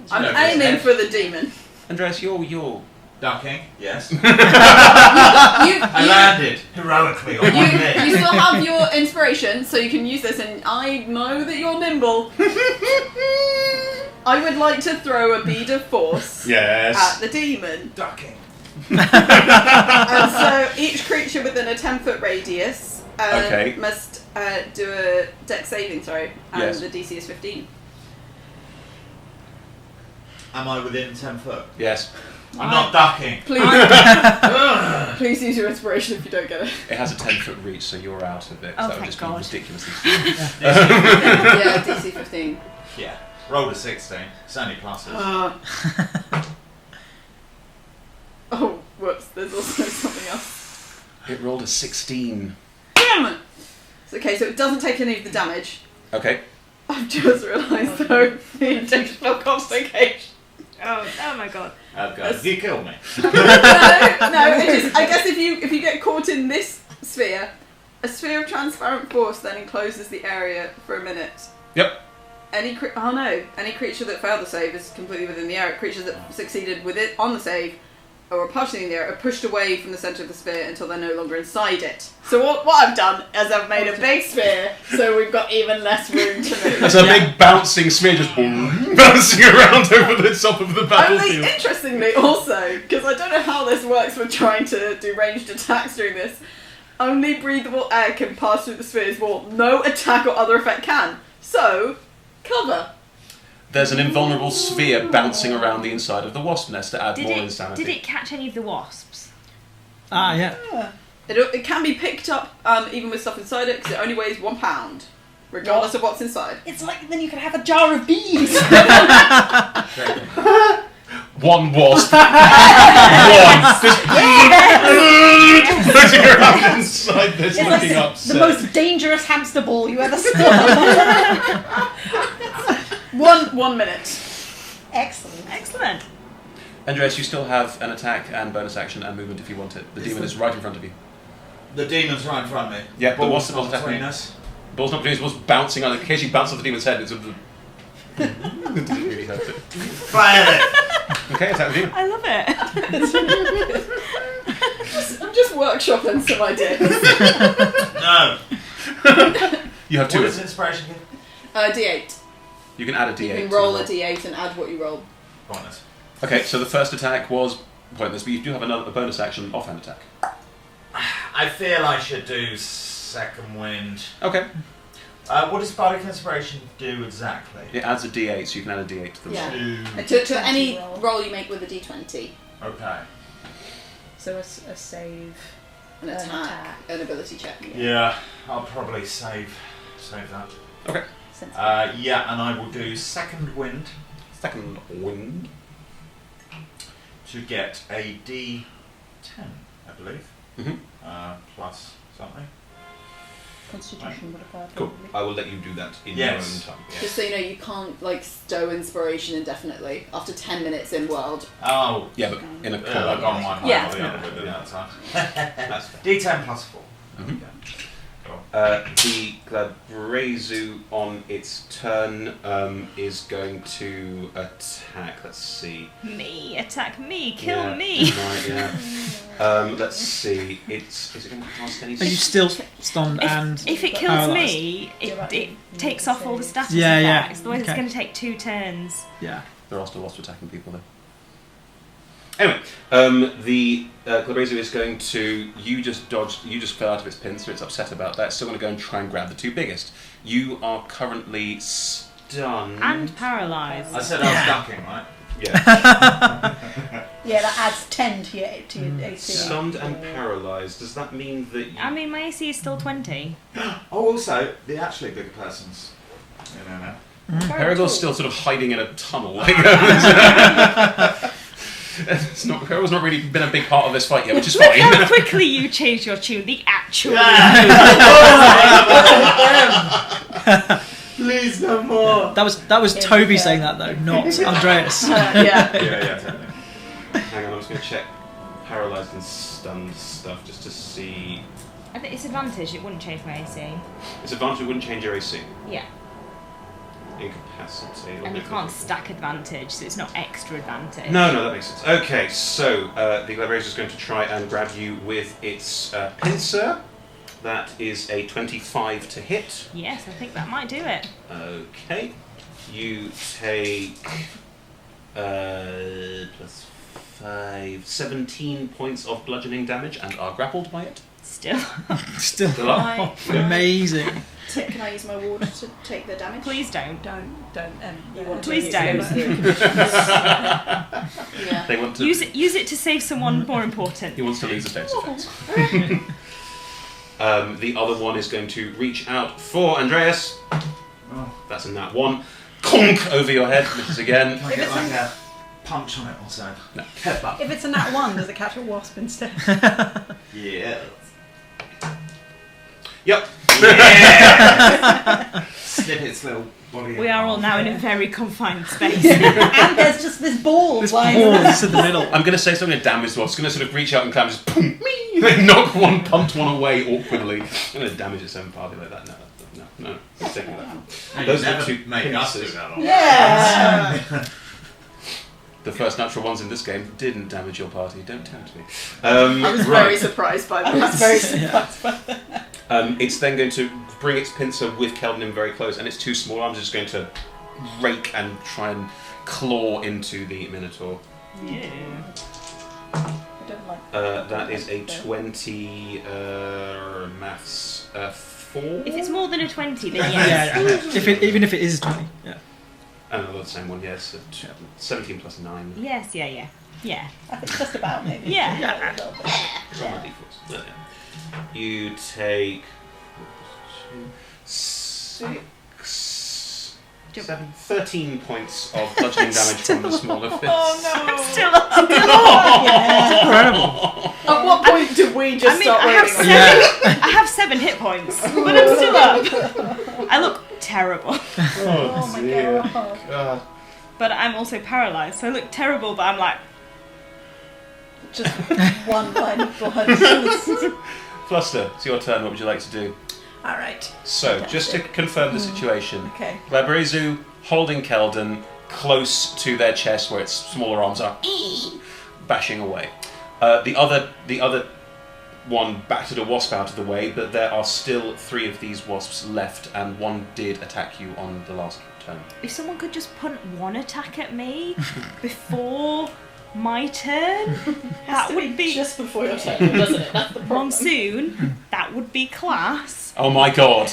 I'm No, aiming it's for the demon. Andreas, you're... Ducking, yes. You I landed heroically on my you leg. still have your inspiration, so you can use this, and I know that you're nimble. I would like to throw a bead of force Yes. at the demon. Ducking. And so each creature within a 10-foot radius Okay. must do a dex saving throw, and Yes. the DC is 15. Am I within 10 foot? Yes. I'm not ducking. Please, please use your inspiration if you don't get it. It has a 10-foot reach, so you're out of it. Oh, that would thank just God. be ridiculously Yeah, DC 15. Yeah. Rolled a 16. It's only pluses. Oh, whoops, there's also something else. It rolled a 16. Damn it! It's okay, so it doesn't take any of the damage. Okay. I've just realised though, the additional complication. Oh my god. Oh god, you killed me. No, it just, I guess if you get caught in this sphere, a sphere of transparent force then encloses the area for a minute. Yep. Any creature that failed the save is completely within the area. Creatures that succeeded with it on the save or are partially in the area are pushed away from the centre of the sphere until they're no longer inside it. So what I've done is I've made a big sphere so we've got even less room to move. That's a big bouncing sphere just bouncing around over the top of the Only battlefield. interestingly also, because I don't know how this works with trying to do ranged attacks during this, only breathable air can pass through the sphere's wall. No attack or other effect can. So, cover. There's an invulnerable sphere bouncing around the inside of the wasp nest to add Did more it, insanity. did it catch any of the wasps? Ah, yeah. It can be picked up even with stuff inside it because it only weighs 1 pound, regardless of what's inside. It's like then you could have a jar of bees. One wasp. One. Just floating around inside this, It's looking like upset. the most dangerous hamster ball you ever saw. 1 minute. Excellent. Excellent. Andreas, you still have an attack and bonus action and movement if you want it. The demon is right in front of you. The demon's right in front of me. Yeah, the Ball's wasp not was attacking. between us. Ball's not between us, ball's bouncing on it. Occasionally bounce off the demon's head. It's sort of... it didn't really hurt it. Fire it! Okay, attack the demon. I love it. I'm just workshopping some ideas. No. You have two. What is inspiration again? D8. You can add a You D8. can to roll the a D8 and add what you roll. Pointless. Okay, so the first attack was pointless, but you do have a bonus action offhand attack. I feel I should do second wind. Okay. What does bardic inspiration do exactly? It adds a D8, so you can add a D8 to the Yeah. roll. To any roll. roll you make with a D20, Okay. So a save. an An attack, attack. an ability check. Yeah, I'll probably save that. Okay. Since Yeah, and I will do second wind Second wind. to get a D10, I believe. Mhm. Plus something. Constitution would apply. Cool. probably. I will let you do that in Yes. your own time. Just so you know, you can't like stow inspiration indefinitely after 10 minutes in world. Oh, Yeah, but in a like combat. on one Yeah. I'll be able to do that time. That's fair. D10 plus 4. Mhm. Yeah. Cool. The Glabrezu on its turn is going to attack. Let's see. Me, attack me, kill Yeah, me. Right, yeah. Let's see. Is it going to cast any? Are you still stunned and If it kills paralysed? me, it takes off all the status Yeah, yeah. effects. Otherwise, Okay. it's going to take 2 turns. Yeah. There are still lots of attacking people there. Anyway, the Glabrezu is going to. You just dodged. You just fell out of its pin, so it's upset about that. It's still going to go and try and grab the two biggest. You are currently stunned. And paralysed. I said I was ducking, right? Yeah. Yeah, that adds 10 to your AC. Stunned and paralysed. Does that mean that you... I mean, my AC is still 20. Oh, also, the actually bigger person's. No. Perigle's still sort of hiding in a tunnel. It's not. Perigle's not really been a big part of this fight yet, which is Look fine. how quickly you changed your tune. The actual. Please, no more. That was Toby saying that though, not Andreas. Yeah. Yeah, totally. Hang on, I'm just going to check paralysed and stunned stuff just to see. I think it's advantage. It wouldn't change my AC. Its advantage wouldn't change your AC. Yeah. Incapacity. And you can't stack advantage, so it's not extra advantage. No, that makes sense. Okay, so the Glabrezu is going to try and grab you with its pincer. That is a 25 to hit. Yes, I think that might do it. Okay. You take plus 5, 17 points of bludgeoning damage and are grappled by it. Still. Still Still up. amazing. Can I use my ward to take the damage? Please don't. Don't. You want Please to don't. Yeah. They want to. Use it to save someone more important. He wants to lose the status effects. The other one is going to reach out for Andreas. Oh. That's in that one. Conk over your head, misses again. Can I get like a punch on it also? No. Headbutt. If it's a nat 1, does it catch a wasp instead? Yeah. Yep. Yeah. Snip its little body. We are all now in a very confined space. And there's just this ball This lying ball there. is in the middle. I'm going to say something to damage the wasp. It's going to sort of reach out and climb, just boom, me, like knock one, punt one away awkwardly. I'm going to damage its own party like that. No. It's taking that. Those are the two make us do pincers. that. Yeah. The first natural ones in this game didn't damage your party. Don't tempt me. I was very surprised by I was that. very surprised by that. It's then going to bring its pincer with Kelvin in very close, and its two small arms are just going to rake and try and claw into the Minotaur. Yeah. I don't like That is a 20 maths 4. If it's more than a 20, then Yeah, yes. yeah. Even if it is 20. Yeah. Another the same one, yes. 17 plus 9. Yes, yeah. I think just about maybe. Yeah. A little bit. It's on my d4s. There they are. You take 6, 7, 13 points of bludgeoning damage from the smaller fist. I'm still up. Incredible. At what point did we just start I have rolling? seven. I have 7 hit points, but I'm still up. I look terrible, Oh my dear god. God. but I'm also paralysed. So I look terrible, but I'm like, Just one line of blood. Fluster, it's your turn. What would you like to do? Alright. So, just to confirm the situation, Okay. Glabrezu holding Keldon close to their chest where its smaller arms are bashing away. The other one battered a wasp out of the way, but there are still 3 of these wasps left, and one did attack you on the last turn. if someone could just punt one attack at me before my turn, that would be just before your turn, doesn't it? That's the problem. monsoon. That would be class. Oh my god!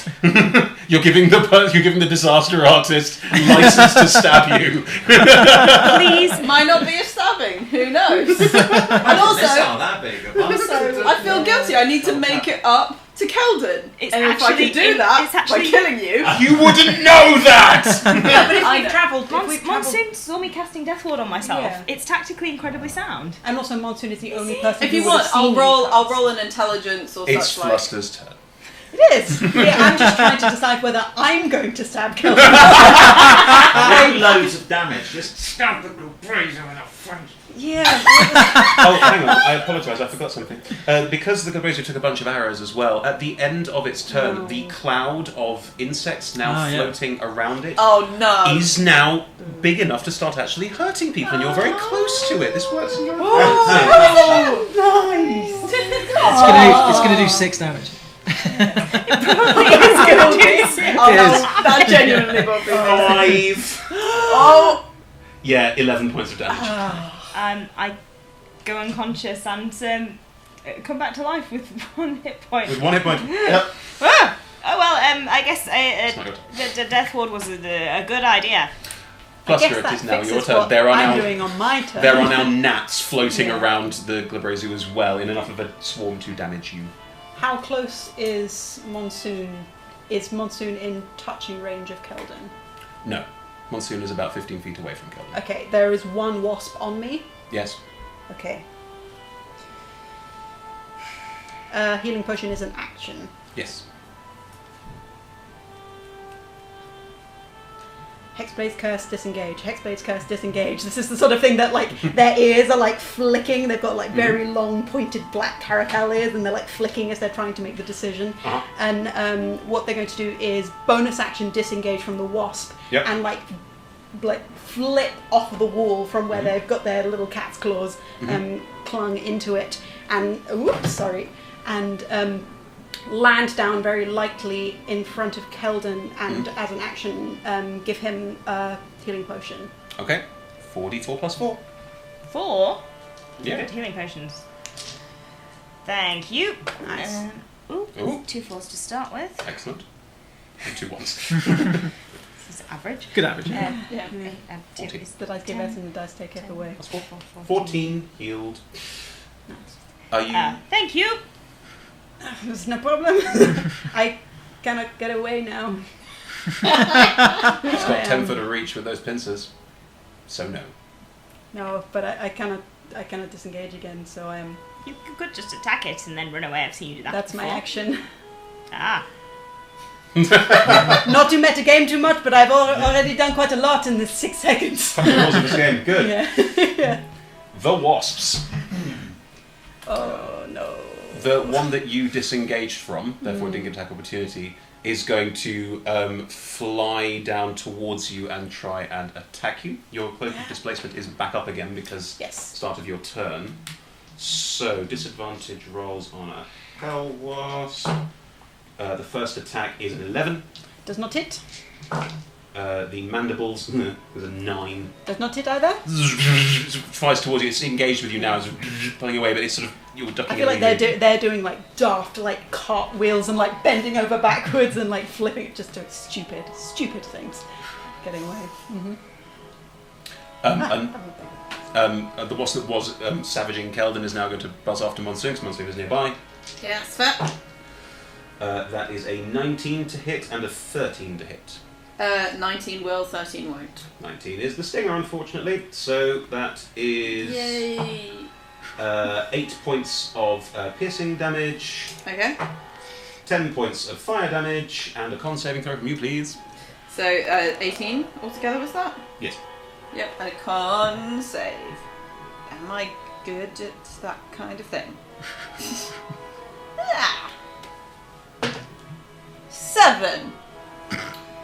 You're giving the disaster artist license to stab you. Please, Might not be a stabbing. Who knows? And It's also, not that big a bump. I feel guilty. I need to make it up to Keldon. It's and if I actually- could do it- that it's actually- by killing you, You wouldn't know that! Yeah, but if I- we've travelled, Monsoon saw me casting Death Ward on myself. Yeah. It's tactically incredibly sound. and also Monsoon is the only person if who you would want, have seen I'll you roll an intelligence or It's such like. Fluster's turn. It is. Yeah, I'm just trying to decide whether I'm going to stab Kelvin. Loads of damage. Just stab the brazier in the front. Yeah. Oh, hang on. I apologise. I forgot something. Because the Glabrezu took a bunch of arrows as well, at the end of its turn, the cloud of insects now yeah. floating around it Oh no! is now big enough to start actually hurting people, and you're very close to it. This works in your favour. Oh, nice. It's gonna do 6 damage. That genuinely won't be. 5. Oh, Yeah, 11 points of damage. I go unconscious and come back to life with 1 hit point. With 1 hit point. Yep. Ah! Oh well, I guess It's not the Death Ward was a good idea. Fluster, it is now your turn. What There are I'm now doing on my turn. there are now gnats floating Yeah. around the Glabrezu as well, in enough of a swarm to damage you. How close is Monsoon? Is Monsoon in touching range of Keldon? No. Monsoon is about 15 feet away from Keldon. Okay, there is 1 wasp on me. Yes. Okay. Healing potion is an action. Yes. Hexblade's Curse, disengage. Hexblade's Curse, disengage. This is the sort of thing that, like, their ears are, like, flicking. They've got, like, very long, pointed black caracal ears, and they're, like, flicking as they're trying to make the decision. Uh-huh. And what they're going to do is bonus action disengage from the wasp Yep. and, like flip off the wall from where they've got their little cat's claws clung into it. And, and land down very lightly in front of Keldon and as an action give him a healing potion. Okay. 4d4 plus 4. 4? Yeah. Good healing potions. Thank you. Nice. Ooh. 2 4s to start with. Excellent. And 2 ones. This is average. Good average. Yeah. 2 14. is The dice give us and the dice take it away. Plus 4. 14 healed. Are you... Thank you. There's no problem. I cannot get away now. He's got 10 foot of reach with those pincers. So no. No, but I cannot disengage again, so I am. You could just attack it and then run away. I've seen you do that That's my before. action. Ah. Not to metagame too much, but I've already done quite a lot in this 6 seconds. Fucking rules of this game. Good. Yeah. The wasps. Oh no. The one that you disengaged from, therefore didn't get attack opportunity, is going to fly down towards you and try and attack you. Your cloak of displacement is back up again because Yes. start of your turn. So disadvantage rolls on a hellwasp. The first attack is an 11. Does not hit. The mandibles is a 9. Does not hit either. Flies towards you. It's engaged with you now. It's pulling away, but it's sort of you're ducking. I feel like they're doing like daft like cartwheels and like bending over backwards and like flipping, just doing stupid things. getting away. Mm-hmm. The wasp that was savaging Keldon is now going to buzz after Monsoon, because Monsoon is nearby. Yeah, that's fair. That is a 19 to hit and a 13 to hit. 19 will, 13 won't. 19 is the stinger, unfortunately. So that is Yay. 8 points of piercing damage, Okay. 10 points of fire damage, and a con saving throw from you, please. So 18 altogether was that? Yes. Yep, and a con save. Am I good at that kind of thing? Ah. 7.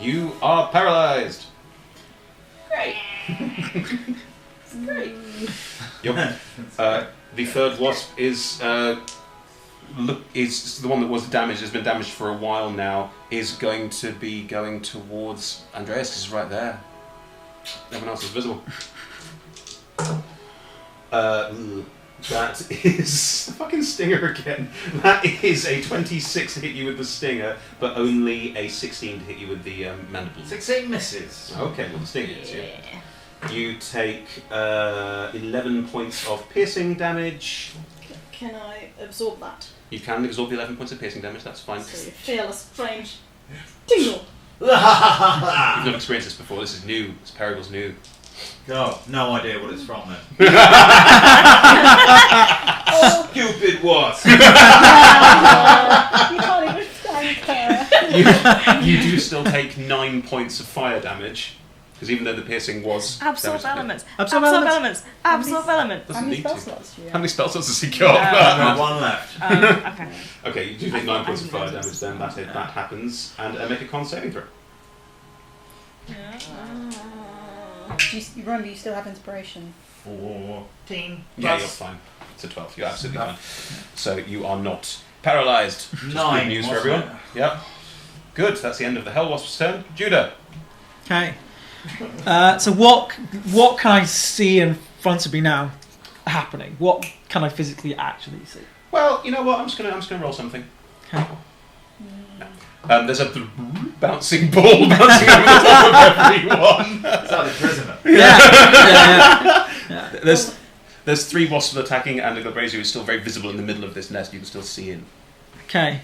You are paralyzed. Great. It's great. Yep. The third wasp is the one that was damaged. Has been damaged for a while now. Is going to be going towards Andreas. 'Cause he's right there. Everyone else is visible. That is the fucking stinger again. That is a 26 to hit you with the stinger, but only a 16 to hit you with the mandible. 16 misses. Okay, well the stinger hits you. You take 11 points of piercing damage. Can I absorb that? You can absorb the 11 points of piercing damage, that's fine. So you feel a strange tingle. You've not experienced this before, this is new. This Perigle's new. Oh, no idea what it's from then. Oh, Stupid wasp! you can't even thank her. You do still take 9 points of fire damage, because even though the piercing was... Absorb damaged- elements. Absorb Absorb elements. elements. Absorb elements. Doesn't How many need spell to. slots do you How have? many spell slots has he got? Got one left. Okay. Okay, you do take 9 points of fire damage then, that happens, and make a con saving throw. Do you remember you still have inspiration? 14. Yeah, you're fine. It's a 12, you're absolutely fine. So you are not paralysed. Which is 9, good news for wasn't everyone. Yep. Good, that's the end of the Hellwasp's turn. Judah. Okay. So what can I see in front of me now happening? What can I physically actually see? Well, you know what, I'm just gonna roll something. Okay. There's a bouncing ball bouncing over the top of everyone. It's like the prisoner. Yeah. There's 3 wasps attacking, and the Glabrazier is still very visible in the middle of this nest. You can still see in. Okay.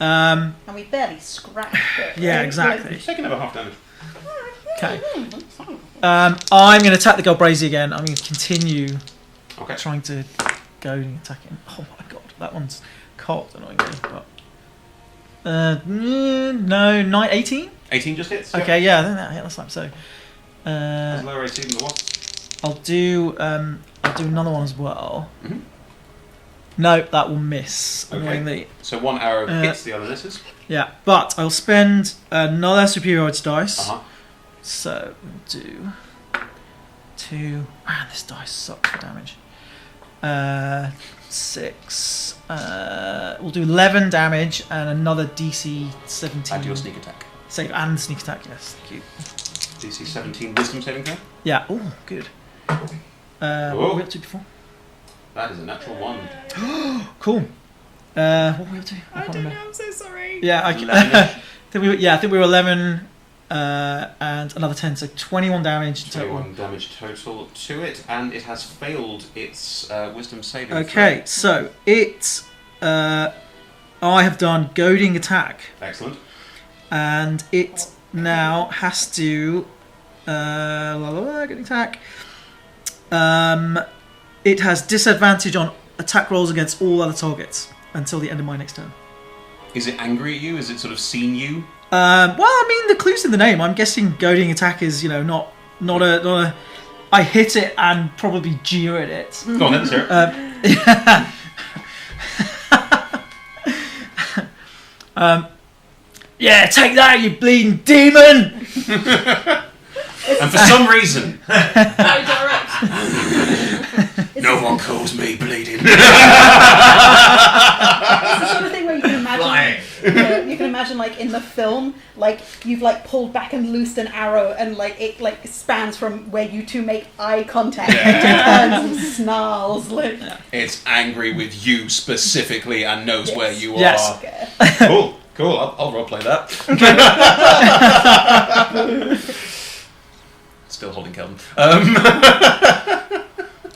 And we barely scratched it. Yeah, right? exactly. It's taking over half damage. Okay. I'm going to attack the Galbrazi again. I'm going to continue Okay. trying to go and attack him. Oh my god, that one's cocked annoyingly. But no, 18. 18 just hits. Okay, yeah, then that's like so. That's lower AC than the wasp. I'll do another one as well. Mhm. No, that will miss Okay. annoyingly. So 1 arrow hits, the other misses. Yeah, but I'll spend another superiority dice. Uh-huh. So we'll do 2. Man, this dice sucks for damage. 6. We'll do 11 damage and another DC 17. And your sneak attack. Save and sneak attack. Yes, thank you. DC 17 wisdom saving throw. Yeah. Oh, good. What were we up to before? That is a natural 1. Cool. What were we up to? I can't don't remember. know, I'm so sorry. Yeah, I 11-ish. think we were 11 and another 10, so 21 damage in total. 21 damage total to it, and it has failed its wisdom saving Okay, so it. I have done goading attack, throw. Excellent. and it now has to. Goading attack. It has disadvantage on attack rolls against all other targets until the end of my next turn. Is it angry at you? Is it sort of seen you? Well, I mean, the clue's in the name. I'm guessing goading attack is, not a. I hit it and probably jeer at it. Go on then, sir. Yeah, take that, you bleeding demon! And for some reason, Very direct. no one calls me bleeding. It's the sort of thing where you can imagine, you can imagine like in the film, like you've like pulled back and loosed an arrow, and like it like spans from where you two make eye contact and turns and snarls like. It's angry with you specifically and knows Yes. where you Yes. are. Okay. Cool. I'll roleplay that. still holding Kelvin. Oh,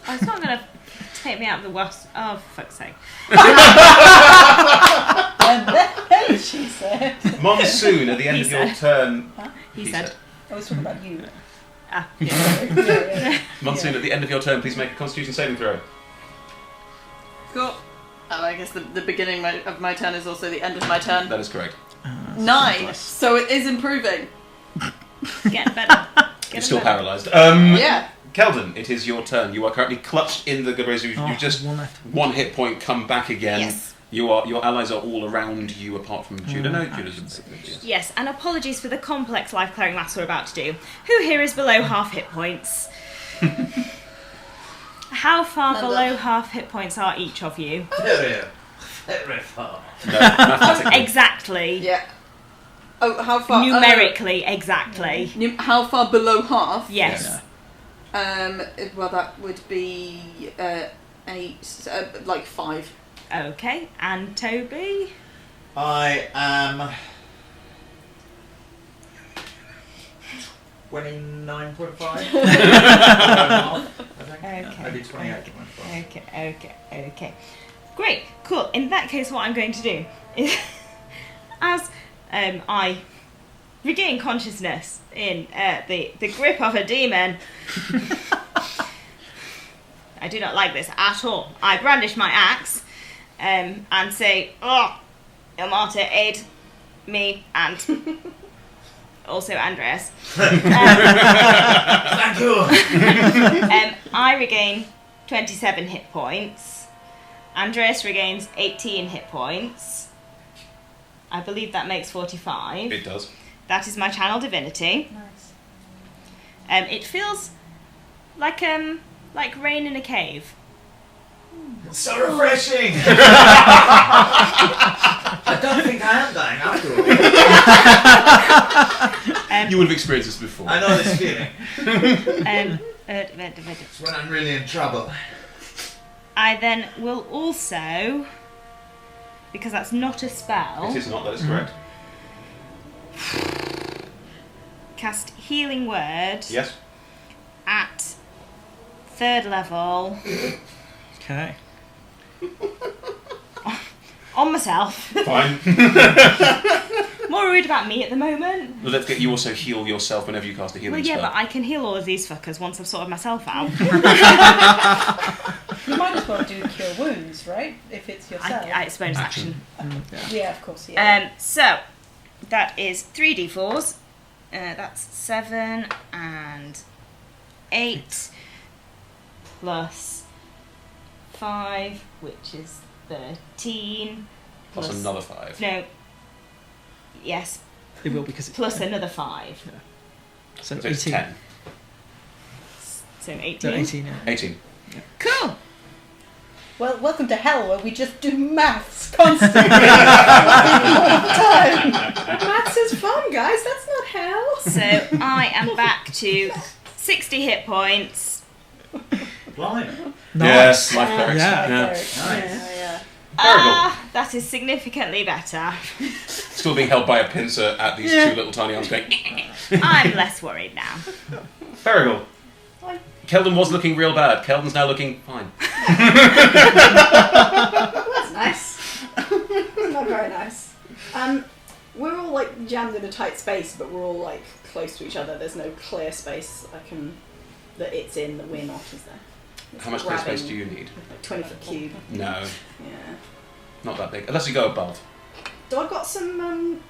it's not going to take me out of the wasp. Oh, for fuck's sake. She said. Monsoon, at the end He of your said. turn. He said. I was talking about you. Ah, Yeah. Monsoon, at the end of your turn, please make a Constitution saving throw. Cool. And I guess the beginning of my turn is also the end of my turn. That is correct. 9. So it is improving. Get better. You're still better. paralysed. Yeah. Keldon, it is your turn. You are currently clutched in the Gabrizu. Oh, You've just one left. one hit point come back again. Yes. Your allies are all around you apart from Judah. No, Judah's Yes, and apologies for the complex life clearing maths we're about to do. Who here is below half hit points? How far None below of- half hit points are each of you? Very far. No, mathematically. Exactly. Yeah. Oh, how far? Numerically, exactly. How far below half? Yes. Well, that would be 8, like 5. Okay, and Toby? I am 29.5. Okay. Maybe 28.5. Okay. Great, cool. In that case, what I'm going to do is, as I regain consciousness in the grip of a demon, I do not like this at all. I brandish my axe and say, "Oh, Ilmata, aid me and also Andreas." Thank you. I regain 27 hit points. Andreas regains 18 hit points. I believe that makes 45. It does. That is my channel divinity. Nice. It feels like rain in a cave. It's so refreshing. I don't think I am dying after all. You would have experienced this before. I know this feeling. It's when I'm really in trouble. I then will also, because that's not a spell, It is not, that is correct. cast Healing Word Yes. at 3rd level Okay. on myself. Fine. More worried about me at the moment. Well, let's get you also heal yourself whenever you cast a healing Well, yeah, spell. but I can heal all of these fuckers once I've sorted myself out. You might as well do Cure Wounds, right? If it's yourself. It's bonus action. Yeah, of course, yeah. So, that is 3d4s. That's 7 and 8 plus 5, which is 13. Plus another 5. No. Yes, It will because it's plus another 5. so So it's 18. 10. So 18. So 18, yeah. 18. Cool. Well, welcome to hell where we just do maths constantly. all the time. Maths is fun, guys. That's not hell. So I am back to 60 hit points. Blimey. Yes, life clerics. Yeah. Nice. Yeah. That is significantly better. Still being held by a pincer at these two little tiny arms going. I'm less worried now. Ferrigal. Keldon was looking real bad. Keldon's now looking fine. That's nice. Not very nice. We're all like jammed in a tight space, but we're all like close to each other. There's no clear space that it's in that we're not, is there? It's How much clear space grabbing do you need? Like 20-foot cube. No, Yeah. not that big. Unless you go above. Do I got some?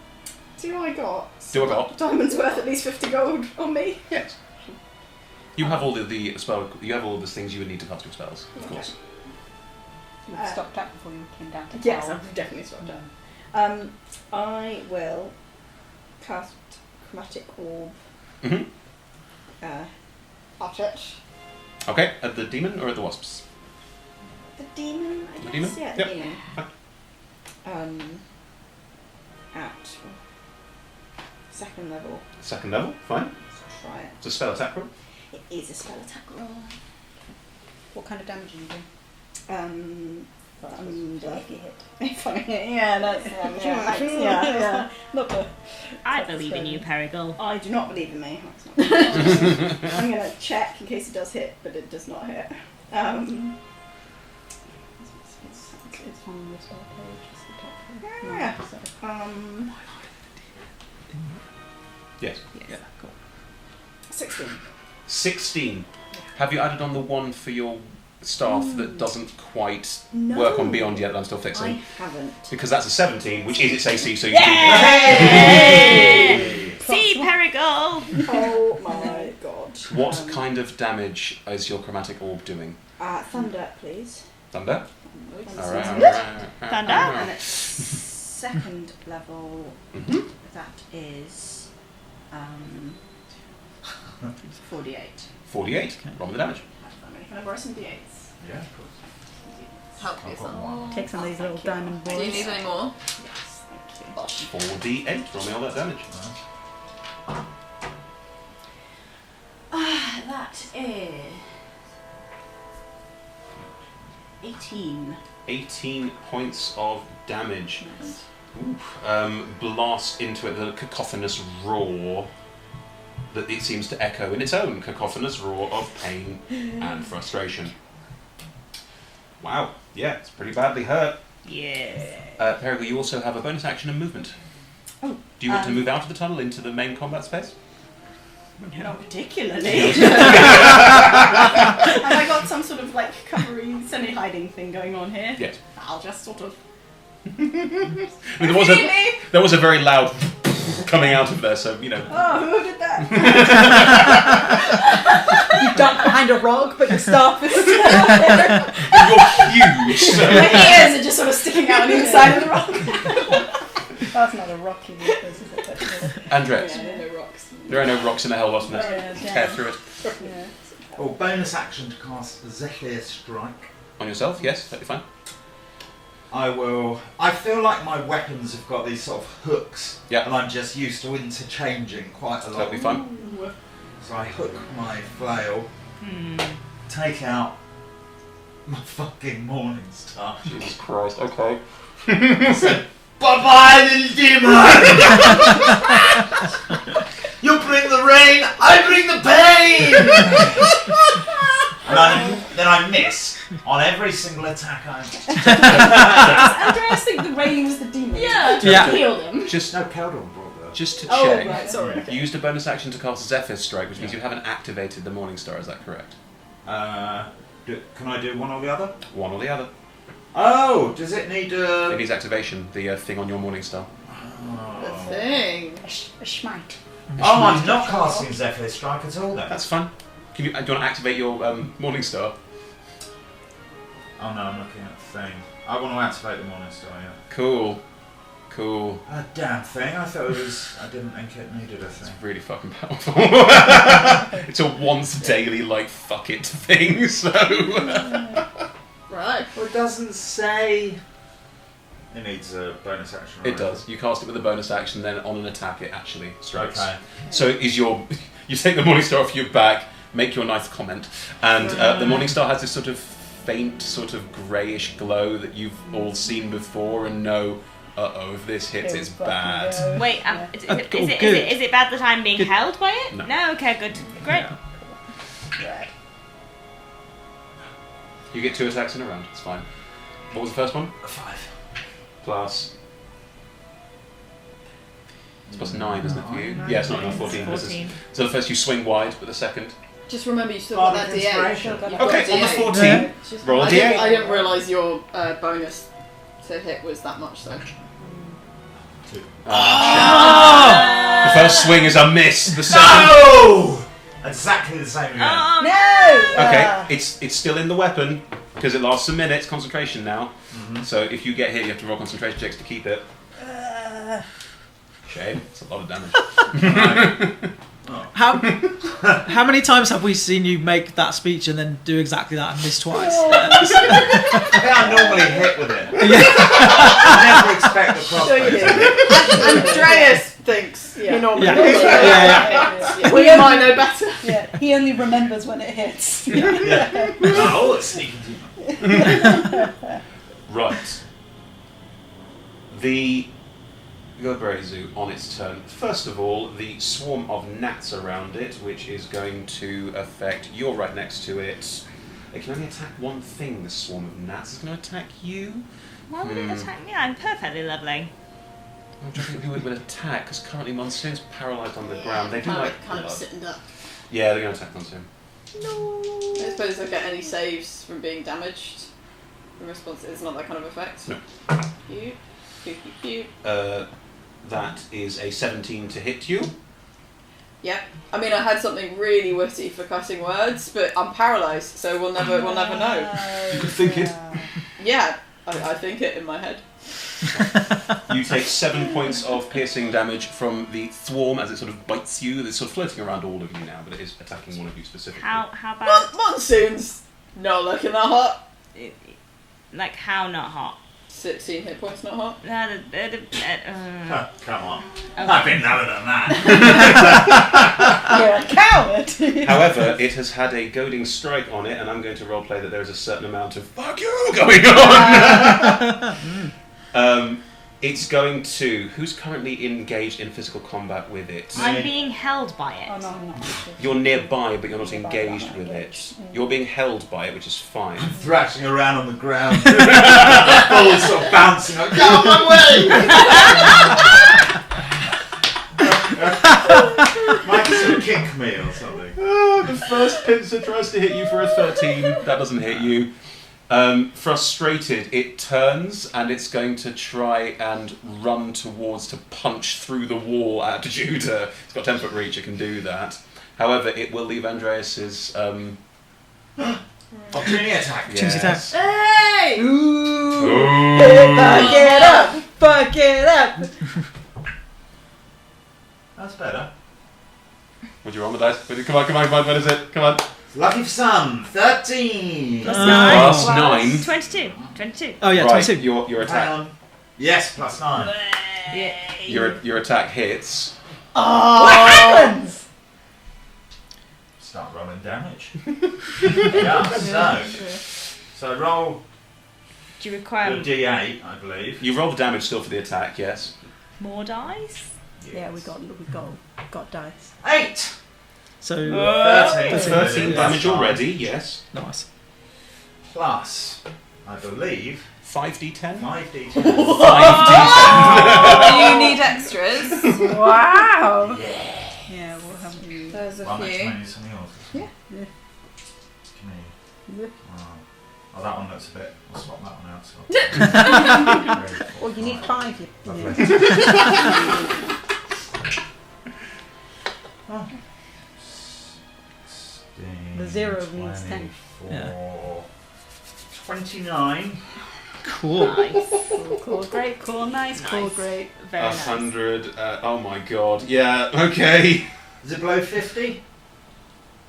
Do I got? Do I got? Diamonds worth at least 50 gold on me. Yes. You have all the spell. You have all the things you would need to cast your spells, of Okay. course. You stocked up before you came down to Yes, hell. I've definitely stopped up. I will cast Chromatic Orb Mhm. at it. Okay, at the demon or at the wasps? The demon, I The guess. demon? Yeah, the Yep. demon. Fine. At 2nd level. Second level, fine. Let's try it. It's a spell attack roll. It is a spell attack roll. What kind of damage are you doing? But If you hit. if I hit, yeah, that's the one. Yeah, thanks. Yeah. Not the. I believe in you, Perigal. I do not believe in me. That's not I'm gonna check in case it does hit, but it does not hit. It's on the spell page. It's the top page. Yeah. So, Yes. Yeah, cool. 16. 16. Have you added on the one for your staff that doesn't quite No. work on Beyond yet that I'm still fixing? I haven't. Because that's a 17, which is its AC, so you Yay! See, Perigal! Oh my god. do. What kind of damage is your chromatic orb doing? Thunder, please. Thunder? Alright. Thunder? And it's second level. Mhm. That is 48. 48. Roll me the damage. Can I borrow some d8s? Yeah, of course. Help yourself. take some of these little diamond Do you balls. need any more? Yes, thank you. 4d8. Roll me all that damage. That is 18. 18 points of damage. Blast into it the cacophonous roar that it seems to echo in its own cacophonous roar of pain and frustration. Wow, yeah, it's pretty badly hurt. Yeah. Perigal, you also have a bonus action and movement. Oh, Do you want to move out of the tunnel into the main combat space? Not particularly. Have I got some sort of like covery, semi-hiding thing going on here? Yes. I'll just sort of. I mean, there was a very loud coming out of there, so you know. Oh, who did that? You duck behind a rock, but your staff is still there. You're huge. So. My ears are just sort of sticking out on either side of the rock. That's not a rocky rock, is it? Andres, No rocks. there are no rocks in the hellwasp nest. Yeah, Tear through it. Yeah. Oh, bonus action to cast Zephyr Strike. On yourself, yes, that'd be fine. I feel like my weapons have got these sort of hooks. Yeah. And I'm just used to interchanging quite a lot. That'd be fine. So I hook my flail, take out my fucking morning star. Jesus Christ, okay. Said, bye-bye, little demon! You bring the rain, I bring the pain! Then I miss on every single attack I make. Does Andreas think the rain was the demon? Yeah. Yeah. Healed him. Just No, Keldon brought that. to Oh, check, right, sorry. you used a bonus action to cast Zephyr Strike, which means you haven't activated the Morning Star, is that correct? Can I do one or the other? One or the other. Oh, does it need It needs activation, the thing on your Morning Star. The thing. A schmite. Oh, I'm not casting Zephyr Strike at all then. That's fun. Do you want to activate your Morning Star? Oh no, I'm looking at the thing. I want to activate the Morning Star, yeah. Cool. A damn thing. I thought it was. I didn't think it needed a thing. It's really fucking powerful. It's a once daily, like, fuck it thing, so. Right. Well, it doesn't say. It needs a bonus action. It does. You cast it with a bonus action, then on an attack it actually strikes. Okay. So you take the Morning Star off your back, make your nice comment, and the Morning Star has this sort of faint, sort of greyish glow that you've all seen before and know, if this hits, it's bad. Wait, is good. it bad that I'm being Good. held by it? No. Okay, good. Great. Right. You get 2 attacks in a round, it's fine. What was the first one? 5. Plus... It's plus 9, isn't it, for you? Yeah, it's not enough, 14. This is- 14. So the first you swing wide, but the second... Just remember you still got that Bardic D8. Inspiration. You've got Okay, on the D8. 14, Yeah. roll a I d8. didn't realise your bonus to hit was that much though. The first swing is a miss, the second... No! Exactly the same again. Oh, No! Okay, it's still in the weapon, because it lasts a minute, it's concentration now. So if you get hit, you have to roll concentration checks to keep it. Shame, it's a lot of damage. How many times have we seen you make that speech and then do exactly that and miss twice? I think I normally hit with it. I never expect the crossbow. Andreas thinks he normally Yeah. does. Yeah. We might know better. Yeah, he only remembers when it hits. Oh, it's sneaky demon. Right. The Goberezu on its turn. First of all, the swarm of gnats around it, which is going to affect. You're right next to it. It can only attack one thing, the swarm of gnats. It's going to attack you. Why would it attack me? I'm perfectly lovely. I'm trying to think who it would attack, because currently Monsoon's paralysed on the ground. They do like kind of blood. sitting up. Yeah, they're going to attack Monsoon. I suppose they'll get any saves from being damaged. The response is not that kind of effect. No. Cute. That is a 17 to hit you. Yep. I mean, I had something really witty for cutting words, but I'm paralysed, so we'll never know. You can think it. Yeah, I think it in my head. You take 7 points of piercing damage from the thwarm as it sort of bites you. It's sort of floating around all of you now, but it is attacking one of you specifically. How about Monsoon's not looking that hot. like how not hot? 16 hit points, not hot. Come on. Okay. I've been lower than that. You're a coward. However, it has had a goading strike on it, and I'm going to roleplay that there is a certain amount of "fuck you" going on. It's going to. Who's currently engaged in physical combat with it? I'm being held by it. Oh no, I'm not. You're nearby, but you're not Nearby, engaged but I'm with not it. engaged. You're being held by it, which is fine. Thrashing around on the ground. Balls sort of bouncing. Like, get out of my way! Might sort of kick me or something. The first pincer tries to hit you for a 13. That doesn't hit you. Frustrated, it turns and it's going to try and run towards to punch through the wall at Judah. It's got 10-foot reach, it can do that. However, it will leave Andreas's Opportunity attack. Opportunity attack. Hey! Ooh. Fuck it up! Fuck it up! That's better. Would you roll the dice? Come on, what is it? Come on. Lucky for some. 13. Plus Plus 9. 9. 22. Oh yeah, Right, 22. your Hang attack. on. Yes, plus 9. Your attack hits. Oh! What happens? Start rolling damage. Yeah, so roll Do you the require D8, I believe. You roll the damage still for the attack, yes. more dice? Yeah, we got dice. 8! So 13. 13 damage already, yes. nice. Plus, I believe, 5d10? 5d10. 5d10. Do you need extras? Wow! Yeah, what haven't we? There's a Well, next few. time you use something else. Yeah. Yeah. Come here. Yeah. Oh, that one looks a bit. I'll swap that one out. So. Well, you need 5. Lovely. Oh. 16, The 0 means 10. 24, 29. Cool. Cool, great, cool, nice, cool, great. Very nice. 100. Oh my god. Yeah, okay. Is it below 50?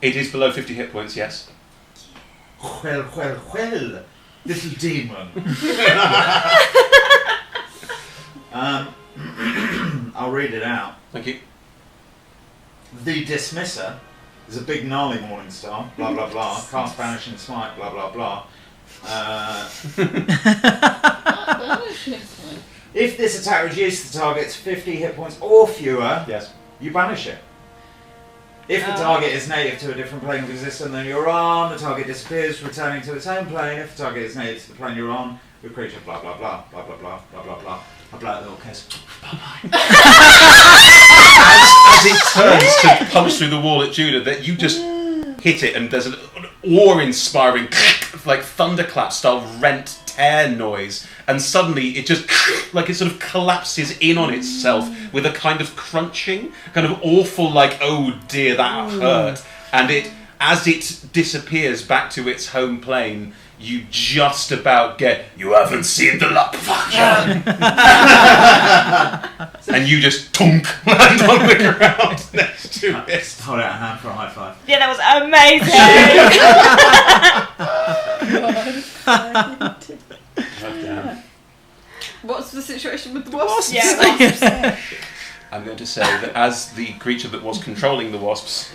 It is below 50 hit points, yes. Well, little demon. I'll read it out. Thank you. The Dismisser is a big gnarly morning star, blah blah blah, cast banishing smite, blah blah blah. If this attack reduces the target's 50 hit points or fewer, Yes. you banish it. If the target is native to a different plane of existence than you're on, the target disappears, returning to its own plane. If the target is native to the plane you're on, your creature blah blah blah, blah blah blah, blah blah blah. I blow a little kiss. As it turns to punch through the wall at Judah, that you just hit it, and there's an awe-inspiring, like thunderclap style rent tear noise, and suddenly it just like it sort of collapses in on itself with a kind of crunching, kind of awful, like, oh dear, that hurt, and it, as it disappears back to its home plane, you just about get, you haven't seen the luck, fuck you. And you just tonk land on the ground next to it. Hold out a hand for a high five. Yeah, that was amazing. Oh, damn. What's the situation with the wasps? Yeah. I'm going to say that as the creature that was controlling the wasps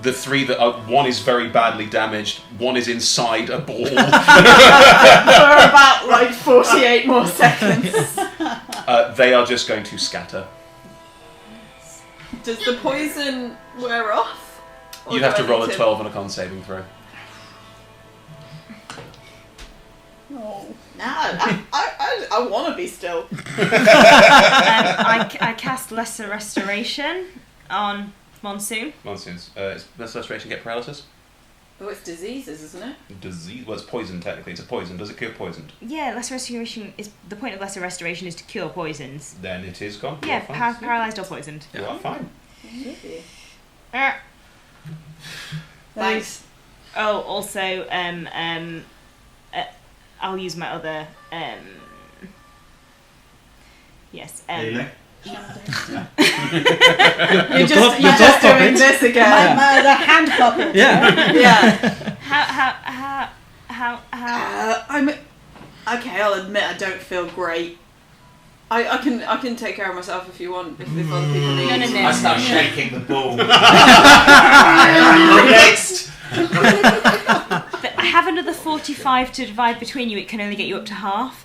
The three that are, one is very badly damaged, one is inside a ball. For about like 48 more seconds. They are just going to scatter. Does the poison wear off? Or You have do to I roll need a 12 on a con saving throw. No, I want to be still. I cast Lesser Restoration on Monsoon. Monsoons. Does restoration get paralysis? Oh, it's diseases, isn't it? Disease. Well, it's poison technically. It's a poison. Does it cure poisoned? Yeah, Lesser Restoration is the point of Lesser Restoration is to cure poisons. Then it is gone. You Yeah, are fine. paralysed or poisoned. You are fine. Thanks. Oh, also, I'll use my other. Yes. Healing. You're just dog doing puppet. this again. The hand puppet. Yeah. Yeah. How? I'm okay. I'll admit I don't feel great. I can take care of myself if you want. If other people need. No. I start shaking the ball. Next. I have another 45 to divide between you. It can only get you up to half.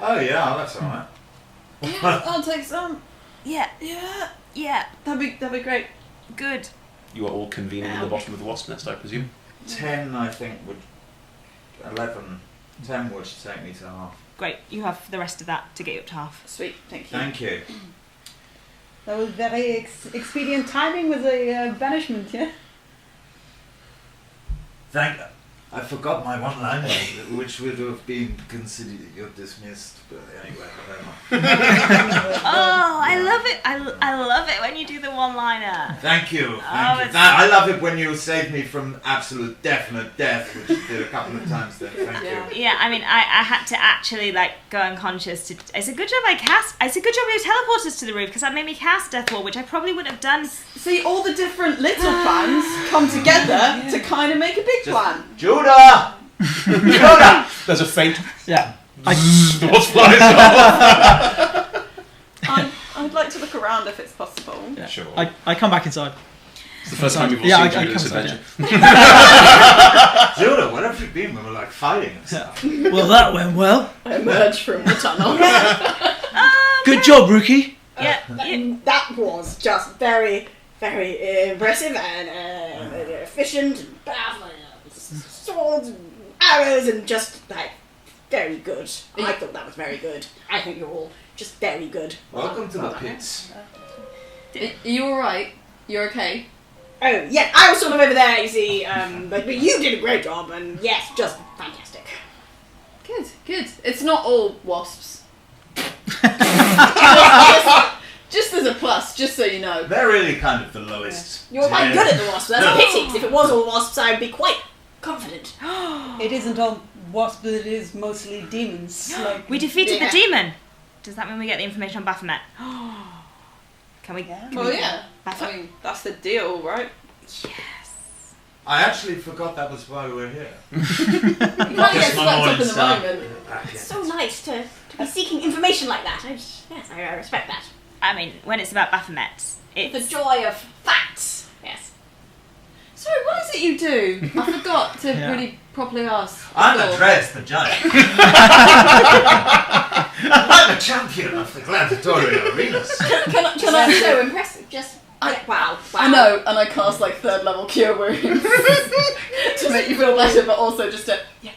Oh yeah, that's alright. Yeah, I'll take some. Yeah. Yeah. That'd be great. Good. You are all convening in the bottom of the wasp nest, I presume. 10, I think, would... 11. 10 would take me to half. Great. You have the rest of that to get you up to half. Sweet. Thank you. Thank you. That was very expedient timing with the banishment, yeah? I forgot my one-liner, which would have been considered you're dismissed, but anyway, whatever. Oh, I love it. I love it when you do the one-liner. Thank you. Oh, Thank you. I love it when you save me from absolute definite death, which you did a couple of times then. Thank you. Yeah, I mean, I had to actually go unconscious to. It's a good job you teleported us to the roof because that made me cast Death Wall, which I probably wouldn't have done. See, all the different little plans come together to kind of make a big plan. Judah! Judah! There's a faint. Yeah. The wasp flies off. I'd like to look around if it's possible. Yeah. Sure. I come back inside. It's the first time you've all Yeah, seen I Judah this come adventure. Judah, where have you been when we were like fighting and stuff? Well, that went well. I emerge from the tunnel. Good job, rookie. Yeah. And that was just very, very impressive and efficient and powerful. Swords and arrows and just very good. I thought that was very good. I think you're all just very good. Welcome to the Well done. pits. Are you alright? You're okay? Oh, yeah, I was sort of over there, you see, but you did a great job, and yes, just fantastic. Good. It's not all wasps. just as a plus, just so you know. They're really kind of the lowest. You're quite good at the wasps, that's a pity, 'cause if it was all wasps, I'd be quite confident. It isn't all wasps, but it is mostly demons. We defeated Yeah. the demon. Does that mean we get the information on Baphomet? Can we? Yeah. Can Well, we yeah. I mean, that's the deal, right? I actually forgot that was why we were here. You can't get swept up in the moment. It's so nice to be seeking information like that. Yes, I respect that. I mean, when it's about Baphomet, The it's joy of facts. Yes. Sorry, what is it you do? I forgot to Yeah. really properly ask. I'm before. Andres, the giant. I'm a champion of the gladiatorial arenas. Can I So impressive. Just wow. I know, and I cast 3rd level cure wounds to make you feel better, but also just to. Yeah.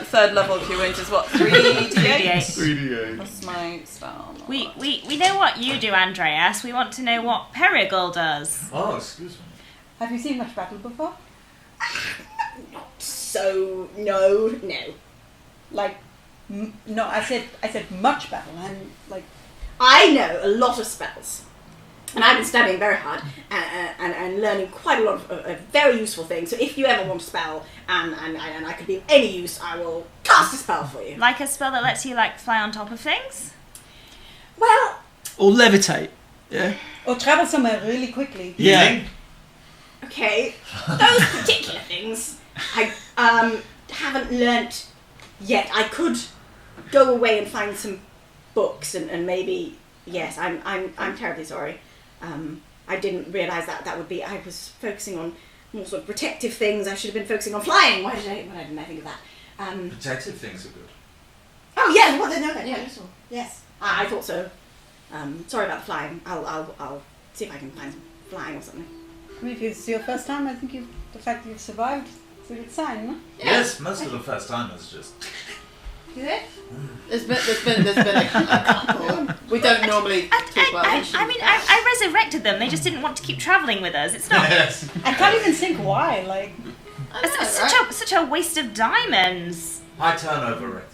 3rd level cure wounds is what 3d8. 3d8. That's my spell. We know what you do, Andreas. We want to know what Perigal does. Oh, excuse me. Have you seen much battle before? So no. No, I said much battle, and I know a lot of spells, and I've been studying very hard and learning quite a lot of very useful things. So if you ever want a spell and I could be of any use, I will cast a spell for you. Like a spell that lets you fly on top of things. Well, Or levitate. Yeah. or travel somewhere really quickly. Yeah. okay, those particular things I haven't learnt yet. I could go away and find some books and maybe yes, I'm terribly sorry. I didn't realise that would be. I was focusing on more sort of protective things. I should have been focusing on flying. Why didn't I think of that? Protective things are good. Oh yeah, well, no, they're quite useful. Yes, I thought so. Sorry about the flying. I'll see if I can find some flying or something. I mean, if it's your first time, I think the fact that you've survived is a good sign, no? Yes, most of the first timers just. Is it? There's been a couple. We don't normally talk about it. I mean, I resurrected them. They just didn't want to keep travelling with us. It's not. Yes. I can't even think why. Like, It's such a waste of diamonds. High turnover rate.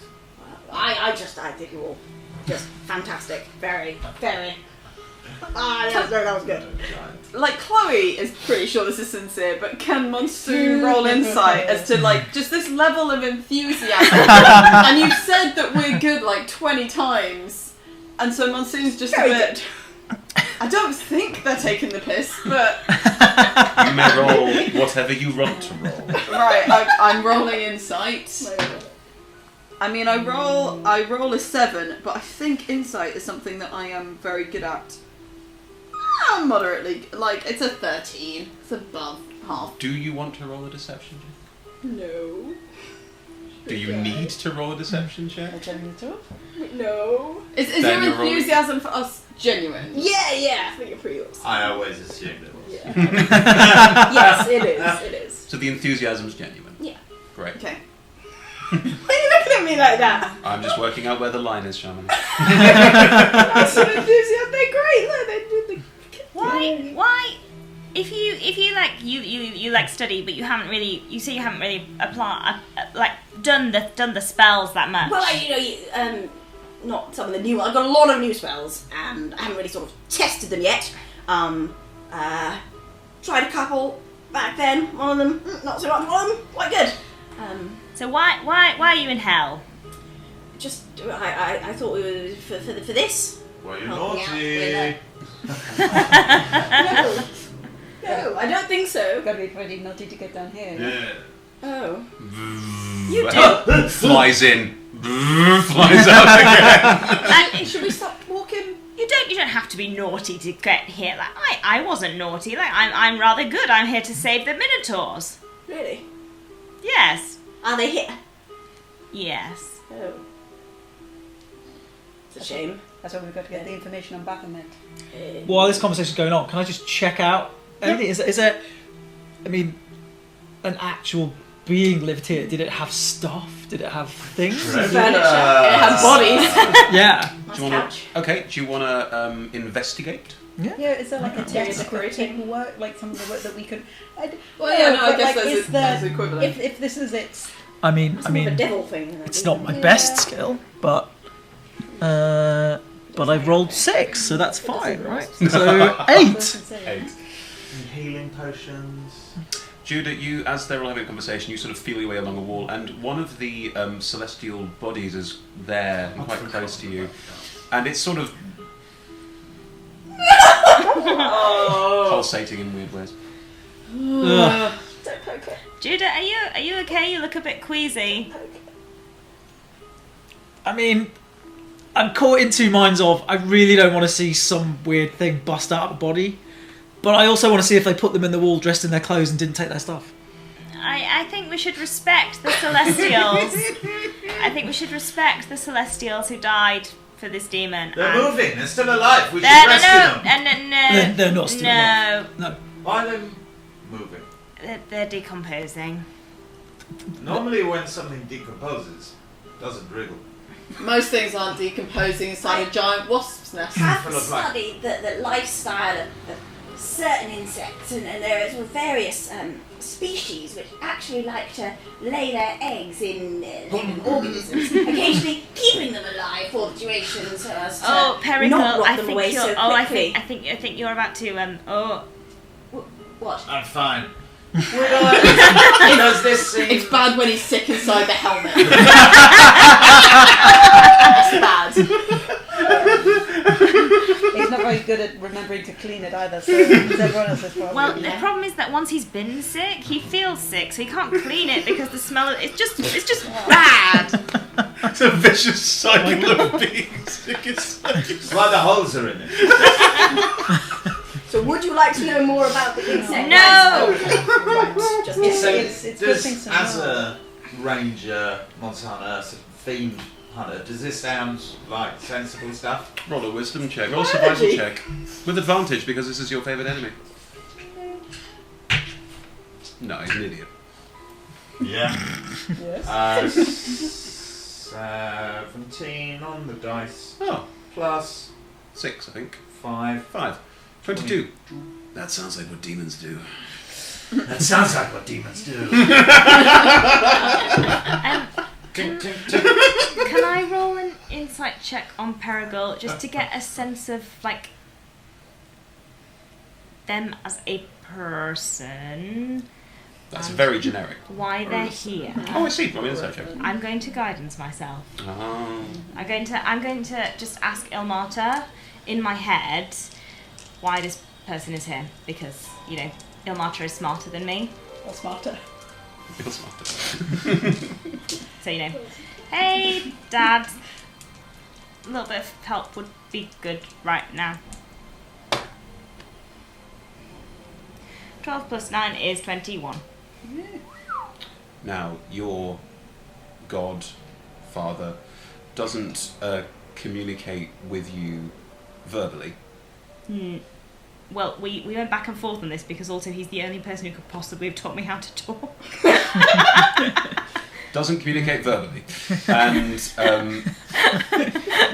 I think you all just fantastic. Very, very. That was good. Like, Chloe is pretty sure this is sincere, but can Monsoon roll insight as to, like, just this level of enthusiasm? And you've said that we're good, like, 20 times. And so Monsoon's just Very a bit... I don't think they're taking the piss, but... You may roll whatever you want to roll. Right, I'm rolling insight. I mean, I roll a 7, but I think insight is something that I am very good at. Moderately, like, it's a 13. It's above half. Do you want to roll a deception check? No. Do you need to roll a deception check? I'm telling you to. No. Is Then your you're rolling. enthusiasm for us genuine? Yeah, I think you're pretty awesome. I always assumed it was. Yes, it is. So the enthusiasm's genuine? Yeah. Great. Okay. Why are you looking at me like that? I'm just working out where the line is, Shaman. That's some enthusiasm. They're great. Look, they do the. Why? If you like you like study, but you haven't really done the spells that much. Well, not some of the new ones. I've got a lot of new spells, and I haven't really sort of tested them yet. Tried a couple back then. One of them, not so much. One of them, quite good. So why are you in hell? Just I thought we were for this. Well, you're Helping out naughty. No, I don't think so. Gotta be pretty naughty to get down here. Yeah. Oh. You do. Flies in. Flies out again. Should we stop walking? You don't have to be naughty to get here. Like I wasn't naughty. Like I'm rather good. I'm here to save the Minotaurs. Really? Yes. Are they here? Yes. Oh. It's a shame. That's why we've got to get the information on Baphomet. While this conversation's going on, can I just check out anything? Is there, I mean, an actual being lived here? Did it have stuff? Did it have things? Furniture. It has bodies. Yeah. Nice Do you wanna, couch. okay, do you want to investigate? Yeah, is there like a Interior desk with decorating. paperwork, like some of the work that we could... Well, yeah, no, I but, guess like, that's is the equivalent. if this is its... I mean, It's more of a devil thing. it's not my best skill, but I've rolled 6, so that's fine, right? So 8. 8. Healing potions. Judah, you, as they're all having a conversation, you sort of feel your way along a wall, and one of the celestial bodies is there, and quite close to you, and it's sort of pulsating in weird ways. Ugh. Don't poke it. Judah, are you okay? You look a bit queasy. I mean, I'm caught in two minds of I really don't want to see some weird thing bust out of a body, but I also want to see if they put them in the wall dressed in their clothes and didn't take their stuff. I think we should respect the Celestials. I think we should respect the Celestials who died for this demon. They're and- moving. They're still alive. We should No, rescue them. no. They're not still alive. No. Why are they moving? They're decomposing. Normally, when something decomposes, it doesn't wriggle. Most things aren't decomposing inside a giant wasp's nest. Have Full of life. studied the lifestyle of certain insects, and there are sort of various species which actually like to lay their eggs in living organisms, occasionally keeping them alive for the duration so as to Oh, Pericle, not rot I them think away you're. so Oh, I quickly. think you're about to. Oh, What? I'm fine. Would I? Does this seem? It's bad when he's sick inside the helmet. That's bad. He's not very good at remembering to clean it either, so it's everyone else's problem. well, the problem is that once he's been sick, he feels sick, so he can't clean it because the smell of it's just bad. It's a vicious cycle of being sick. It's why the holes are in it. So would you like to know more about the insect? No! Right. Just It's good does, things to as know. a ranger, Montana, sort of fiend hunter, does this sound like sensible stuff? Roll a wisdom check. Roll a survival check. With advantage because this is your favourite enemy. No, he's an idiot. Yeah. Yes. 17 on the dice. Oh, Plus 6, I think. 5. 5. 22. That sounds like what demons do. That sounds like what demons do. Tink, tink, tink. Can I roll an insight check on Perigal just to get a sense of like them as a person? That's very generic. Why they're here? Oh, I see. From inside check. I'm going to guidance myself. Oh. I'm going to just ask Ilmata in my head why this person is here, because you know Ilmata is smarter than me. Or smarter. Feel smarter. So you know, hey Dad, a little bit of help would be good right now. 12 plus 9 is 21. Now, your godfather doesn't communicate with you verbally. Well, we went back and forth on this because also he's the only person who could possibly have taught me how to talk. Doesn't communicate verbally. And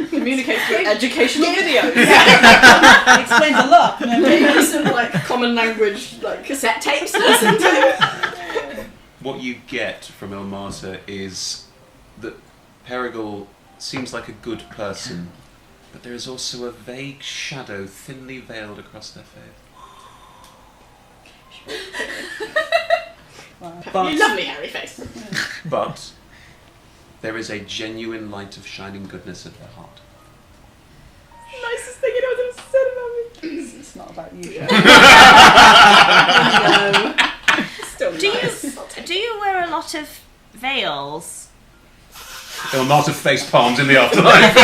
Communicates through educational videos. It explains a lot. Maybe some like common language like cassette tapes to listen to. what you get from Ilmata is that Perigal seems like a good person, but there is also a vague shadow thinly veiled across their face. Wow. Your lovely hairy face. But there is a genuine light of shining goodness at their heart. Nicest thing anyone's ever said about me. It's not about you. No. Still Do nice. you wear a lot of veils? Ilmata face palms in the afterlife.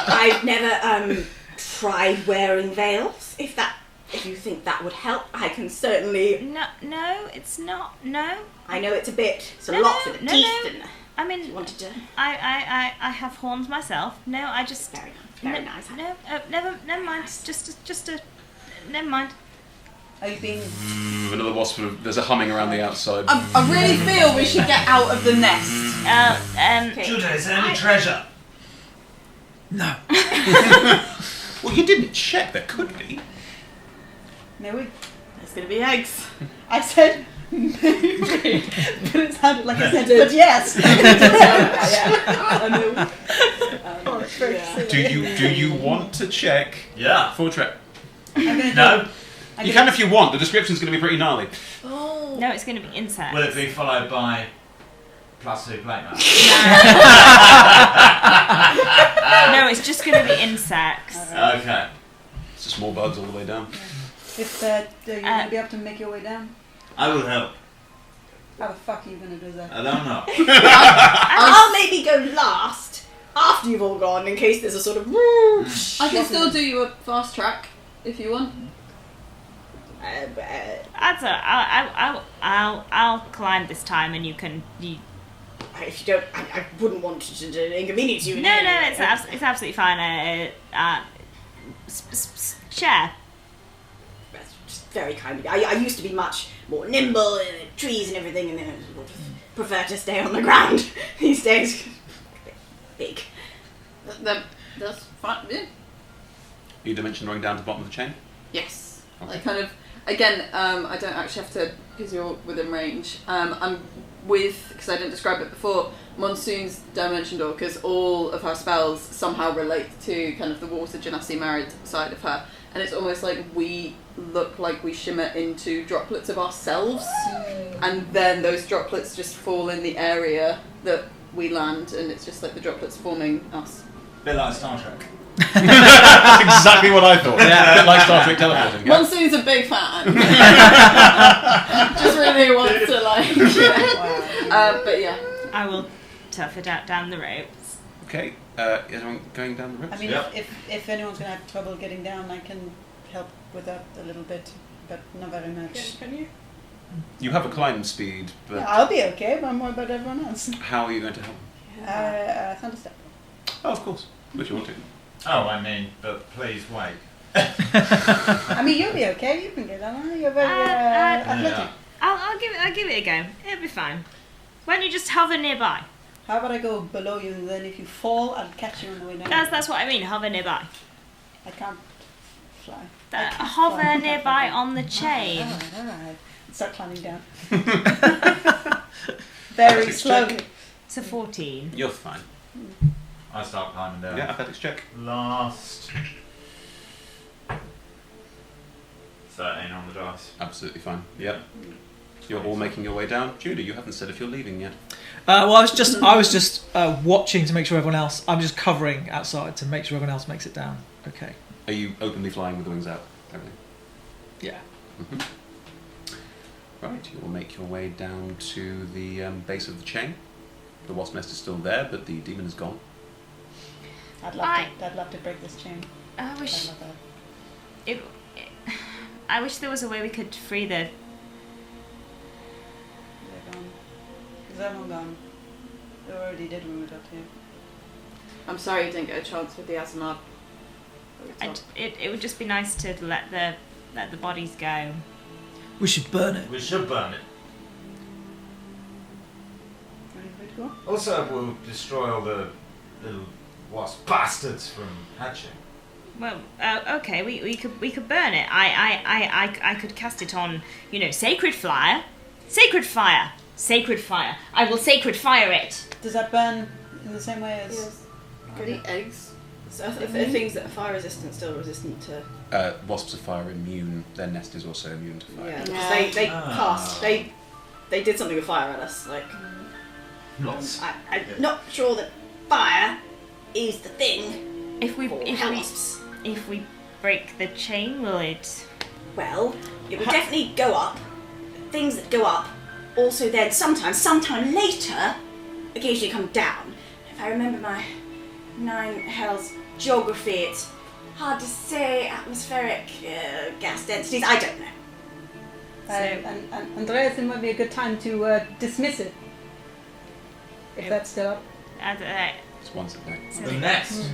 I've never tried wearing veils. If you think that would help, I can certainly. No, it's not. No. I know it's a No, lot for the no, teeth. no. And I if you mean, wanted to. I have horns myself. No, I just. Very nice. No, never mind. Just a. Never mind. Are you being... Another wasp. There's a humming around the outside. I really feel we should get out of the nest. Okay. Judah, is there any treasure? No. Well, you didn't check. There could be. Maybe. There's going to be eggs. I said maybe, but it sounded like I said, but yes. I know. Oh, it's very silly. Do you want to check Yeah. for trap? I'm gonna do- No? I'm You gonna- can if you want. The description's going to be pretty gnarly. Oh. No, it's going to be insects. Will it be followed by +2 plate match? No, it's just going to be insects. Okay. It's just more bugs all the way down. If you're going to be able to make your way down, I will help. how the fuck are you going to do that? I don't know. I'll maybe go last after you've all gone in case there's a sort of. I can still do you a fast track if you want. That's I'll climb this time, and you can. If you don't, I wouldn't want to inconvenience you. No, it's absolutely fine. Share. That's just very kind of you. I used to be much more nimble in the trees and everything, and then I prefer to stay on the ground these days. Big. That's fine. Yeah. You dimension running down to the bottom of the chain? Yes. Okay. I kind of, again, I don't actually have to, because you're within range. I'm with, because I didn't describe it before, Monsoon's dimension door, because all of her spells somehow relate to kind of the water genasi married side of her. And it's almost like we look like we shimmer into droplets of ourselves, and then those droplets just fall in the area that we land, and it's just like the droplets forming us. Bit like Star Trek. That's exactly what I thought. Yeah, a bit like Star Trek teleporting. Yeah. Monsoon's a big fan. Just really wants to like. But yeah. I will tough it out down the ropes. Okay, is everyone going down the ropes? I mean, Yep. if anyone's going to have trouble getting down, I can help with that a little bit, but not very much. Can you? You have a climb speed, but Yeah, I'll be okay, but more about everyone else. how are you going to help? Thunderstep. Oh, of course. If you want to. Oh, I mean, but please wait. I mean, you'll be okay. You can get that one. You're very athletic. Yeah. I'll give it a go. It'll be fine. Why don't you just hover nearby? How about I go below you, and then if you fall, I'll catch you on the way down. That's what I mean. Hover nearby. I can't fly. Hover nearby on the chain. Alright. Start climbing down. Very Athletics slowly. check. It's a 14. You're fine. I start climbing down. Yeah, athletics check. Last 13 on the dice. Absolutely fine. Yep. You're all making your way down. Judy, you haven't said if you're leaving yet. Well, I was just watching to make sure everyone else. I'm just covering outside to make sure everyone else makes it down. Okay. Are you openly flying with the wings out? Everything. Yeah. Mm-hmm. Right, you will make your way down to the base of the chain. The wasp nest is still there, but the demon is gone. I'd love to break this chain. I wish I'd love that. I wish there was a way we could free the. They're gone. Is everyone gone? They already did when we got here. I'm sorry you didn't get a chance with the Azimard. It would just be nice to let the bodies go. We should burn it. We should burn it. Ready to go? Also, we'll destroy all the little wasp bastards from hatching. Well, okay, we could burn it. I could cast it on, sacred fire. Sacred fire. Sacred fire. I will sacred fire it. Does that burn in the same way as? Yes. Any eggs? So if things that are fire resistant still resistant to. Wasps of fire are immune. Their nest is also immune to fire. Yeah, because they cast. They did something with fire at us. Like, I'm not sure that fire is the thing. If we for hellwasps. if we break the chain, will it? Well, it will definitely go up. Things that go up also then sometime later, occasionally come down. If I remember my 9 hells geography, it's hard to say atmospheric gas densities. I don't know. And Andreas, it might be a good time to dismiss it. If that's still up. It's once a day. The nest.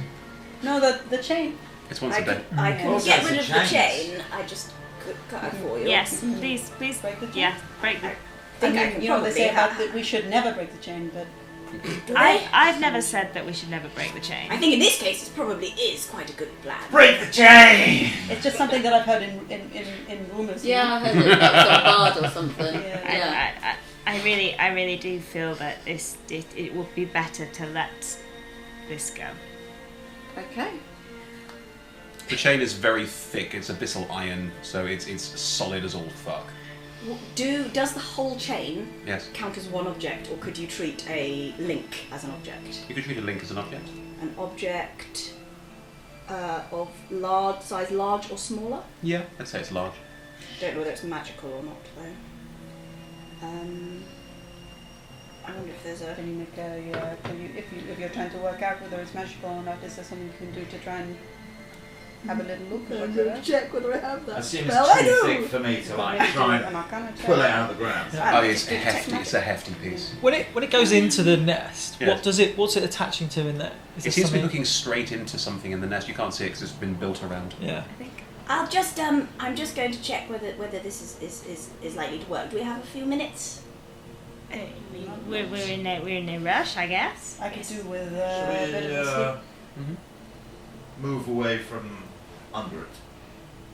No, the chain. It's once a day. I can Also, get it's rid a of the chain. chain. I just could cut it for you. Yes, please. Break the chain? Yeah, break the. I think I can they probably say about have. that we should never break the chain, but I've never said that we should never break the chain. I think in this case it probably is quite a good plan. Break the chain! it's just something that I've heard in rumours. Yeah, I heard it was a bard or something. Yeah. I really do feel that it would be better to let this go. Okay. The chain is very thick. It's abyssal iron, so it's solid as all fuck. Does the whole chain Yes. count as one object, or could you treat a link as an object? You could treat a link as an object. An object of size large or smaller? Yeah, I'd say it's large. Don't know whether it's magical or not though. I wonder if there's a. Can you make a if you're trying to work out whether it's magical or not? Is there something you can do to try and have a little look? Check whether I have that. I assume Well, it's I too do. thick for me to try and An Arcana check. pull it out of the ground. Oh, it's hefty. It's a hefty piece. When it goes into the nest, Yes. what's it attaching to in there? Is It this seems to be something- looking straight into something in the nest. You can't see it because it's been built around. Yeah. I'll just I'm just going to check whether this is likely to work. Do we have a few minutes? We're in a rush, I guess. I could do with Should a we bit of a sleep. Mm-hmm. move away from under it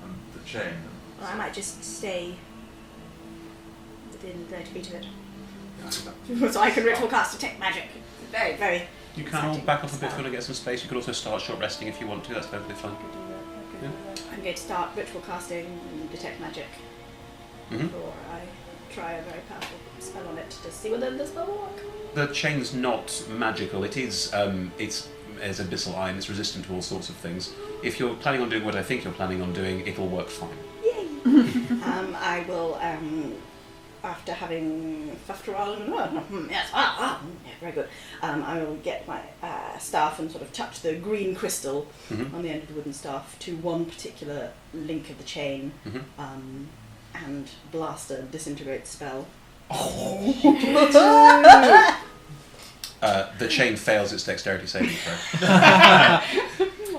and the chain? Well, I might just stay within 30 feet of it. So I can ritual cast detect magic. Very, very. You can all back up a bit if you want to get some space. You could also start short resting if you want to. That's perfectly fine. I'm going to start ritual casting detect magic Mm-hmm. before I try a very powerful spell on it to see whether the spell will work. The chain's not magical. It is. It's as abyssal iron. It's resistant to all sorts of things. If you're planning on doing what I think you're planning on doing, it'll work fine. Yay! I after having fuffed around and yes, yeah, very good. I will get my staff and sort of touch the green crystal on the end of the wooden staff to one particular link of the chain, and blast a disintegrate spell. The chain fails its dexterity saving throw,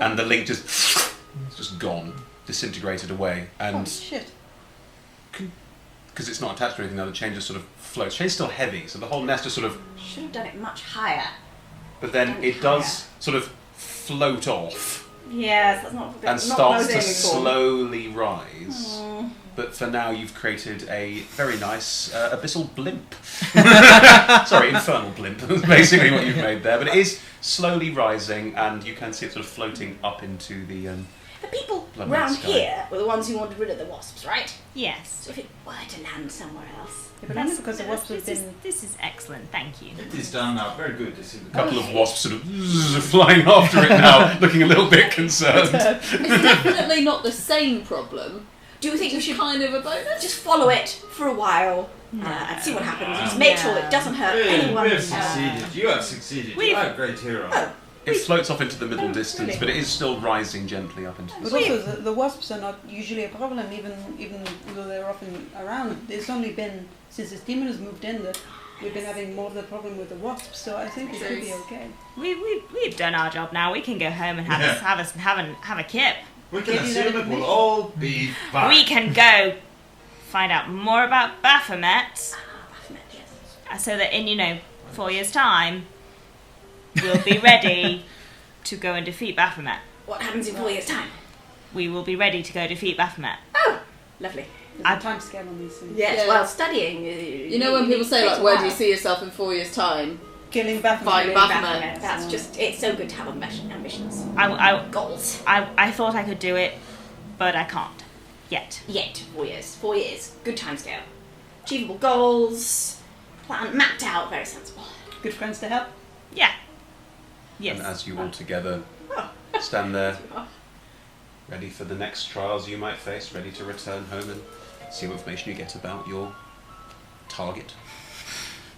and the link just gone, disintegrated away, and shit. because it's not attached to anything, the chain just sort of floats. The chain's still heavy, so the whole nest just sort of. Should have done it much higher. But then it does sort of float off Yes, that's not. and starts to slowly rise. But for now, you've created a very nice abyssal blimp. Sorry, infernal blimp. That's basically what you've made there. But it is slowly rising, and you can see it sort of floating up into the. The people Blood round sky. here were the ones who wanted rid of the wasps, right? Yes. So if it were to land somewhere else, Yeah, but only because the wasps have This is, been. this is excellent, thank you. It is done now. Very good. This is A couple of wasps sort of flying after it now, looking a little bit concerned. It's definitely not the same problem. do you think we Which is should kind of a bonus. just follow it for a while and see what happens? Just make sure it doesn't hurt anyone. We have succeeded. You have succeeded. You are a great hero. Oh, It floats off into the middle distance, but it is still rising gently up into the But also, the wasps are not usually a problem, even though they're often around. It's only been since this demon has moved in that we've been having more of the problem with the wasps. So I think it should be okay. We've done our job now. We can go home and have a kip. We can Maybe assume that it will all be fine. We can go find out more about Baphomet, so that in 4 years' time we'll be ready to go and defeat Baphomet. what happens in 4 years' time? We will be ready to go defeat Baphomet. Oh, lovely. There's a time scale on these things. Yes, Yeah. well, studying. You know when people say like, where do you see yourself in 4 years' time? Killing Baphomet. Fighting Baphomet. That's just, it's so good to have ambitions. Goals. I thought I could do it, but I can't yet. Yet, 4 years. 4 years. Good time scale. Achievable goals. Plan mapped out. Very sensible. Good friends to help. Yeah. Yes. And as you all together stand there, ready for the next trials you might face, ready to return home and see what information you get about your target,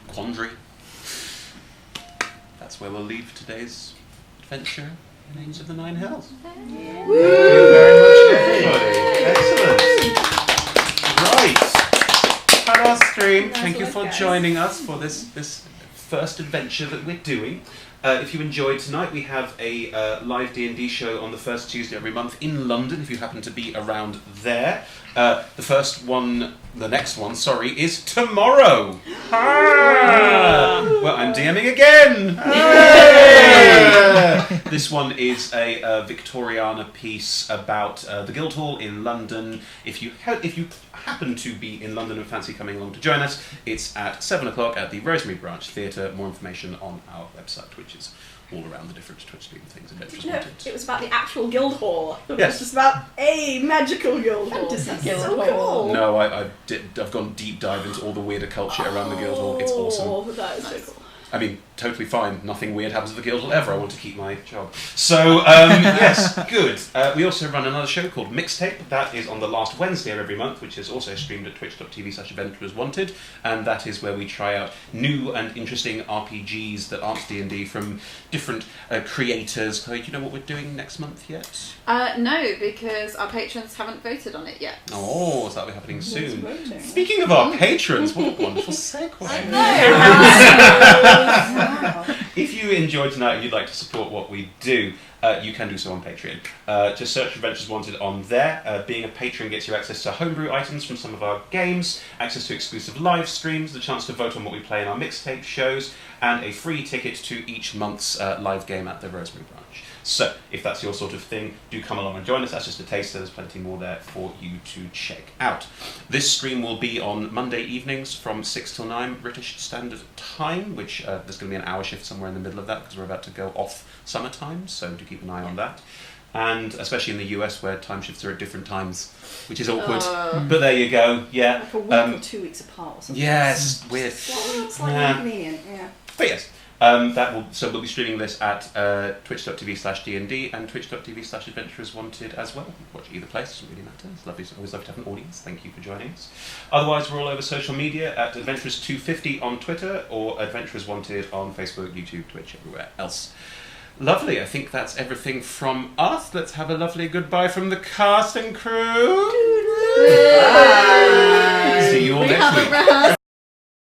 quandary. That's where we'll leave today's adventure in Names of the Nine Hells. Thank you very much, everybody. Excellent. Right. Hello, stream. Nice Thank you work, for guys. joining us for this first adventure that we're doing. If you enjoyed tonight, we have a live D&D show on the first Tuesday every month in London, if you happen to be around there. The next one, is tomorrow. Well, I'm DMing again. This one is a Victoriana piece about the Guildhall in London. If you happen to be in London and fancy coming along to join us, it's at 7 o'clock at the Rosemary Branch Theatre. More information on our website, which is all around the different Twitch stream things Adventures No, Wanted. it was about the actual Guildhall. It Yes. was just about a magical Guildhall. Fantasy That's Guildhall. so cool. No, I've gone deep dive into all the weirder culture around the Guildhall. It's awesome. Oh, that is so cool. I mean, totally fine. Nothing weird happens at the Guildhall ever. I want to keep my job. So, yes, good. We also run another show called Mixtape. That is on the last Wednesday of every month, which is also streamed at twitch.tv/adventurers wanted. And that is where we try out new and interesting RPGs that aren't D&D from different creators. Chloe, do you know what we're doing next month yet? No, because our patrons haven't voted on it yet. Oh, so that'll be happening soon. voting? Speaking of our patrons, what a wonderful segue. If you enjoyed tonight and you'd like to support what we do, you can do so on Patreon. Just search Adventures Wanted on there. Being a patron gets you access to homebrew items from some of our games, access to exclusive live streams, the chance to vote on what we play in our mixtape shows, and a free ticket to each month's live game at the Rosemary Branch. So, if that's your sort of thing, do come along and join us. That's just a taster. There's plenty more there for you to check out. This stream will be on Monday evenings from 6 till 9 British Standard Time, which there's going to be an hour shift somewhere in the middle of that because we're about to go off summertime, so do keep an eye on that. And especially in the US where time shifts are at different times, which is awkward. But there you go, yeah. Like a week or 2 weeks apart or something. Yes, weird. Slightly Yeah. inconvenient, yeah. But yes, So we'll be streaming this at twitch.tv/DND and twitch.tv/adventurers wanted as well. Watch either place, doesn't really matter. It's lovely. It's always lovely to have an audience. Thank you for joining us. Otherwise, we're all over social media at Adventurers250 on Twitter or Adventurers Wanted on Facebook, YouTube, Twitch, everywhere else. Lovely. I think that's everything from us. Let's have a lovely goodbye from the cast and crew. Bye. See you all We next have week. a rehearsal.